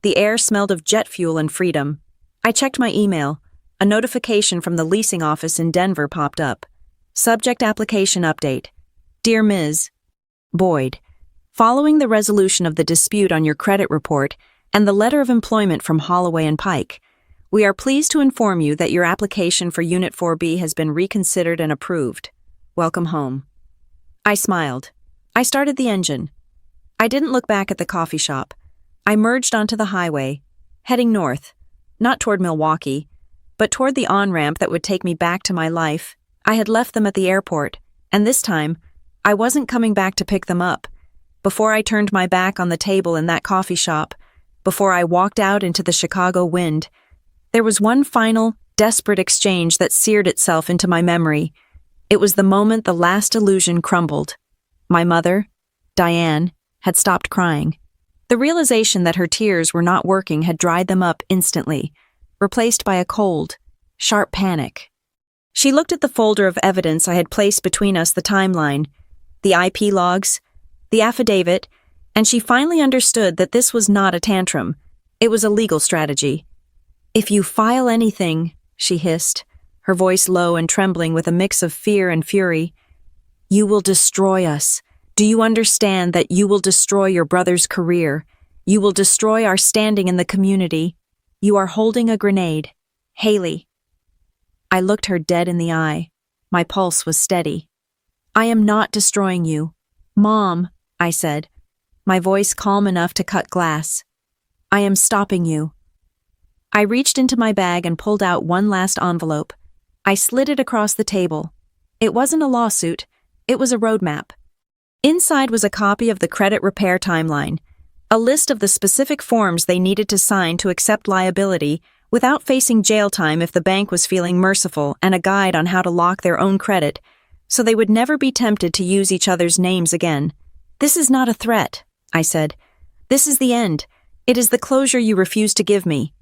The air smelled of jet fuel and freedom. I checked my email. A notification from the leasing office in Denver popped up. Subject application update. Dear Ms. Boyd, following the resolution of the dispute on your credit report and the letter of employment from Holloway and Pike, we are pleased to inform you that your application for Unit 4B has been reconsidered and approved. Welcome home. I smiled. I started the engine. I didn't look back at the coffee shop. I merged onto the highway, heading north, not toward Milwaukee, but toward the on-ramp that would take me back to my life. I had left them at the airport, and this time, I wasn't coming back to pick them up. Before I turned my back on the table in that coffee shop, before I walked out into the Chicago wind, there was one final, desperate exchange that seared itself into my memory. It was the moment the last illusion crumbled. My mother, Diane, had stopped crying. The realization that her tears were not working had dried them up instantly, replaced by a cold, sharp panic. She looked at the folder of evidence I had placed between us, the timeline, the IP logs, the affidavit, and she finally understood that this was not a tantrum. It was a legal strategy. "If you file anything," she hissed, her voice low and trembling with a mix of fear and fury, "you will destroy us. Do you understand that you will destroy your brother's career? You will destroy our standing in the community. You are holding a grenade. Haley." I looked her dead in the eye. My pulse was steady. "I am not destroying you. Mom," I said, my voice calm enough to cut glass. "I am stopping you." I reached into my bag and pulled out one last envelope. I slid it across the table. It wasn't a lawsuit. It was a roadmap. Inside was a copy of the credit repair timeline, a list of the specific forms they needed to sign to accept liability without facing jail time if the bank was feeling merciful, and a guide on how to lock their own credit, so they would never be tempted to use each other's names again. "This is not a threat," I said. "This is the end. It is the closure you refuse to give me."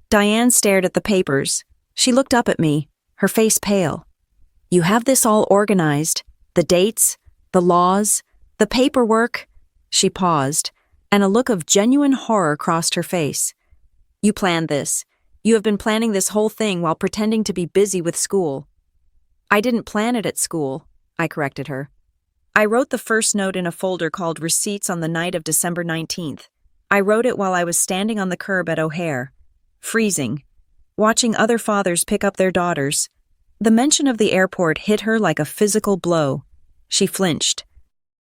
Diane stared at the papers. She looked up at me, her face pale. "You have this all organized, the dates, the laws, the paperwork." She paused, and a look of genuine horror crossed her face. "You planned this. You have been planning this whole thing while pretending to be busy with school." "I didn't plan it at school," I corrected her. "I wrote the first note in a folder called Receipts on the night of December 19th. I wrote it while I was standing on the curb at O'Hare, freezing, watching other fathers pick up their daughters. The mention of the airport hit her like a physical blow. She flinched.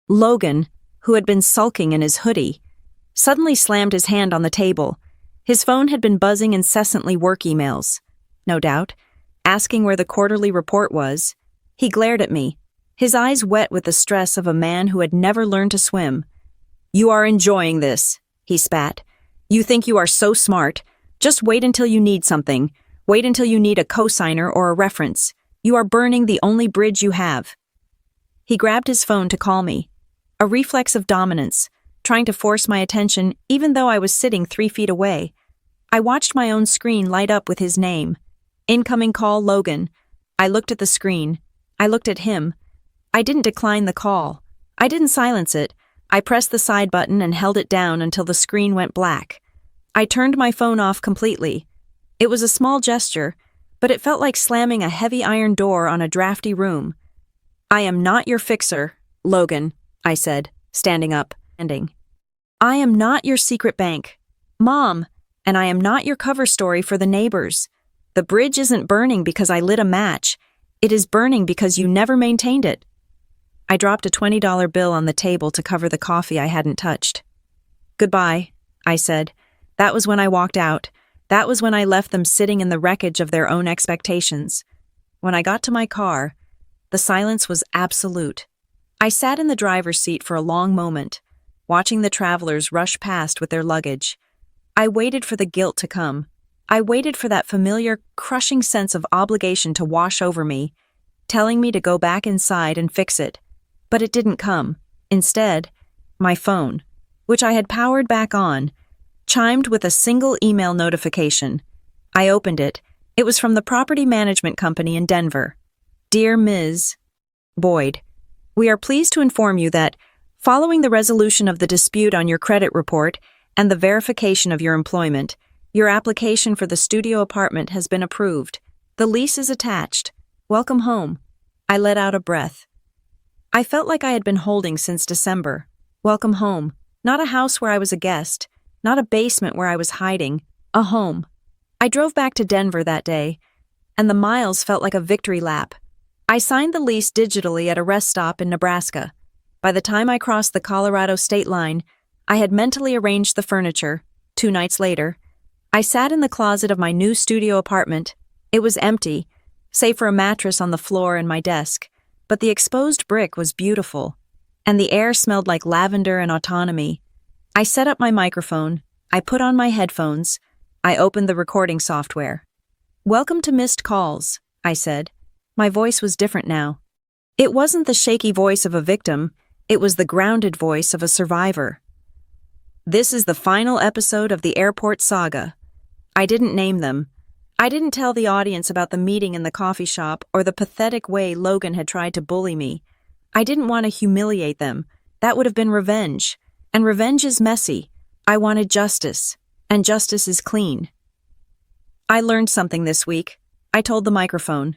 Logan, who had been sulking in his hoodie, suddenly slammed his hand on the table. His phone had been buzzing incessantly, work emails, no doubt, asking where the quarterly report was. He glared at me, his eyes wet with the stress of a man who had never learned to swim. "You are enjoying this," he spat. "You think you are so smart. Just wait until you need something. Wait until you need a cosigner or a reference. You are burning the only bridge you have." He grabbed his phone to call me, a reflex of dominance, trying to force my attention even though I was sitting 3 feet away. I watched my own screen light up with his name. Incoming call, Logan. I looked at the screen. I looked at him. I didn't decline the call. I didn't silence it. I pressed the side button and held it down until the screen went black. I turned my phone off completely. It was a small gesture, but it felt like slamming a heavy iron door on a drafty room. "I am not your fixer, Logan," I said, standing up. "I am not your secret bank, Mom, and I am not your cover story for the neighbors. The bridge isn't burning because I lit a match. It is burning because you never maintained it." I dropped a $20 bill on the table to cover the coffee I hadn't touched. "Goodbye," I said. That was when I walked out. That was when I left them sitting in the wreckage of their own expectations. When I got to my car, The silence was absolute. I sat in the driver's seat for a long moment, watching the travelers rush past with their luggage. I waited for the guilt to come. I waited for that familiar, crushing sense of obligation to wash over me, telling me to go back inside and fix it. But it didn't come. Instead, my phone, which I had powered back on, chimed with a single email notification. I opened it. It was from the property management company in Denver. Dear Ms. Boyd, we are pleased to inform you that, following the resolution of the dispute on your credit report and the verification of your employment, your application for the studio apartment has been approved. The lease is attached. Welcome home. I let out a breath. I felt like I had been holding since December. Welcome home. Not a house where I was a guest, not a basement where I was hiding, a home. I drove back to Denver that day, and the miles felt like a victory lap. I signed the lease digitally at a rest stop in Nebraska. By the time I crossed the Colorado state line, I had mentally arranged the furniture. 2 nights later, I sat in the closet of my new studio apartment. It was empty, save for a mattress on the floor and my desk, but the exposed brick was beautiful, and the air smelled like lavender and autonomy. I set up my microphone, I put on my headphones, I opened the recording software. Welcome to Missed Calls, I said. My voice was different now. It wasn't the shaky voice of a victim, it was the grounded voice of a survivor. This is the final episode of the airport saga. I didn't name them. I didn't tell the audience about the meeting in the coffee shop or the pathetic way Logan had tried to bully me. I didn't want to humiliate them. That would have been revenge. And revenge is messy. I wanted justice. And justice is clean. I learned something this week. I told the microphone.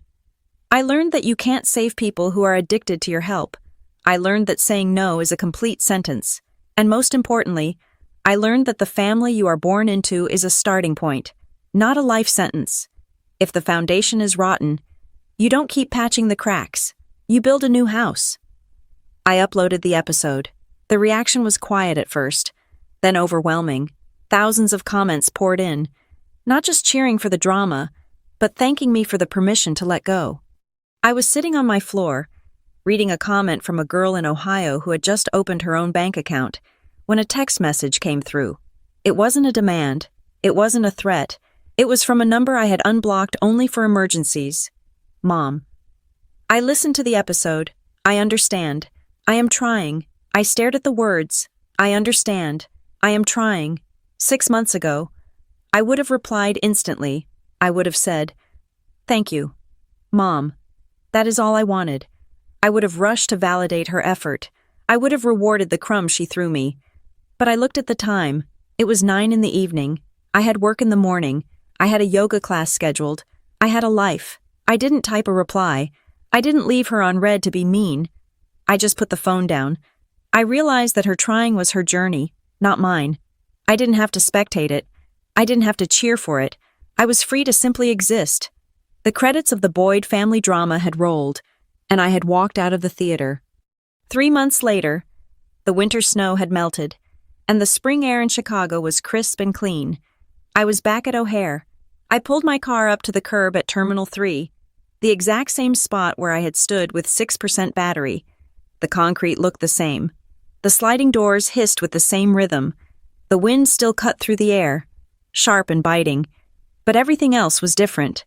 I learned that you can't save people who are addicted to your help. I learned that saying no is a complete sentence. And most importantly, I learned that the family you are born into is a starting point, not a life sentence. If the foundation is rotten, you don't keep patching the cracks. You build a new house. I uploaded the episode. The reaction was quiet at first, then overwhelming. Thousands of comments poured in, not just cheering for the drama, but thanking me for the permission to let go. I was sitting on my floor, reading a comment from a girl in Ohio who had just opened her own bank account, when a text message came through. It wasn't a demand. It wasn't a threat. It was from a number I had unblocked only for emergencies. Mom. I listened to the episode. I understand. I am trying. I stared at the words. I understand. I am trying. 6 months ago, I would have replied instantly. I would have said, "Thank you, Mom. That is all I wanted." I would have rushed to validate her effort. I would have rewarded the crumbs she threw me. But I looked at the time. It was 9 in the evening. I had work in the morning. I had a yoga class scheduled. I had a life. I didn't type a reply. I didn't leave her on read to be mean. I just put the phone down. I realized that her trying was her journey, not mine. I didn't have to spectate it. I didn't have to cheer for it. I was free to simply exist. The credits of the Boyd family drama had rolled, and I had walked out of the theater. 3 months later, the winter snow had melted, and the spring air in Chicago was crisp and clean. I was back at O'Hare. I pulled my car up to the curb at Terminal 3, the exact same spot where I had stood with 6% battery. The concrete looked the same. The sliding doors hissed with the same rhythm. The wind still cut through the air, sharp and biting, but everything else was different.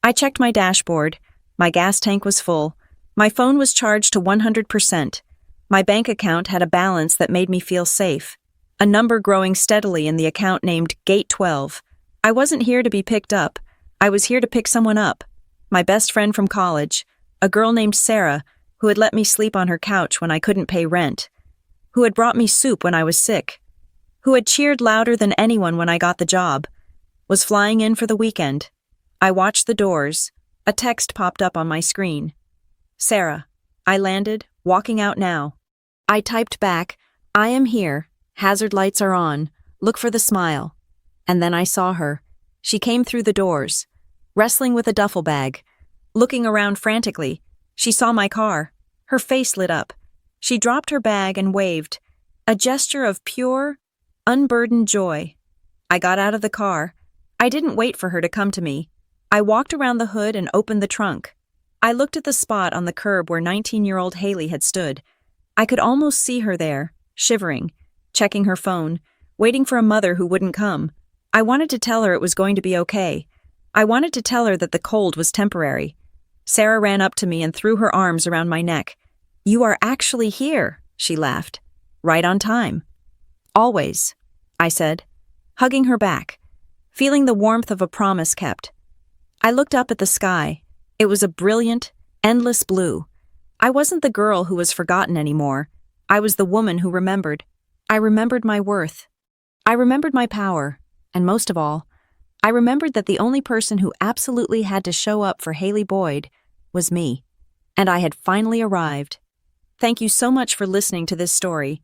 I checked my dashboard. My gas tank was full. My phone was charged to 100%. My bank account had a balance that made me feel safe, a number growing steadily in the account named Gate 12. I wasn't here to be picked up. I was here to pick someone up. My best friend from college, a girl named Sarah, who had let me sleep on her couch when I couldn't pay rent, who had brought me soup when I was sick, who had cheered louder than anyone when I got the job, was flying in for the weekend. I watched the doors. A text popped up on my screen. "Sarah, I landed, walking out now." I typed back, "I am here. Hazard lights are on. Look for the smile." And then I saw her. She came through the doors, wrestling with a duffel bag. Looking around frantically, she saw my car. Her face lit up. She dropped her bag and waved, a gesture of pure, unburdened joy. I got out of the car. I didn't wait for her to come to me. I walked around the hood and opened the trunk. I looked at the spot on the curb where 19-year-old Haley had stood. I could almost see her there, shivering, checking her phone, waiting for a mother who wouldn't come. I wanted to tell her it was going to be okay. I wanted to tell her that the cold was temporary. Sarah ran up to me and threw her arms around my neck. "You are actually here," she laughed. "Right on time." "Always," I said, hugging her back, feeling the warmth of a promise kept. I looked up at the sky. It was a brilliant, endless blue. I wasn't the girl who was forgotten anymore. I was the woman who remembered. I remembered my worth. I remembered my power. And most of all, I remembered that the only person who absolutely had to show up for Haley Boyd was me. And I had finally arrived. Thank you so much for listening to this story.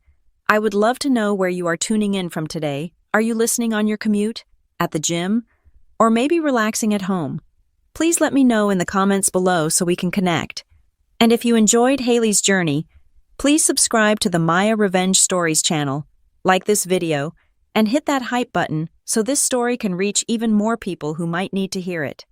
I would love to know where you are tuning in from today. Are you listening on your commute, at the gym, or maybe relaxing at home? Please let me know in the comments below so we can connect. And if you enjoyed Haley's journey, please subscribe to the Maya Revenge Stories channel, like this video, and hit that hype button so this story can reach even more people who might need to hear it.